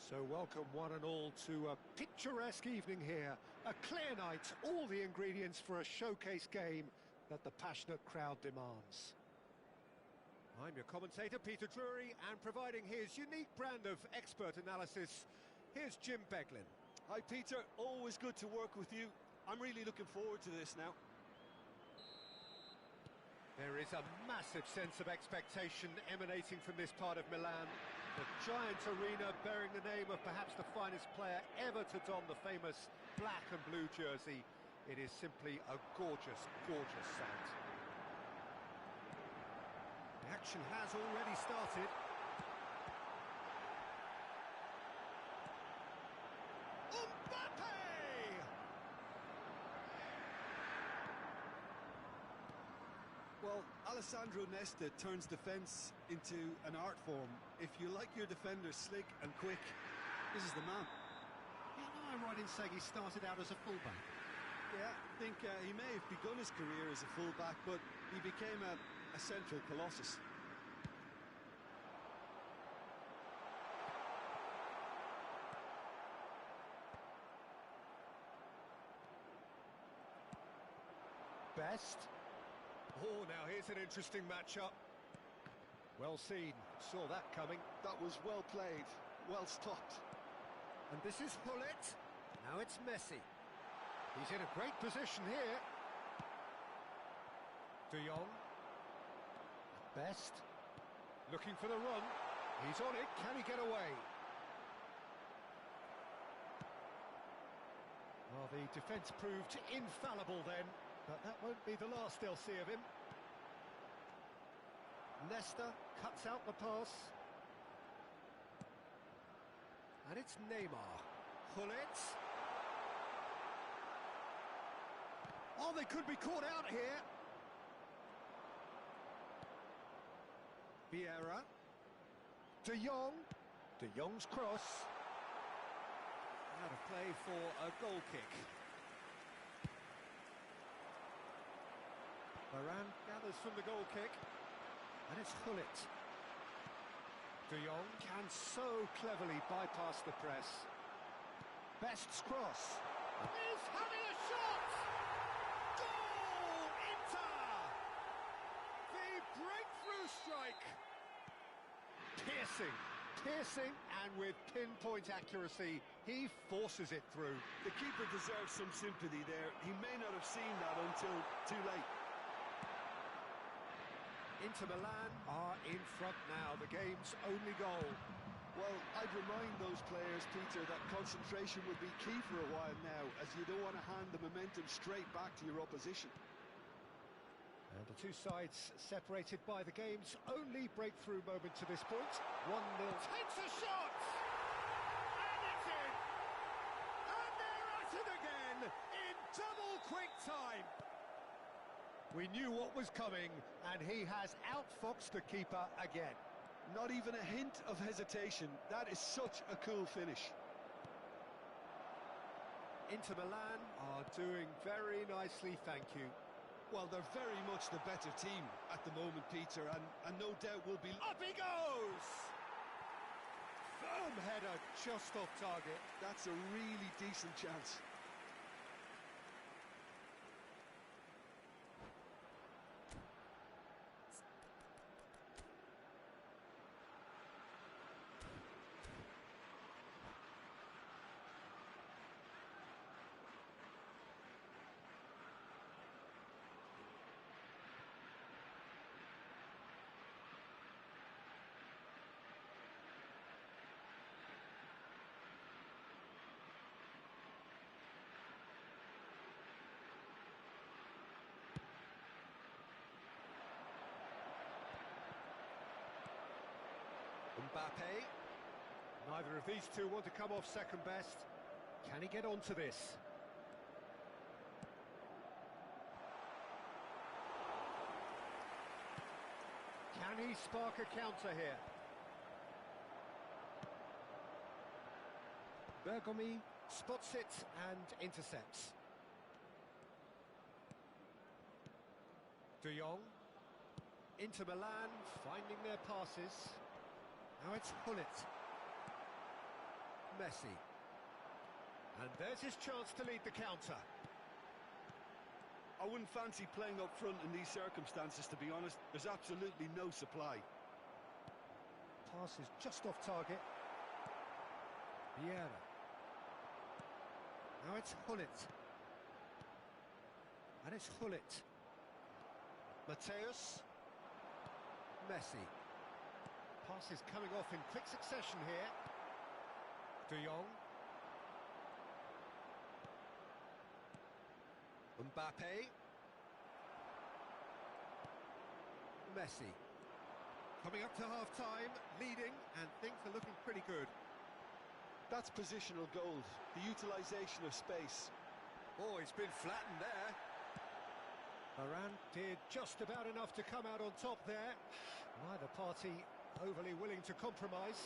[SPEAKER 2] So welcome one and all to a picturesque evening here. A clear night, all the ingredients for a showcase game that the passionate crowd demands. I'm your commentator, Peter Drury, and providing his unique brand of expert analysis, here's Jim Beglin.
[SPEAKER 3] Hi Peter, always good to work with you. I'm really looking forward to this now.
[SPEAKER 2] There is a massive sense of expectation emanating from this part of Milan. The giant arena bearing the name of perhaps the finest player ever to don the famous black and blue jersey. It is simply a gorgeous, gorgeous sight. The action has already started.
[SPEAKER 3] Well, Alessandro Nesta turns defence into an art form. If you like your defenders slick and quick, this is the man.
[SPEAKER 2] Yeah, no, I'm right in saying he started out as a fullback.
[SPEAKER 3] Yeah, I think he may have begun his career as a fullback, but he became a central colossus.
[SPEAKER 2] Best. Oh, now here's an interesting matchup. Well seen, saw that coming.
[SPEAKER 3] That was well played, well stopped.
[SPEAKER 2] And this is Hullet. Now it's Messi. He's in a great position here. De Jong. Best. Looking for the run. He's on it. Can he get away? Well, the defence proved infallible then, but that won't be the last they'll see of him. Nesta cuts out the pass. And it's Neymar. Hullet. Oh, they could be caught out here. Vieira. De Jong. De Jong's cross. Out of play for a goal kick. Varane gathers from the goal kick. And it's Hullet. De Jong can so cleverly bypass the press. Best's cross. Is having a shot! Goal! Inter! The breakthrough strike! Piercing, and with pinpoint accuracy, he forces it through.
[SPEAKER 3] The keeper deserves some sympathy there. He may not have seen that until too late.
[SPEAKER 2] Inter Milan are in front now, the game's only goal.
[SPEAKER 3] Well, I'd remind those players, Peter, that concentration will be key for a while now, as you don't want to hand the momentum straight back to your opposition.
[SPEAKER 2] And the two sides separated by the game's only breakthrough moment to this point. 1-0. Takes a shot! And it's in! And they're at it again in double quick time! We knew what was coming, and he has outfoxed the keeper again.
[SPEAKER 3] Not even a hint of hesitation. That is such a cool finish.
[SPEAKER 2] Inter Milan are doing very nicely, thank you.
[SPEAKER 3] Well, they're very much the better team at the moment, Peter, and no doubt will be...
[SPEAKER 2] Up he goes! Firm header, just off target.
[SPEAKER 3] That's a really decent chance.
[SPEAKER 2] Mbappe. Neither of these two want to come off second best. Can he get onto this? Can he spark a counter here? Bergomi spots it and intercepts. De Jong. Inter Milan finding their passes. Now it's Hullet. Messi. And there's his chance to lead the counter.
[SPEAKER 3] I wouldn't fancy playing up front in these circumstances, to be honest. There's absolutely no supply.
[SPEAKER 2] Pass is just off target. Vieira. Now it's Hullet. And it's Hullet. Mateus. Messi. Pass is coming off in quick succession here. De Jong. Mbappe. Messi. Coming up to half-time, leading, and things are looking pretty good.
[SPEAKER 3] That's positional gold, the utilisation of space.
[SPEAKER 2] Oh, it's been flattened there. Varane did just about enough to come out on top there. Neither party overly willing to compromise.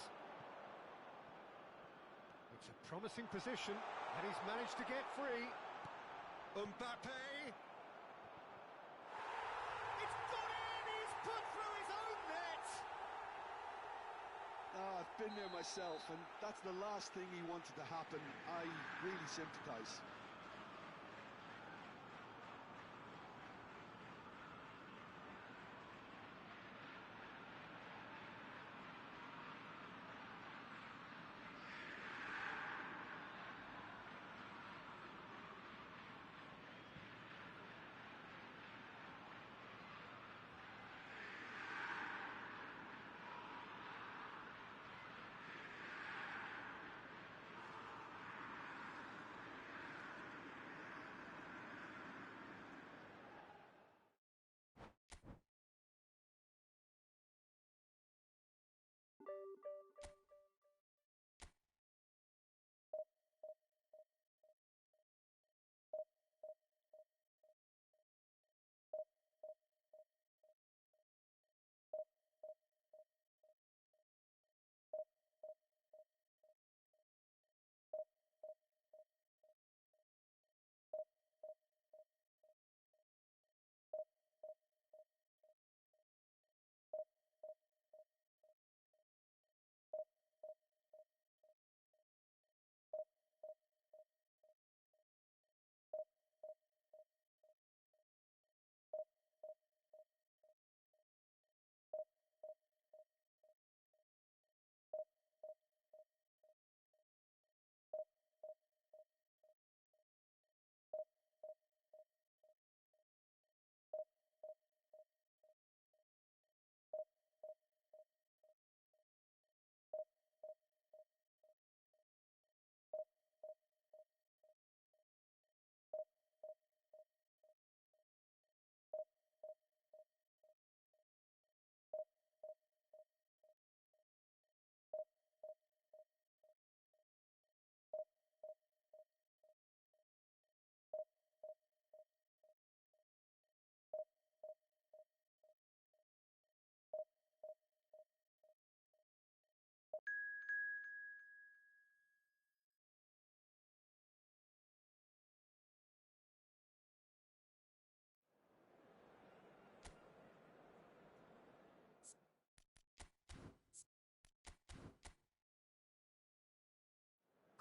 [SPEAKER 2] It's a promising position, and he's managed to get free. Mbappe! It's gone in! He's put through his own net!
[SPEAKER 3] I've been there myself, and that's the last thing he wanted to happen. I really sympathise.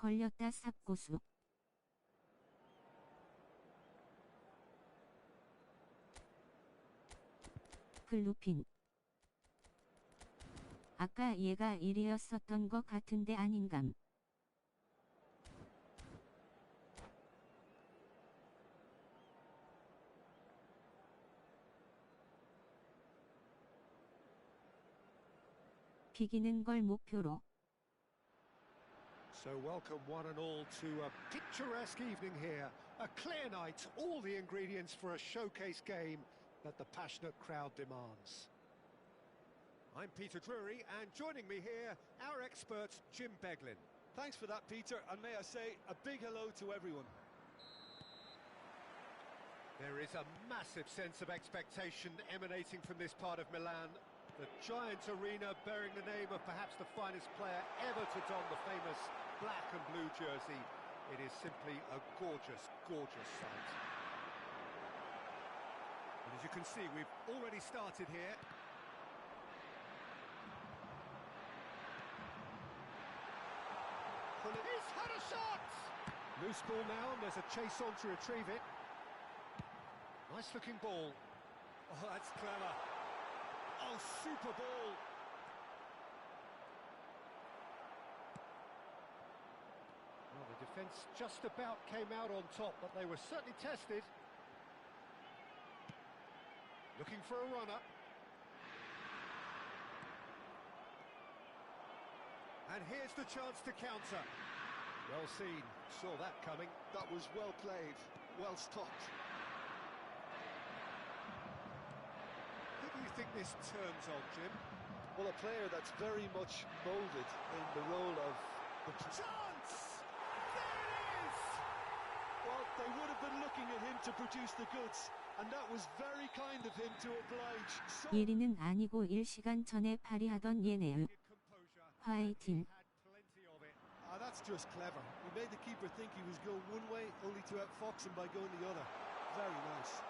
[SPEAKER 1] 걸렸다 삽고수. 글루핀. 아까 얘가 1이었었던 것 같은데 아닌감. 비기는 걸 목표로.
[SPEAKER 2] So welcome one and all to a picturesque evening here. A clear night, all the ingredients for a showcase game that the passionate crowd demands. I'm Peter Drury, and joining me here, our expert, Jim Beglin.
[SPEAKER 3] Thanks for that, Peter, and may I say a big hello to everyone.
[SPEAKER 2] There is a massive sense of expectation emanating from this part of Milan. The giant arena bearing the name of perhaps the finest player ever to don the famous black and blue jersey. It is simply a gorgeous, gorgeous sight. And as you can see, we've already started here. shot! Loose ball now, and there's a chase on to retrieve it. Nice looking ball. Oh, that's clever. Oh, super ball. Well, the defence just about came out on top, but they were certainly tested. Looking for a runner. And here's the chance to counter. Well seen, saw that coming.
[SPEAKER 3] That was well played, well stopped.
[SPEAKER 2] Who do you think this turns on, Jim?
[SPEAKER 3] Well, a player that's very much moulded in the role of the...
[SPEAKER 2] Chance! There it is!
[SPEAKER 3] Well, they would have been looking at him to produce the goods, and that was very kind of him to oblige. So...
[SPEAKER 1] 1위는 아니고 1시간 전에 파리하던 얘네요. 화이팅.
[SPEAKER 3] That's just clever. He made the keeper think he was going one way, only to outfox him by going the other. Very nice.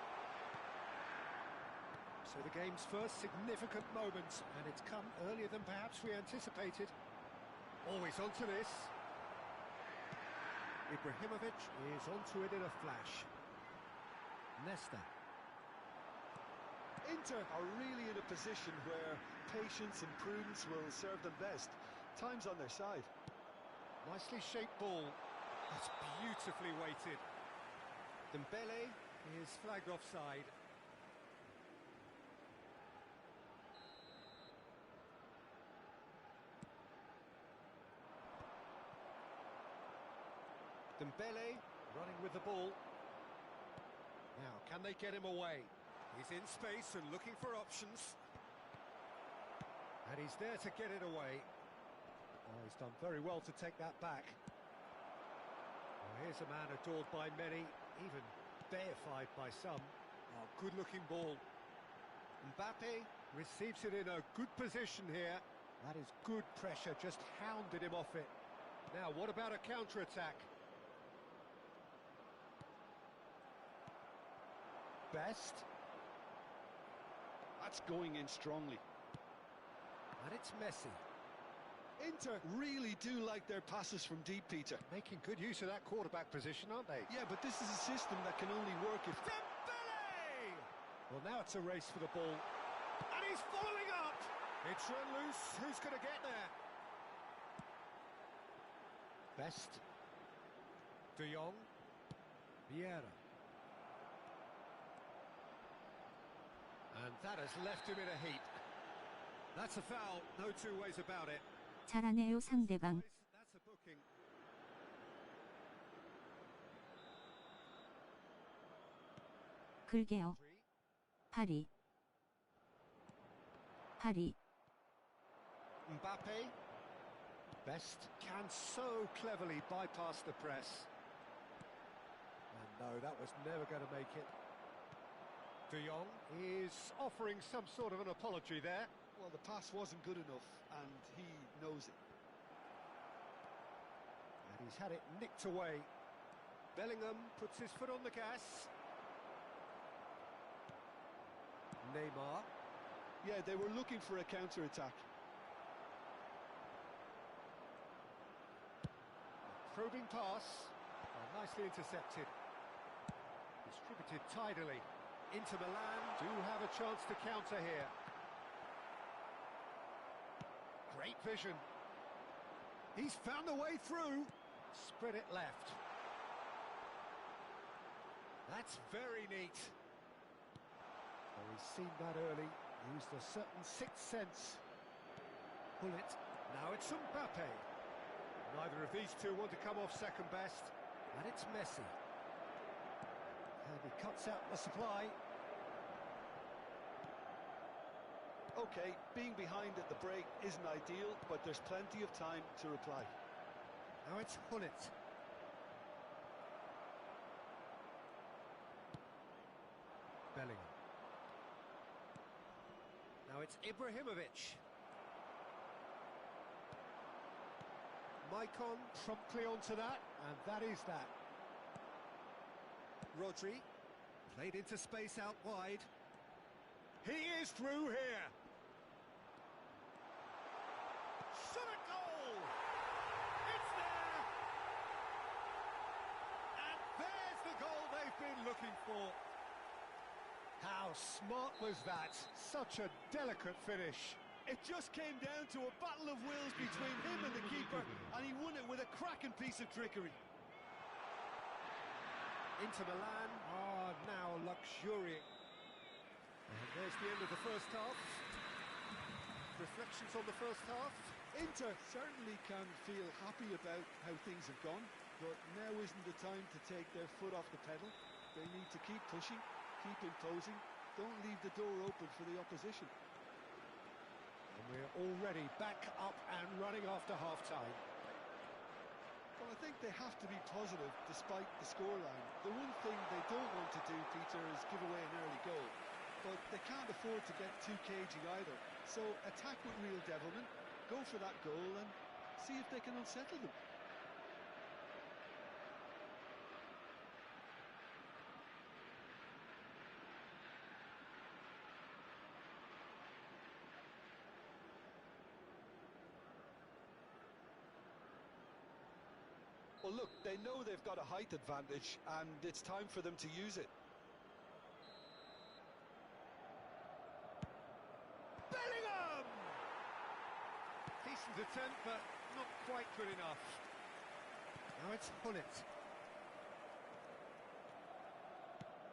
[SPEAKER 2] So the game's first significant moment, and it's come earlier than perhaps we anticipated. Always onto this. Ibrahimovic is onto it in a flash. Nesta.
[SPEAKER 3] Inter are really in a position where patience and prudence will serve them best. Time's on their side.
[SPEAKER 2] Nicely shaped ball. That's beautifully weighted. Dembele is flagged offside. Dembele running with the ball. Now, can they get him away? He's in space and looking for options. And he's there to get it away. Oh, he's done very well to take that back. Oh, here's a man adored by many, even deified by some. Oh, good-looking ball. Mbappe receives it in a good position here. That is good pressure, just hounded him off it. Now, what about a counter-attack? Best.
[SPEAKER 3] That's going in strongly.
[SPEAKER 2] And it's Messi.
[SPEAKER 3] Inter really do like their passes from deep, Peter.
[SPEAKER 2] Making good use of that quarterback position, aren't they?
[SPEAKER 3] Yeah, but this is a system that can only work if...
[SPEAKER 2] Dembele! Well, now it's a race for the ball. And he's following up! It's run loose. Who's going to get there? Best. De Jong. Vieira. And that has left him in a heap. That's a foul, no two ways about it.
[SPEAKER 1] 잘하네요 상대방.
[SPEAKER 2] That's a booking.
[SPEAKER 1] 글게요. 파리. 파리.
[SPEAKER 2] Mbappe. Best can so cleverly bypass the press. And no, that was never going to make it. De Jong is offering some sort of an apology there.
[SPEAKER 3] Well, the pass wasn't good enough, and he knows it.
[SPEAKER 2] And he's had it nicked away. Bellingham puts his foot on the gas. Neymar.
[SPEAKER 3] Yeah, they were looking for a counter-attack.
[SPEAKER 2] Probing pass. Oh, nicely intercepted. Distributed tidily. Inter Milan do have a chance to counter here. Great vision. He's found a way through. Spread it left. That's very neat. Oh, he's seen that early. Used a certain sixth sense. Pull it. Now it's Mbappe. Neither of these two want to come off second best. And it's Messi. And he cuts out the supply.
[SPEAKER 3] Okay, being behind at the break isn't ideal, but there's plenty of time to reply.
[SPEAKER 2] Now it's Hullet. Bellingham. Now it's Ibrahimovic. Maicon promptly onto that, and that is that. Rodri, played into space out wide. He is through here. Shot a goal! It's there! looking for. How smart was that? Such a delicate finish.
[SPEAKER 3] It just came down to a battle of wills between him and the keeper, and he won it with a cracking piece of trickery.
[SPEAKER 2] Inter Milan are now luxuriating. And there's the end of the first half. Reflections on the first half?
[SPEAKER 3] Inter certainly can feel happy about how things have gone, but now isn't the time to take their foot off the pedal. They need to keep pushing, keep imposing, don't leave the door open for the opposition.
[SPEAKER 2] And we're already back up and running after half-time.
[SPEAKER 3] Well, I think they have to be positive despite the scoreline. The one thing they don't want to do, Peter, is give away an early goal. But they can't afford to get too cagey either. So attack with real devilment, go for that goal and see if they can unsettle them. Well, look, they know they've got a height advantage, and it's time for them to use it.
[SPEAKER 2] Bellingham! Decent attempt, but not quite good enough. Now it's Hullet.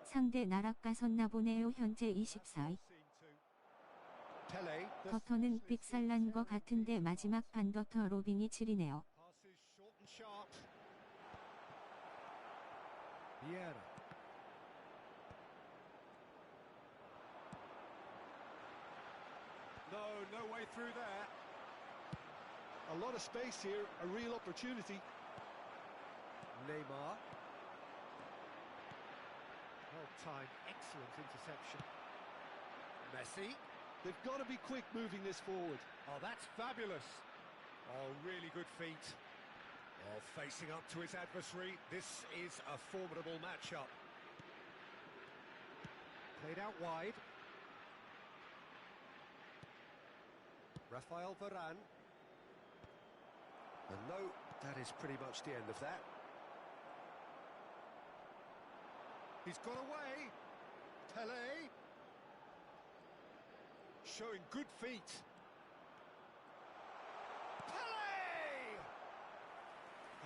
[SPEAKER 1] 상대 나락가 섰나 보네요. 현재 24위.
[SPEAKER 2] Pele.
[SPEAKER 1] 더터는 삑살난 거 같은데 마지막 반더터 로빙이 7이네요.
[SPEAKER 2] Passes short and sharp. Vieira. No way through there.
[SPEAKER 3] A lot of space here, a real opportunity.
[SPEAKER 2] Neymar. Well timed, excellent interception. Messi.
[SPEAKER 3] They've got to be quick moving this forward.
[SPEAKER 2] Oh, that's fabulous. Oh, really good feet. Oh, facing up to his adversary. This is a formidable matchup. Played out wide. Rafael Varane. And no, that is pretty much the end of that. He's got away. Pele. Showing good feet. Pele!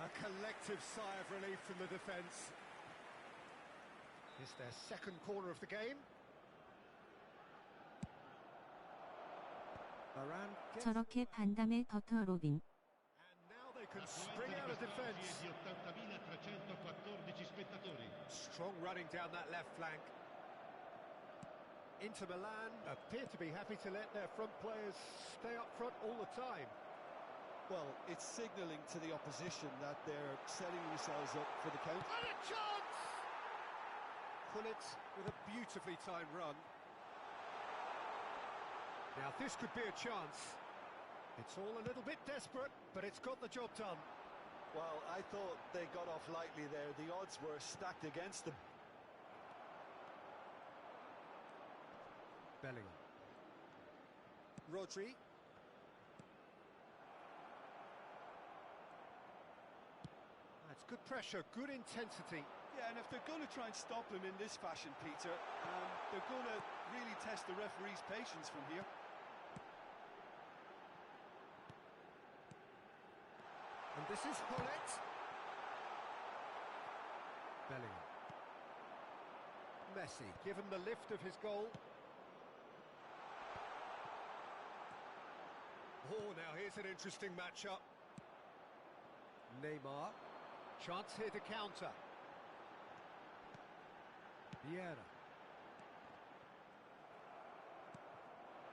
[SPEAKER 2] A collective sigh of relief from the defence. It's their second corner of the game. Varane gets...
[SPEAKER 1] 저렇게 반담의 더터 로빙.
[SPEAKER 2] And now they can spring out of defence.
[SPEAKER 4] di 80.314 spettatori.
[SPEAKER 2] Strong running down that left flank. Inter Milan appear to be happy to let their front players stay up front all the time.
[SPEAKER 3] Well, it's signalling to the opposition that they're setting themselves up for the counter.
[SPEAKER 2] And a chance! Hullet with a beautifully timed run. Now this could be a chance. It's all a little bit desperate, but it's got the job done.
[SPEAKER 3] Well, I thought they got off lightly there. The odds were stacked against them.
[SPEAKER 2] Bellingham. Rodri. That's good pressure, good intensity.
[SPEAKER 3] Yeah, and if they're going to try and stop him in this fashion, Peter, they're going to really test the referee's patience from here.
[SPEAKER 2] And this is Hullet. Bellingham. Messi, given the lift of his goal. Oh, now here's an interesting matchup. Neymar. Chance here to counter. Vieira.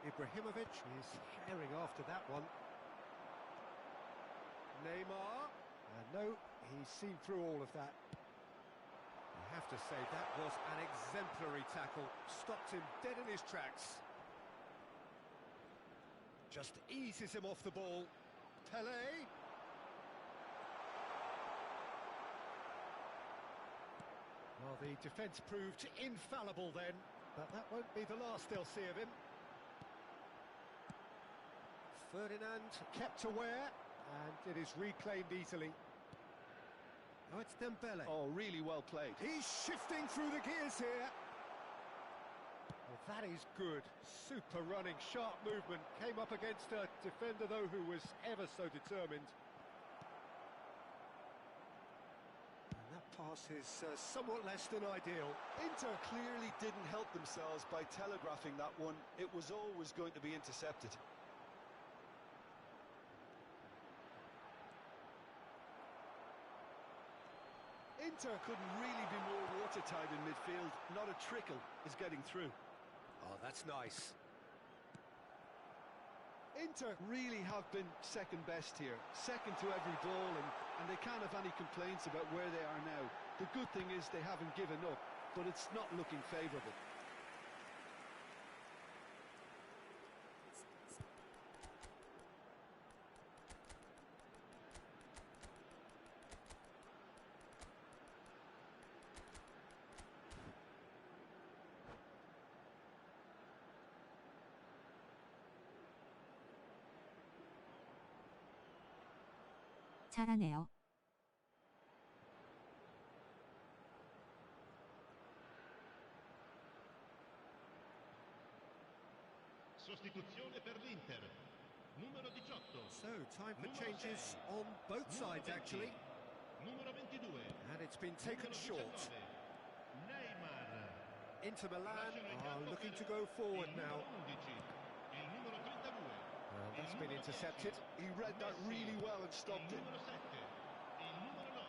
[SPEAKER 2] Ibrahimovic is herring after that one. Neymar. No, he's seen through all of that. I have to say, that was an exemplary tackle. Stopped him dead in his tracks. Just eases him off the ball. Pele. Well, the defence proved infallible then, but that won't be the last they'll see of him. Ferdinand kept aware, and it is reclaimed easily. Oh, it's Dembele.
[SPEAKER 3] Oh, really well played.
[SPEAKER 2] He's shifting through the gears here. Well, that is good. Super running, sharp movement. Came up against a defender, though, who was ever so determined. And that pass is somewhat less than ideal.
[SPEAKER 3] Inter clearly didn't help themselves by telegraphing that one. It was always going to be intercepted. Inter couldn't really be more watertight in midfield. Not a trickle is getting through.
[SPEAKER 2] Oh, that's nice.
[SPEAKER 3] Inter really have been second best here. Second to every ball, and they can't have any complaints about where they are now. The good thing is they haven't given up, but it's not looking favourable.
[SPEAKER 1] 잘하네요.
[SPEAKER 4] Sostituzione per l'Inter. Numero 18.
[SPEAKER 2] So, time for changes on both sides, actually.
[SPEAKER 4] Numero 22.
[SPEAKER 2] And it's been taken short.
[SPEAKER 4] Neymar.
[SPEAKER 2] Inter Milan are looking to go forward now.
[SPEAKER 4] 11. Il numero 32.
[SPEAKER 2] That's been intercepted.
[SPEAKER 3] He read that really well and stopped
[SPEAKER 4] Il
[SPEAKER 3] it.
[SPEAKER 4] numero 7. Il numero 9.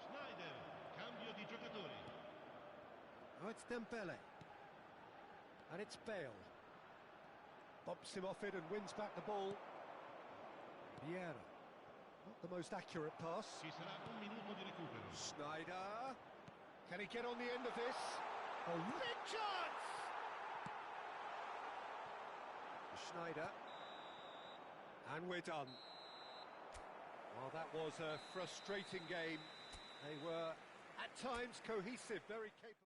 [SPEAKER 4] Schneider. Cambio di giocatori.
[SPEAKER 2] Oh, it's Dembele. And it's Bale. Bumps him off it and wins back the ball. Vieira. Not the most accurate pass.
[SPEAKER 4] Ci sarà un minuto di recupero.
[SPEAKER 2] Schneider. Can he get on the end of this? Oh, big chance! Schneider. And we're done. Well, that was a frustrating game. They were, at times, cohesive, very capable.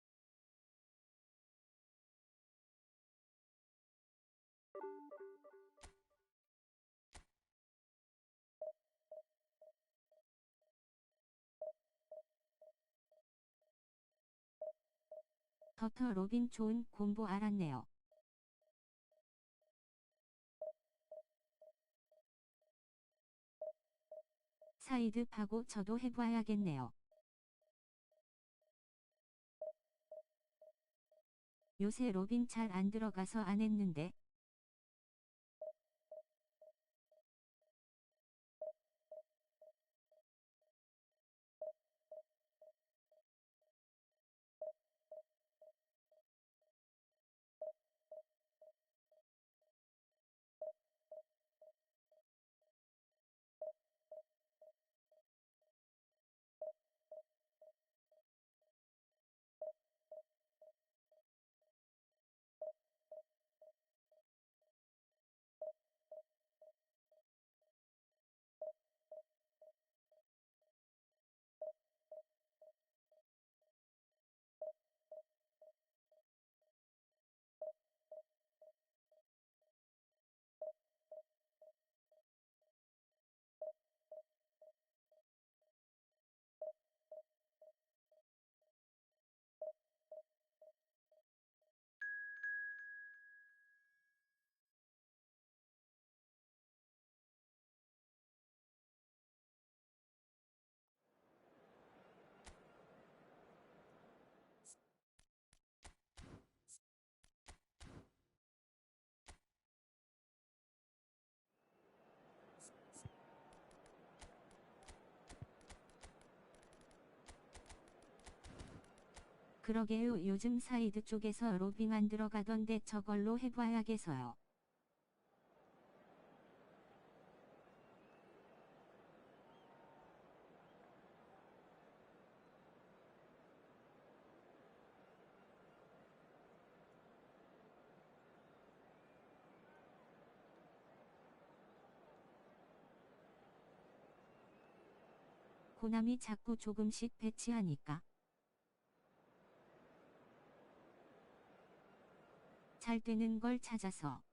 [SPEAKER 1] 버터 로빈 좋은 콤보 알았네요. 사이드 파고 저도 해봐야겠네요. 요새 로빈 잘 안 들어가서 안 했는데. 그러게요. 요즘 사이드 쪽에서 로빙 안 들어가던데 저걸로 해봐야겠어요. 코나미 자꾸 조금씩 배치하니까. 잘 되는 걸 찾아서.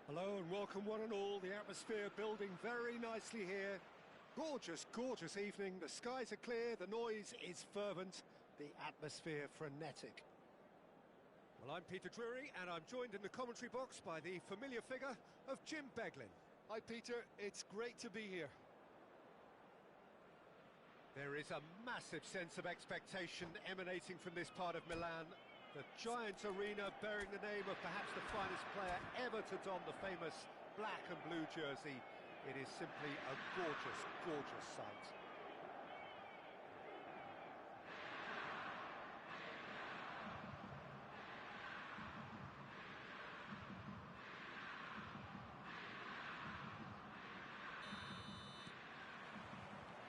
[SPEAKER 2] Hello and welcome one and all. The atmosphere building very nicely here. Gorgeous, gorgeous evening. The skies are clear, the noise is fervent, the atmosphere frenetic. Well, I'm Peter Drury and I'm joined in the commentary box by the familiar figure of Jim Beglin.
[SPEAKER 3] Hi Peter, it's great to be here.
[SPEAKER 2] There is a massive sense of expectation emanating from this part of Milan. The giant arena bearing the name of perhaps the finest player ever to don the famous black and blue jersey. It is simply a gorgeous, gorgeous sight.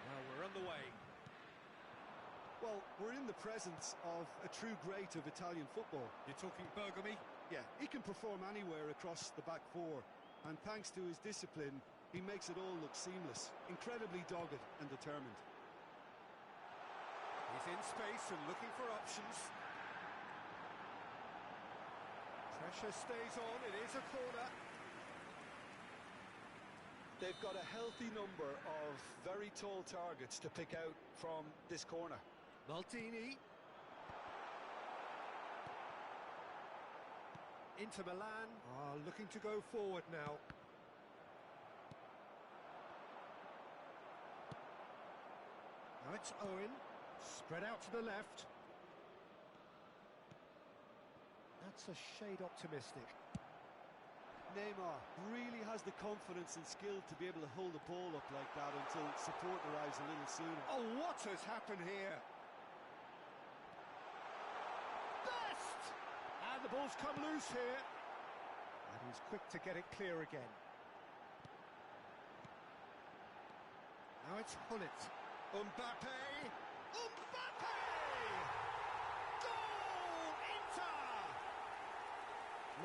[SPEAKER 2] Well, we're on the way.
[SPEAKER 3] Well, we're in the presence of a true great of Italian football.
[SPEAKER 2] You're talking Bergami?
[SPEAKER 3] Yeah, he can perform anywhere across the back four, and thanks to his discipline, he makes it all look seamless. Incredibly dogged and determined.
[SPEAKER 2] He's in space and looking for options. Pressure stays on, it is a corner.
[SPEAKER 3] They've got a healthy number of very tall targets to pick out from this corner.
[SPEAKER 2] Maldini. Inter Milan are looking to go forward now. Now it's Owen, spread out to the left. That's a shade optimistic.
[SPEAKER 3] Neymar really has the confidence and skill to be able to hold the ball up like that until support arrives a little sooner.
[SPEAKER 2] Oh, what has happened here? Best! And the ball's come loose here. And he's quick to get it clear again. Now it's Hullet. Mbappe! Mbappe! Goal! Inter!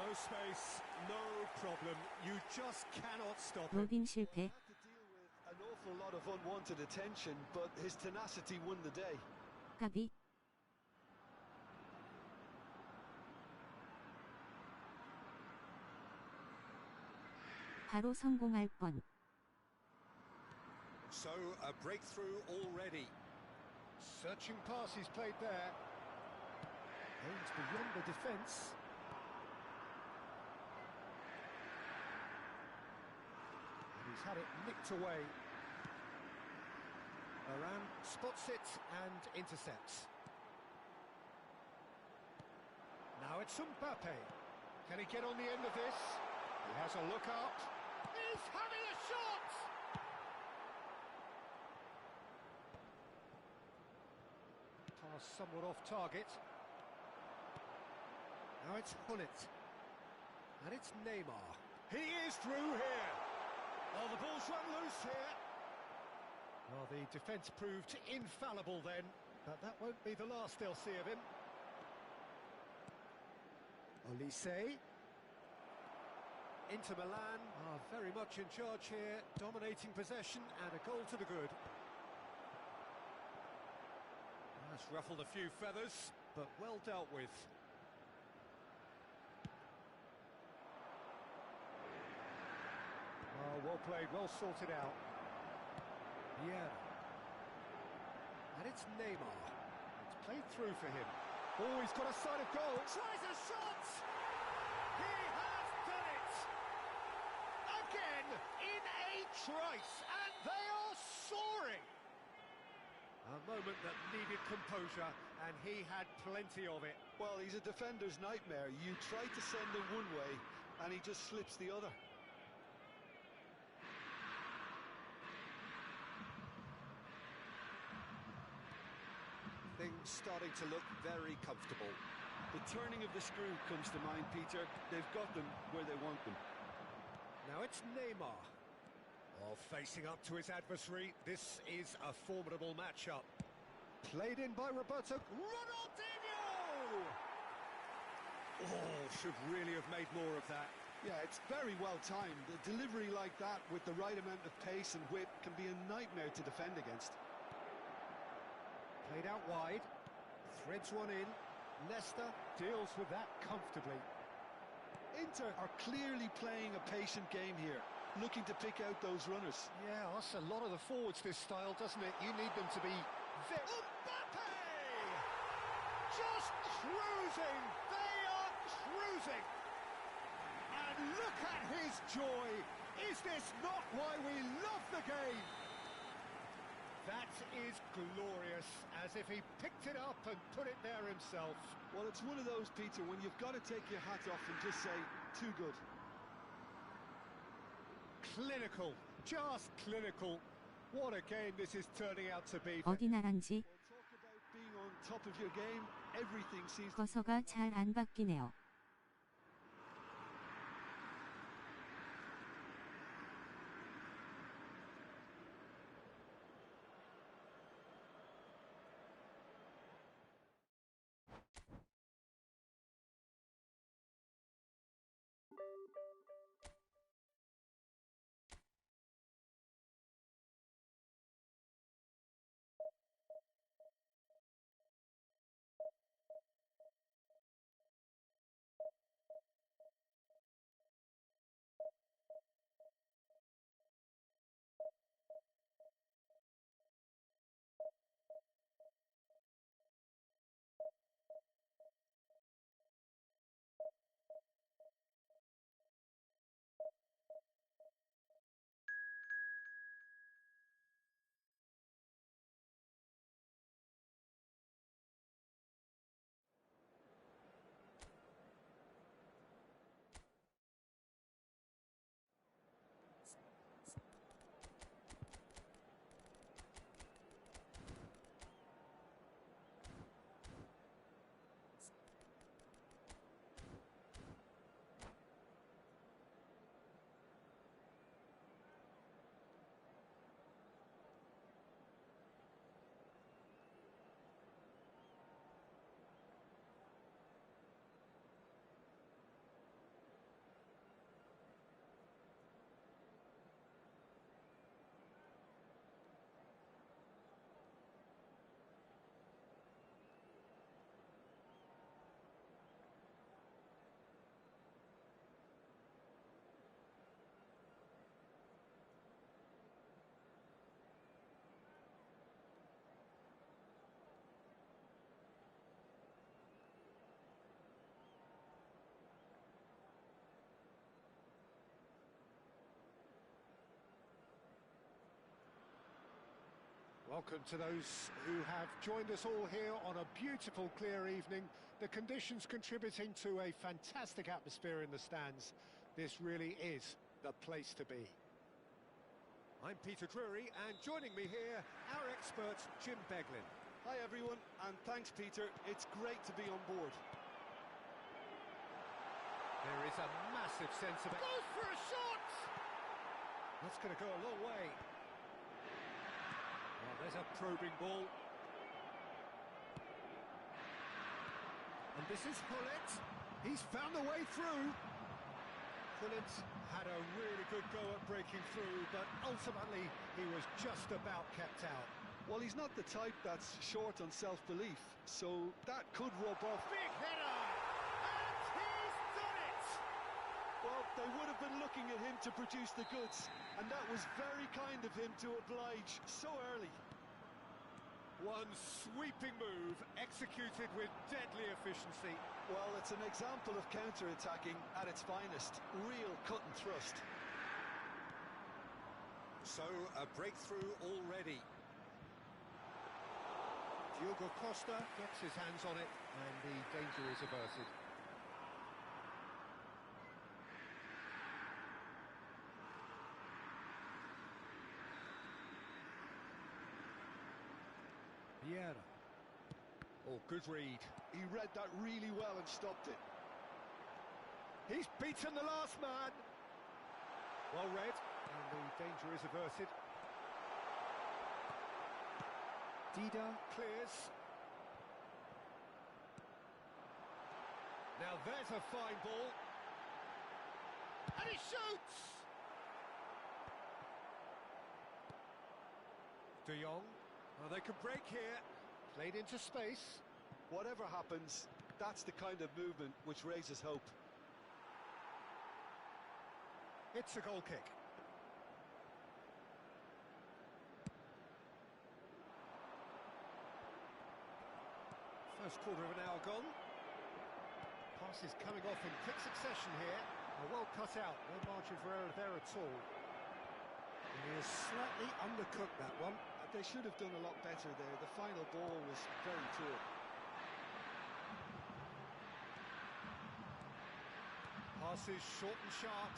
[SPEAKER 2] No space, no problem. You just cannot stop it.
[SPEAKER 1] 로빙 실패.
[SPEAKER 3] Had to deal with an awful lot of unwanted attention, but his tenacity won the day.
[SPEAKER 1] 까비. 바로 성공할 뻔.
[SPEAKER 2] So, a breakthrough already. Searching pass he's played there. Aims beyond the defence. And he's had it nicked away. Varane spots it and intercepts. Now it's Mbappe. Can he get on the end of this? He has a look up. He's having a shot! Pass somewhat off target. Now it's Hullet. And it's Neymar. He is through here. Oh, the ball's run loose here. Well, the defence proved infallible then, but that won't be the last they'll see of him. Olise. Inter Milan are very much in charge here, dominating possession and a goal to the good. That's ruffled a few feathers, but well dealt with. Oh, well played, well sorted out. Yeah. And it's Neymar. It's played through for him. Oh, he's got a sight of goal. Tries a shot! He has done it! Again, in a trice, and they are soaring! A moment that needed composure, and he had plenty of it.
[SPEAKER 3] Well, he's a defender's nightmare. You try to send him one way, and he just slips the other.
[SPEAKER 2] Things starting to look very comfortable.
[SPEAKER 3] The turning of the screw comes to mind, Peter. They've got them where they want them.
[SPEAKER 2] Now it's Neymar. Oh, facing up to his adversary, this is a formidable matchup. Played in by Roberto. Ronaldinho! Oh, should really have made more of that.
[SPEAKER 3] Yeah, it's very well timed. A delivery like that with the right amount of pace and whip can be a nightmare to defend against.
[SPEAKER 2] Played out wide, threads one in. Leicester deals with that comfortably.
[SPEAKER 3] Inter are clearly playing a patient game here, looking to pick out those runners.
[SPEAKER 2] Yeah, that's a lot of the forwards, this style, doesn't it? You need them to be very... Mbappe! Just cruising! They are cruising! And look at his joy! Is this not why we love the game? That is glorious, as if he picked it up and put it there himself.
[SPEAKER 3] Well, it's one of those, Peter, when you've got to take your hat off and just say, too good.
[SPEAKER 2] Clinical, just clinical. What a game this is turning out to be.
[SPEAKER 1] 어디 나란지
[SPEAKER 3] Well, talk about being on top of your game. Everything seems to...
[SPEAKER 1] 거서가 잘 안 바뀌네요.
[SPEAKER 2] Welcome to those who have joined us all here on a beautiful, clear evening. The conditions contributing to a fantastic atmosphere in the stands. This really is the place to be. I'm Peter Drury, and joining me here, our expert, Jim Beglin.
[SPEAKER 3] Hi, everyone, and thanks, Peter. It's great to be on board.
[SPEAKER 2] There is a massive sense of... Goes for a shot! That's going to go a long way. Well, there's a probing ball. And this is Hullet. He's found a way through. Hullet had a really good go at breaking through, but ultimately he was just about kept out.
[SPEAKER 3] Well, he's not the type that's short on self-belief, so that could rub off.
[SPEAKER 2] Big header! And he's done it!
[SPEAKER 3] Well, they would have been looking at him to produce the goods, and that was very kind of him to oblige so early.
[SPEAKER 2] One sweeping move, executed with deadly efficiency.
[SPEAKER 3] Well, it's an example of counter-attacking at its finest. Real cut and thrust.
[SPEAKER 2] So, a breakthrough already. Diogo Costa gets his hands on it, and the danger is averted. Vieira. Oh, good read.
[SPEAKER 3] He read that really well and stopped it.
[SPEAKER 2] He's beaten the last man. Well read, and the danger is averted. Dida clears. Now there's a fine ball. And he shoots! De Jong. Oh, they could break here. Played into space.
[SPEAKER 3] Whatever happens, that's the kind of movement which raises hope.
[SPEAKER 2] It's a goal kick. First quarter of an hour gone. Passes coming off in quick succession here. Well cut out, no margin for error there at all. He is slightly undercooked, that one.
[SPEAKER 3] They should have done a lot better there. The final ball was very poor.
[SPEAKER 2] Passes short and sharp.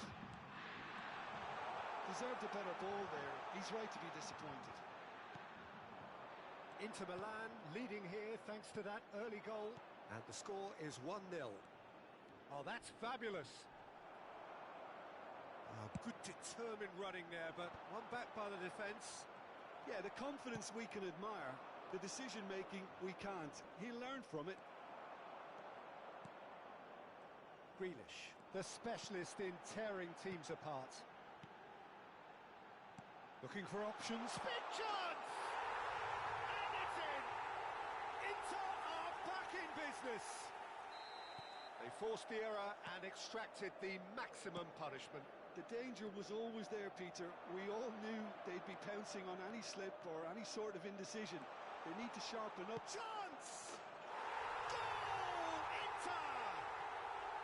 [SPEAKER 3] Deserved a better ball there. He's right to be disappointed.
[SPEAKER 2] Inter Milan leading here thanks to that early goal. And the score is 1-0. Oh, that's fabulous. Oh, good determined running there, but one back by the defence.
[SPEAKER 3] Yeah, the confidence we can admire, the decision-making we can't. He'll learn from it.
[SPEAKER 2] Grealish, the specialist in tearing teams apart. Looking for options. Big chance! And it's in! Inter are back in business. They forced the error and extracted the maximum punishment.
[SPEAKER 3] The danger was always there, Peter. We all knew they'd be pouncing on any slip or any sort of indecision. They need to sharpen up.
[SPEAKER 2] Chance! Goal! Inter!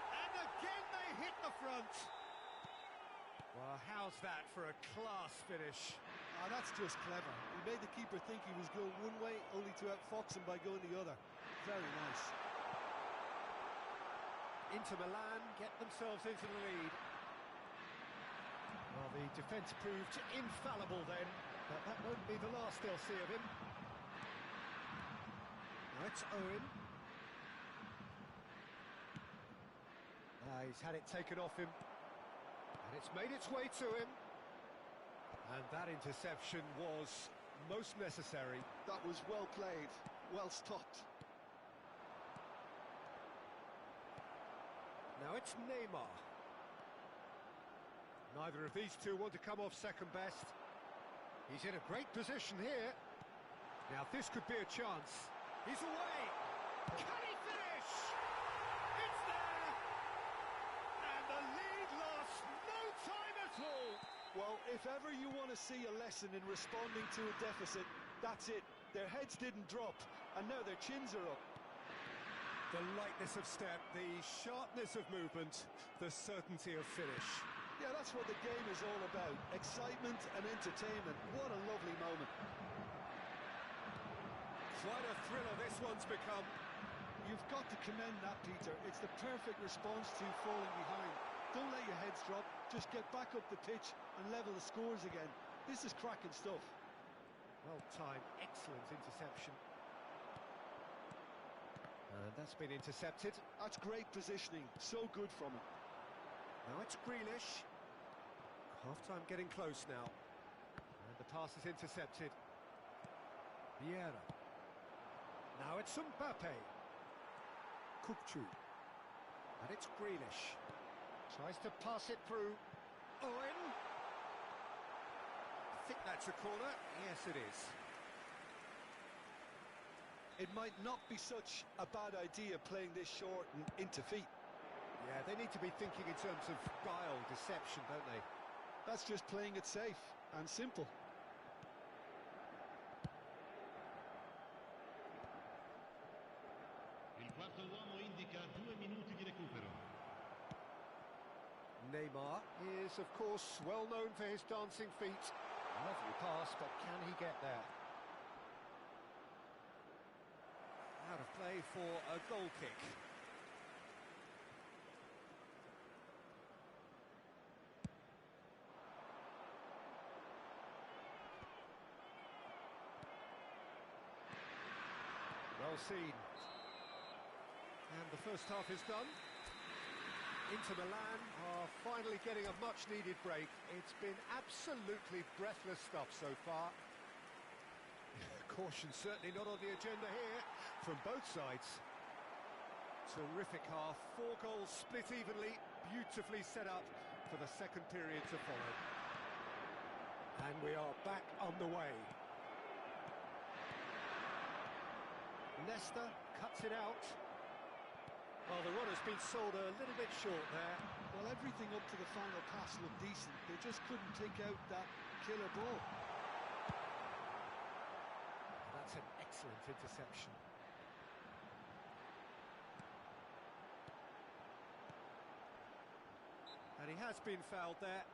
[SPEAKER 2] And again they hit the front. Well, how's that for a class finish?
[SPEAKER 3] Ah, that's just clever. He made the keeper think he was going one way, only to outfox him by going the other. Very nice.
[SPEAKER 2] Inter Milan get themselves into the lead. Well, the defence proved infallible then, but that won't be the last they'll see of him. Now it's Owen. He's had it taken off him, and it's made its way to him. And that interception was most necessary.
[SPEAKER 3] That was well played, well stopped.
[SPEAKER 2] Now it's Neymar. Neither of these two want to come off second best. He's in a great position here. Now this could be a chance. He's away. Can he finish? It's there. And the lead lost no time at all.
[SPEAKER 3] Well, if ever you want to see a lesson in responding to a deficit, that's it. Their heads didn't drop, and now their chins are up.
[SPEAKER 2] The lightness of step, the sharpness of movement, the certainty of finish.
[SPEAKER 3] Yeah, that's what the game is all about. Excitement and entertainment. What a lovely moment.
[SPEAKER 2] Quite a thriller this one's become.
[SPEAKER 3] You've got to commend that, Peter. It's the perfect response to falling behind. Don't let your heads drop. Just get back up the pitch and level the scores again. This is cracking stuff.
[SPEAKER 2] Well timed, excellent interception. And that's been intercepted.
[SPEAKER 3] That's great positioning. So good from him.
[SPEAKER 2] Now it's Grealish. Half-time getting close now. And the pass is intercepted. Vieira. Now it's Mbappe. Kukçu. And it's Grealish. Tries to pass it through. Owen. I think that's a corner. Yes, it is.
[SPEAKER 3] It might not be such a bad idea playing this short and into feet.
[SPEAKER 2] Yeah, they need to be thinking in terms of guile, deception, don't they?
[SPEAKER 3] That's just playing it safe and simple.
[SPEAKER 4] Il quarto uomo indica 2 minuti di recupero.
[SPEAKER 2] Neymar is, of course, well known for his dancing feet. Lovely pass, but can he get there? Out of play for a goal kick. Well seen. And the first half is done. Inter Milan are finally getting a much-needed break. It's been absolutely breathless stuff so far. Caution certainly not on the agenda here from both sides. Terrific half, 4 goals split evenly, beautifully set up for the second period to follow. And we are back on the way. Nesta cuts it out. Well, the run has been sold a little bit short there.
[SPEAKER 3] Well, everything up to the final pass looked decent. They just couldn't take out that killer ball.
[SPEAKER 2] That's an excellent interception. And he has been fouled there.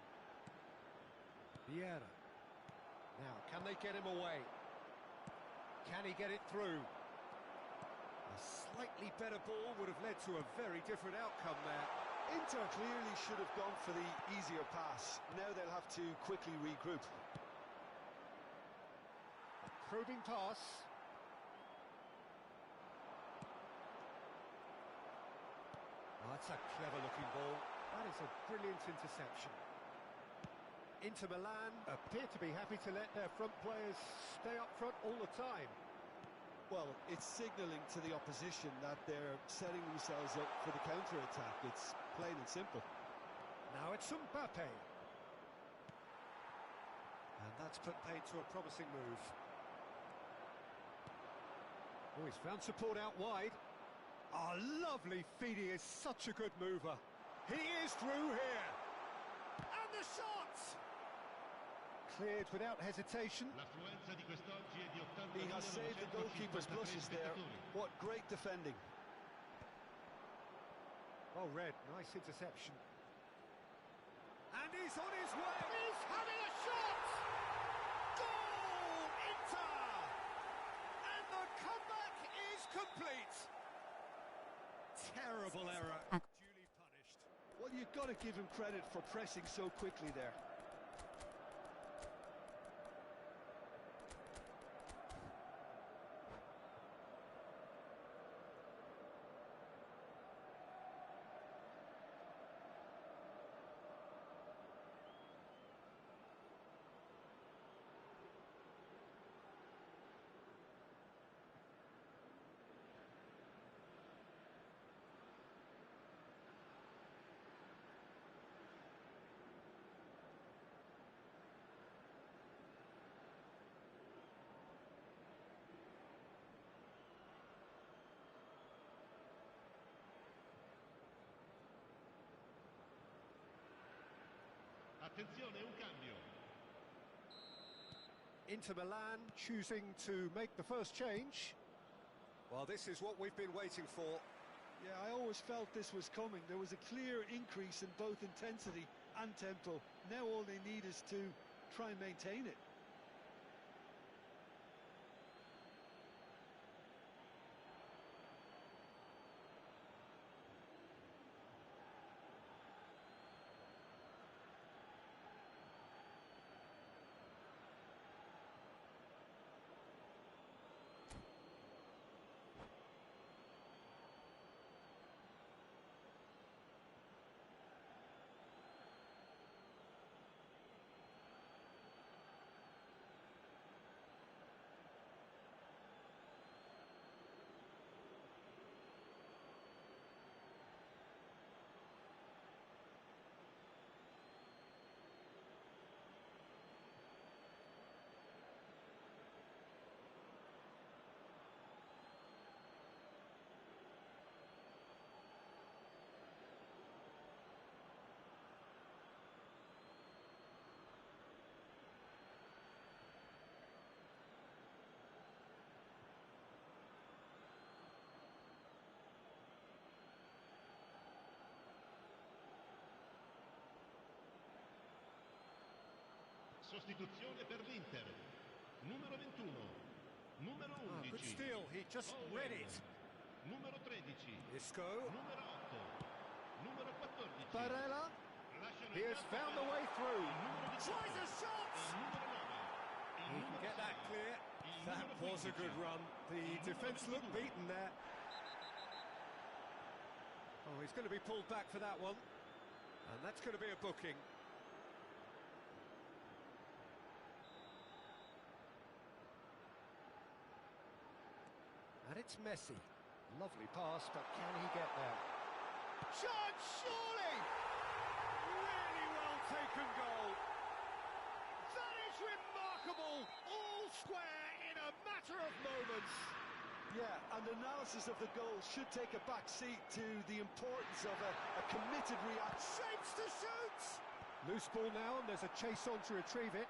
[SPEAKER 2] Vieira. Now, can they get him away? Can he get it through? A slightly better ball would have led to a very different outcome there.
[SPEAKER 3] Inter clearly should have gone for the easier pass. Now they'll have to quickly regroup.
[SPEAKER 2] Probing pass. Oh, that's a clever-looking ball. That is a brilliant interception. Inter Milan appear to be happy to let their front players stay up front all the time.
[SPEAKER 3] Well, it's signalling to the opposition that they're setting themselves up for the counter-attack. It's plain and simple.
[SPEAKER 2] Now it's Mbappe. And that's put paid to a promising move. Oh, he's found support out wide. Oh, lovely feed. He is such a good mover. He is through here. And the shot! Cleared without hesitation.
[SPEAKER 4] L'affluenza di quest'oggi è di
[SPEAKER 3] He has saved the goalkeeper's blushes there. What great defending.
[SPEAKER 2] Oh, Red, nice interception. And he's on his way. He's having a shot! Goal! Inter! And the comeback is complete. Terrible error. Duly punished.
[SPEAKER 3] Well, you've got to give him credit for pressing so quickly there.
[SPEAKER 4] Attenzione, un cambio.
[SPEAKER 2] Inter Milan choosing to make the first change. Well, this is what we've been waiting for.
[SPEAKER 3] Yeah, I always felt this was coming. There was a clear increase in both intensity and tempo. Now all they need is to try and maintain it.
[SPEAKER 4] Sostituzione per l'Inter. Numero 21. Numero
[SPEAKER 2] Ah,
[SPEAKER 4] 11.
[SPEAKER 2] good steal. He just read it.
[SPEAKER 4] Numero 13.
[SPEAKER 2] Isco.
[SPEAKER 4] Numero 8. Numero 14.
[SPEAKER 2] Barella.
[SPEAKER 4] Lasciano
[SPEAKER 2] He has found the way through. Tries a shot. He can get that clear. That was a good run. The defence looked beaten there. Oh, he's going to be pulled back for that one. And that's going to be a booking. And it's Messi. Lovely pass, but can he get there? Shot, surely! Really well taken goal. That is remarkable. All square in a matter of moments.
[SPEAKER 3] Yeah, and analysis of the goal should take a back seat to the importance of a committed reaction.
[SPEAKER 2] Shapes to shoot! Loose ball now, and there's a chase on to retrieve it.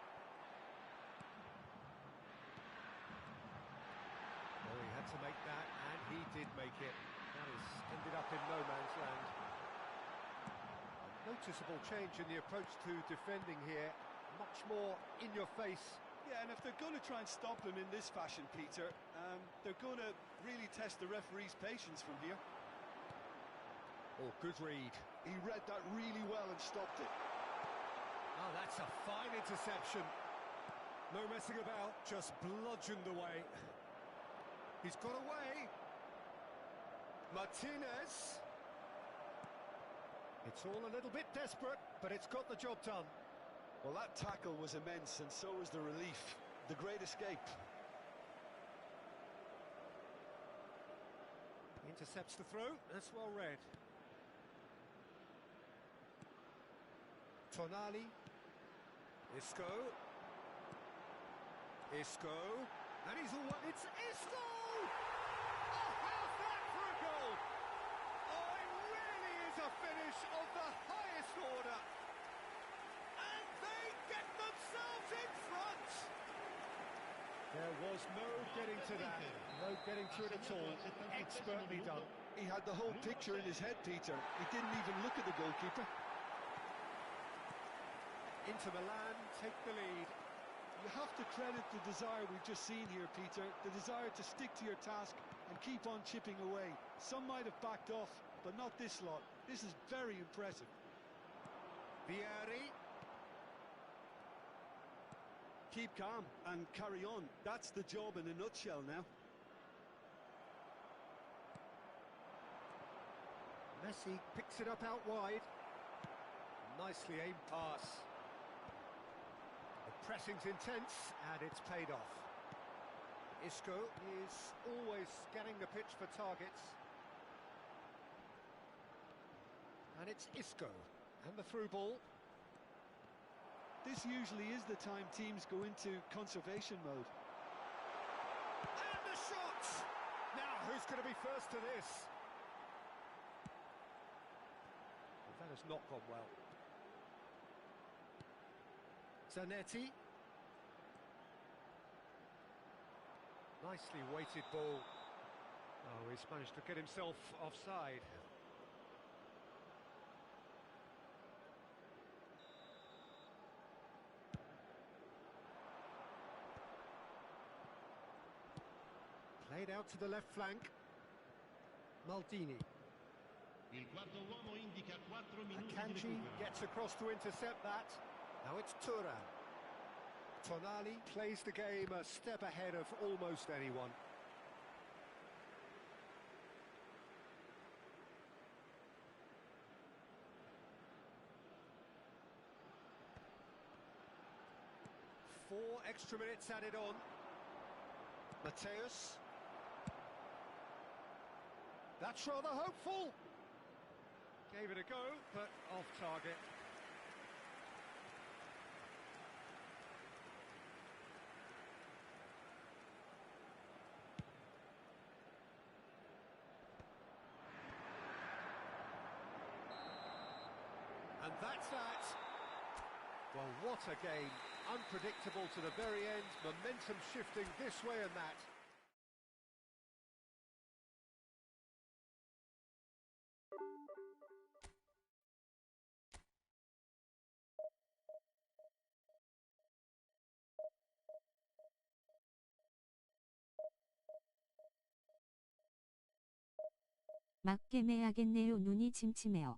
[SPEAKER 2] Oh, he had to make that, and he did make it. That has ended up in no man's land. A noticeable change in the approach to defending here. Much more in your face.
[SPEAKER 3] Yeah, and if they're going to try and stop him in this fashion, Peter, they're going to really test the referee's patience from here.
[SPEAKER 2] Oh, good read.
[SPEAKER 3] He read that really well and stopped it.
[SPEAKER 2] Oh, that's a fine interception. No messing about, just bludgeoned away. He's got away. Martinez. It's all a little bit desperate, but it's got the job done.
[SPEAKER 3] Well, that tackle was immense, and so was the relief. The great escape.
[SPEAKER 2] He intercepts the throw. That's well read. Tonali. Isco. Isco. And he's all... It's Isco! Oh, how's that for a goal? Oh, it really is a finish of the highest order. And they get themselves in front. There was no getting to that. No getting to it at all. Expertly done.
[SPEAKER 3] He had the whole picture in his head, Peter. He didn't even look at the goalkeeper.
[SPEAKER 2] Inter Milan take the lead.
[SPEAKER 3] You have to credit the desire we've just seen here, Peter. The desire to stick to your task and keep on chipping away. Some might have backed off, but not this lot. This is very impressive.
[SPEAKER 2] Vieri.
[SPEAKER 3] Keep calm and carry on. That's the job in a nutshell now.
[SPEAKER 2] Messi picks it up out wide. Nicely aimed pass. The pressing's intense, and it's paid off. Isco is always scanning the pitch for targets. And it's Isco, and the through ball.
[SPEAKER 3] This usually is the time teams go into conservation mode.
[SPEAKER 2] And the shot! Now, who's going to be first to this? Well, that has not gone well. Zanetti. Nicely weighted ball. Oh, he's managed to get himself offside. Played out to the left flank. Maldini.
[SPEAKER 4] Il quarto uomo indica 4 minuti di
[SPEAKER 2] Akanji
[SPEAKER 4] recupero.
[SPEAKER 2] gets across to intercept that. Now it's Thuram. Tonali plays the game a step ahead of almost anyone. Four extra minutes added on. Mateus. That's rather hopeful. Gave it a go, but off target. And that's that. Well, what a game. Unpredictable to the very end. Momentum shifting this way and that.
[SPEAKER 1] 맞게 매야겠네요. 눈이 침침해요.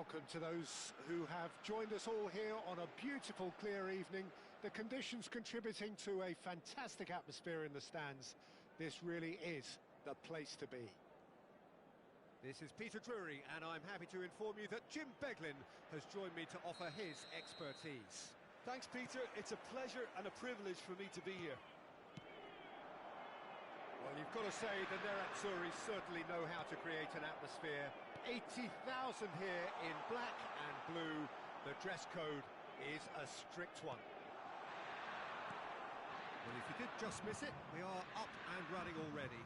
[SPEAKER 2] Welcome to those who have joined us all here on a beautiful, clear evening. The conditions contributing to a fantastic atmosphere in the stands. This really is the place to be. This is Peter Drury, and I'm happy to inform you that Jim Beglin has joined me to offer his expertise.
[SPEAKER 3] Thanks, Peter. It's a pleasure and a privilege for me to be here.
[SPEAKER 2] Well, you've got to say the Nerazzurri certainly know how to create an atmosphere. 80,000 here in black and blue. The dress code is a strict one. Well, if you did just miss it, we are up and running already.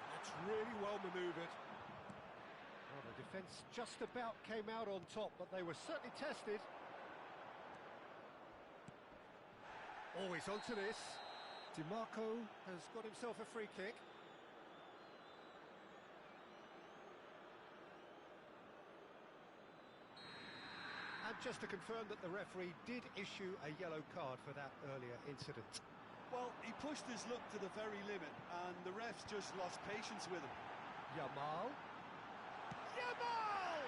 [SPEAKER 2] That's really well manoeuvred. Well, the defence just about came out on top, but they were certainly tested. Always onto this. DiMarco has got himself a free kick. And just to confirm that the referee did issue a yellow card for that earlier incident.
[SPEAKER 3] Well, he pushed his luck to the very limit, and the refs just lost patience with him.
[SPEAKER 2] Yamal. Yamal!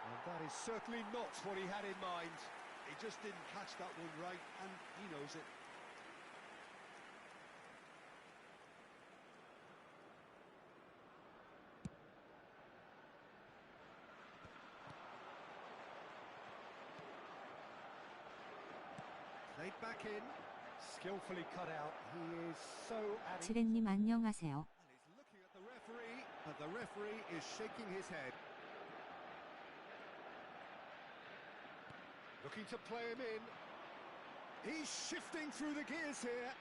[SPEAKER 2] And that is certainly not what he had in mind.
[SPEAKER 3] He just didn't catch that one right, and he knows it.
[SPEAKER 2] Played back in, skillfully cut out. He is so adding.
[SPEAKER 1] 칠레님 안녕하세요.
[SPEAKER 2] And he's looking at the referee, and the referee is shaking his head. Looking to play him in. He's shifting through the gears here.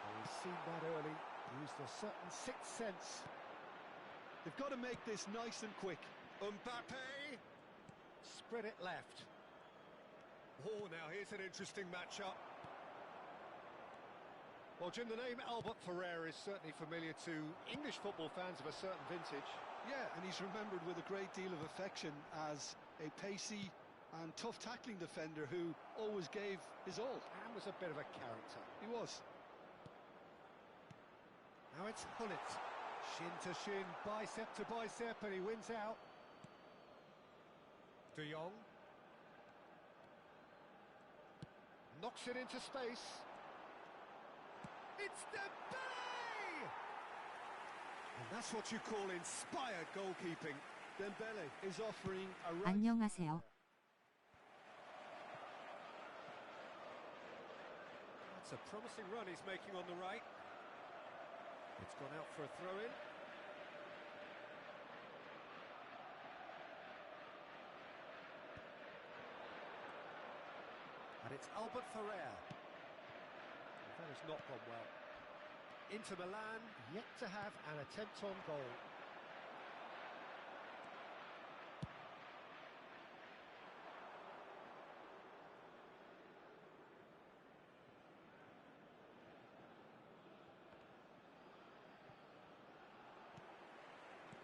[SPEAKER 2] Oh, he's seen that early. Used a certain sixth sense.
[SPEAKER 3] They've got to make this nice and quick.
[SPEAKER 2] Mbappe. Spread it left. Oh, now here's an interesting matchup. Well, Jim, the name Albert Ferrer is certainly familiar to English football fans of a certain vintage.
[SPEAKER 3] Yeah, and he's remembered with a great deal of affection as a pacey and tough tackling defender who always gave his all.
[SPEAKER 2] And was a bit of a character.
[SPEAKER 3] He was.
[SPEAKER 2] Now it's Hullet. Shin to shin, bicep to bicep, and he wins out. De Jong. Knocks it into space. It's Dembele! And that's what you call inspired goalkeeping.
[SPEAKER 3] Dembele is offering a right...
[SPEAKER 1] 안녕하세요.
[SPEAKER 2] That's a promising run he's making on the right. It's gone out for a throw-in. And it's Albert Ferrer. That has not gone well. Inter Milan yet to have an attempt on goal.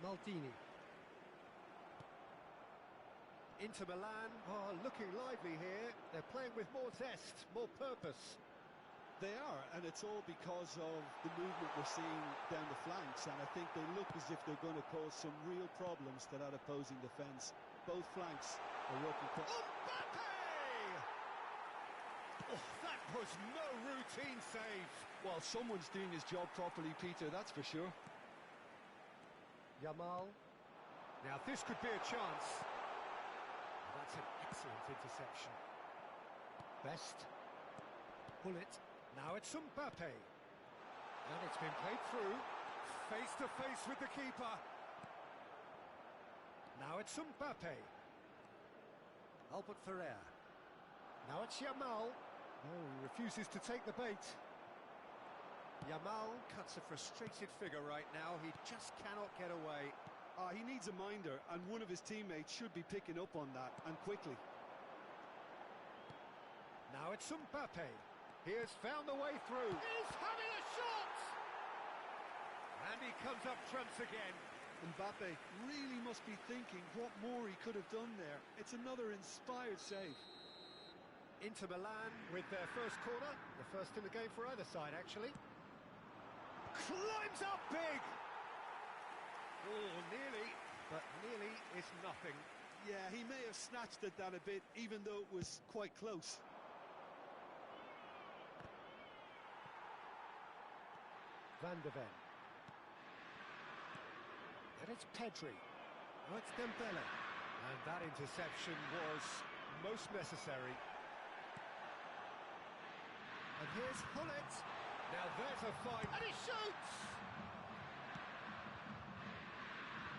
[SPEAKER 2] Maldini. Inter Milan are looking lively here. They're playing with more zest, more purpose.
[SPEAKER 3] They are, and it's all because of the movement we're seeing down the flanks, and I think they look as if they're going to cause some real problems to that opposing defence. Both flanks are working...
[SPEAKER 2] Mbappe! Oh, that was no routine save.
[SPEAKER 3] Well, someone's doing his job properly, Peter, that's for sure.
[SPEAKER 2] Yamal. Now this could be a chance. That's an excellent interception. Best. Hullet. Now it's Mbappe. And it's been played through. Face to face with the keeper. Now it's Mbappe. Albert Ferrer. Now it's Yamal. Oh, he refuses to take the bait. Yamal cuts a frustrated figure right now. He just cannot get away.
[SPEAKER 3] He needs a minder, and one of his teammates should be picking up on that, and quickly.
[SPEAKER 2] Now it's Mbappe. He has found the way through. He's having a shot! And he comes up trumps again.
[SPEAKER 3] Mbappe really must be thinking what more he could have done there. It's another inspired save.
[SPEAKER 2] Inter Milan with their first corner. The first in the game for either side, actually. climbs up big! Oh, nearly, but nearly is nothing.
[SPEAKER 3] Yeah, he may have snatched at that a bit, even though it was quite close.
[SPEAKER 2] Van de Ven. And it's Pedri. Now it's Dembele. And that interception was most necessary. And here's Hullet. Now there's a fine... And he shoots!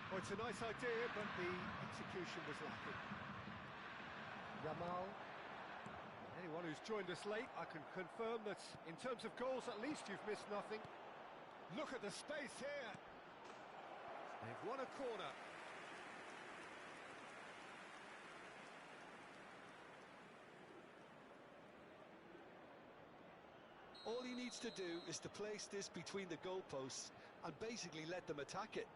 [SPEAKER 2] Oh, it's a nice idea, but the execution was lacking. Yamal. Anyone who's joined us late, I can confirm that in terms of goals, at least you've missed nothing. Look at the space here. They've won a corner.
[SPEAKER 3] All he needs to do is to place this between the goalposts and basically let them attack it.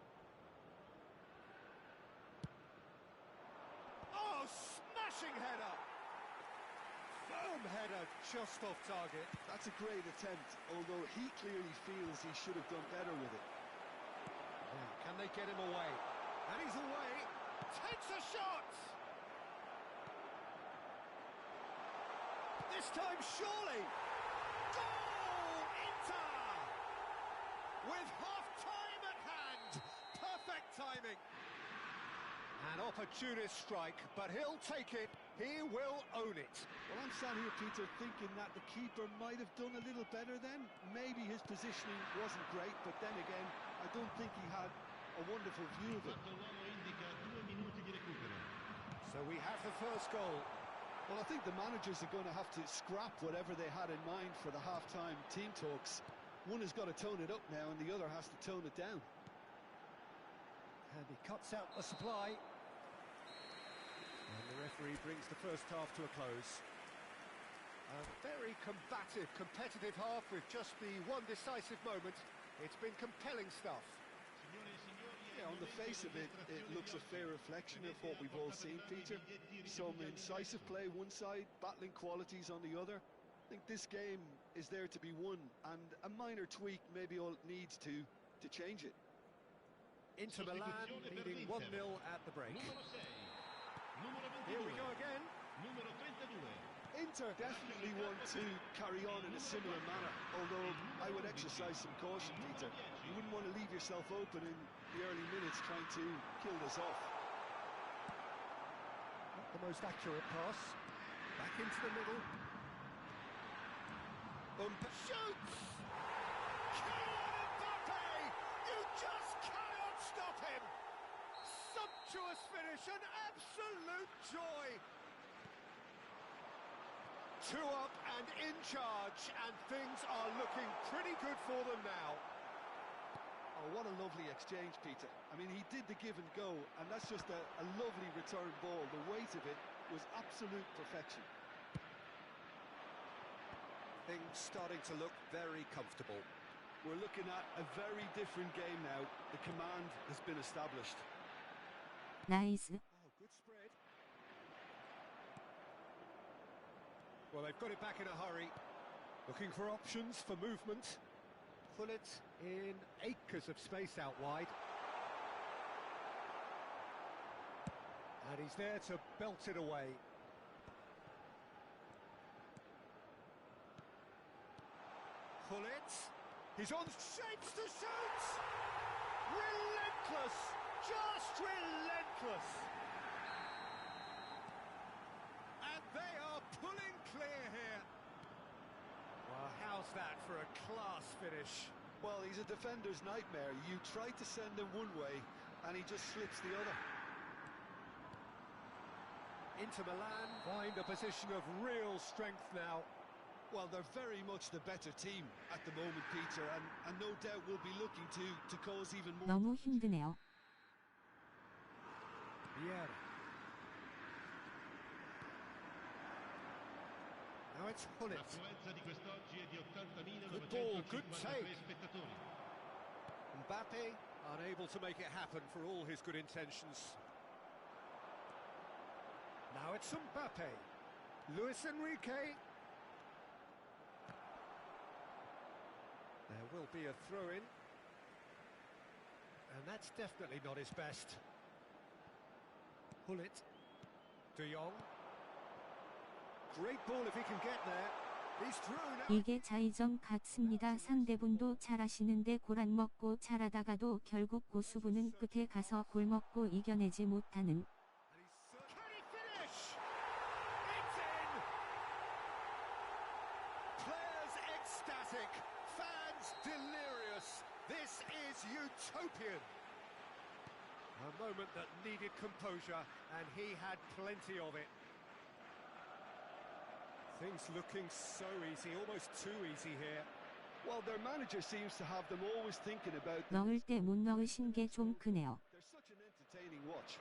[SPEAKER 2] Oh, smashing header! Firm header, just off target.
[SPEAKER 3] That's a great attempt, although he clearly feels he should have done better with it.
[SPEAKER 2] Now, can they get him away? And he's away. Takes a shot! This time, surely! Goal! Inter! With half-time at hand. Perfect timing. An opportunist strike, but he'll take it. He will own it.
[SPEAKER 3] Well, I'm sat here, Peter, thinking that the keeper might have done a little better then. Maybe his positioning wasn't great, but then again, I don't think he had a wonderful view of it.
[SPEAKER 2] So we have the first goal.
[SPEAKER 3] Well, I think the managers are going to have to scrap whatever they had in mind for the half-time team talks. One has got to tone it up now, and the other has to tone it down.
[SPEAKER 2] And he cuts out the supply. And the referee brings the first half to a close. A very combative, competitive half with just the one decisive moment. It's been compelling stuff.
[SPEAKER 3] Yeah, on the face of it, it looks a fair reflection of what we've all seen, Peter. Some incisive play one side, battling qualities on the other. I think this game is there to be won, and a minor tweak maybe all it needs to change it.
[SPEAKER 2] Inter Milan leading 1-0 at the break. Here we go again.
[SPEAKER 3] Inter definitely want to carry on in a similar manner, although I would exercise some caution, Peter. You wouldn't want to leave yourself open in the early minutes trying to kill this off.
[SPEAKER 2] Not the most accurate pass. Back into the middle. Shoots! Kylian Mbappe! You just cannot stop him! Sumptuous finish, an absolute joy! 2 up and in charge, and things are looking pretty good for them now.
[SPEAKER 3] Oh, what a lovely exchange, Peter. I mean, he did the give and go, and that's just a lovely return ball. The weight of it was absolute perfection.
[SPEAKER 2] Things starting to look very comfortable.
[SPEAKER 3] We're looking at a very different game now. The command has been established.
[SPEAKER 1] 나이스.
[SPEAKER 2] Oh, good spread. Well, they've got it back in a hurry. Looking for options for movement. Hullet in acres of space out wide. And he's there to belt it away. Hullet. He's on shapes to shoot! Relentless! Just relentless! And they are pulling clear here. Well, how's that for a class finish?
[SPEAKER 3] Well, he's a defender's nightmare. You try to send him one way, and he just slips the other.
[SPEAKER 2] Inter Milan find a position of real strength now.
[SPEAKER 3] Well, they're very much the better team at the moment, Peter, and no doubt will be looking to cause even more...
[SPEAKER 1] 너무 힘드네요.
[SPEAKER 2] Vieira. Now it's Hullet. Good ball, good take. Mbappe unable to make it happen for all his good intentions. Now it's Mbappe. Luis Enrique. There will be a throw-in. And that's definitely not his best. Pull it. De Jong. Great ball if he can get there. He's through now.
[SPEAKER 1] 이게 자의점 같습니다. 상대분도 잘하시는데 고란 먹고 잘하다가도 결국 고수분은 끝에 가서 골 먹고 이겨내지 못하는.
[SPEAKER 2] Can he finish? It's in! Players ecstatic, fans delirious. This is utopian. A moment that needed composure, and he had plenty of it. Things looking so easy, almost too easy here.
[SPEAKER 3] Well, their manager seems to have them always thinking about
[SPEAKER 1] 넣을 때 못 넣으신 게 좀 크네요.
[SPEAKER 3] They're such an entertaining watch.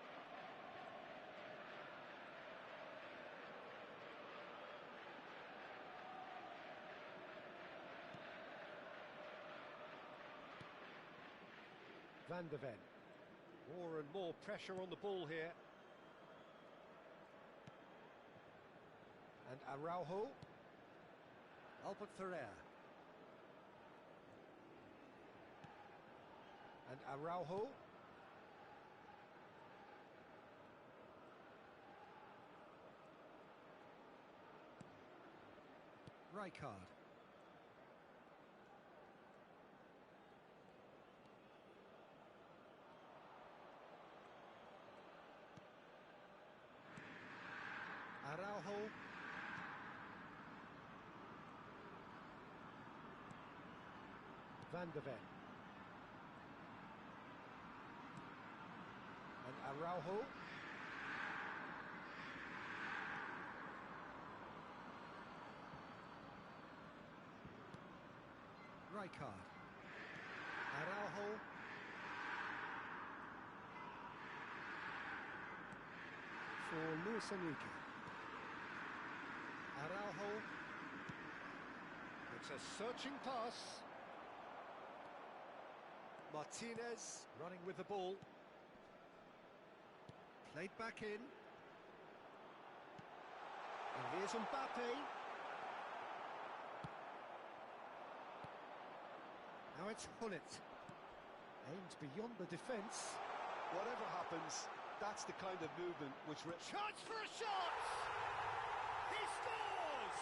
[SPEAKER 2] Van de Ven. More and more pressure on the ball here. And Araujo. Albert Ferrer. And Araujo. Rijkaard. Araujo. Van de Ven. And Araujo. Rijkaard. Araujo. For Luis Enrique. Araujo. It's a searching pass. Martinez running with the ball. Played back in. And here's Mbappe. Now it's Hullet. Aims beyond the defence.
[SPEAKER 3] Whatever happens, that's the kind of movement which...
[SPEAKER 2] Chance for a shot! He scores!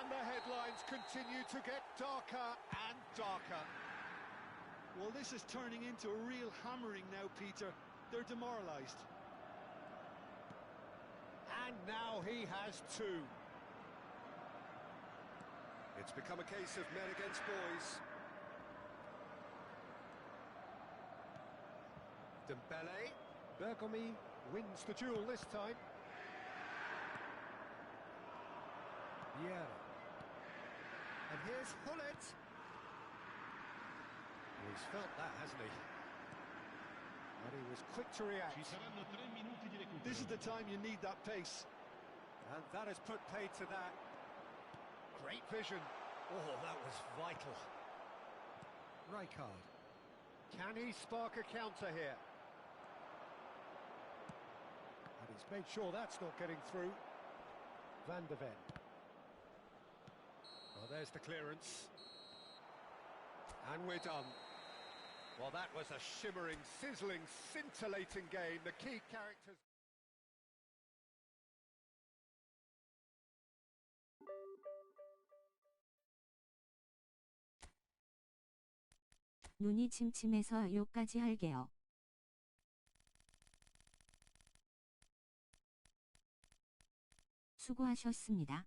[SPEAKER 2] And the headlines continue to get darker and darker.
[SPEAKER 3] Well, this is turning into a real hammering now, Peter. They're demoralised.
[SPEAKER 2] And now he has two. It's become a case of men against boys. Dembele. Bergomi wins the duel this time. Vieira. And here's Hullet. He's felt that, hasn't he? And he was quick to react.
[SPEAKER 4] Ci saranno 3 minuti di recupero.
[SPEAKER 3] This is the time you need that pace.
[SPEAKER 2] And that has put paid to that. Great vision. Oh, that was vital. Rijkaard. Can he spark a counter here? And he's made sure that's not getting through. Van de Ven. Well, there's the clearance. And we're done. Well, that was a shimmering, sizzling, scintillating game. The key characters...
[SPEAKER 1] 눈이 침침해서 요까지 할게요. 수고하셨습니다.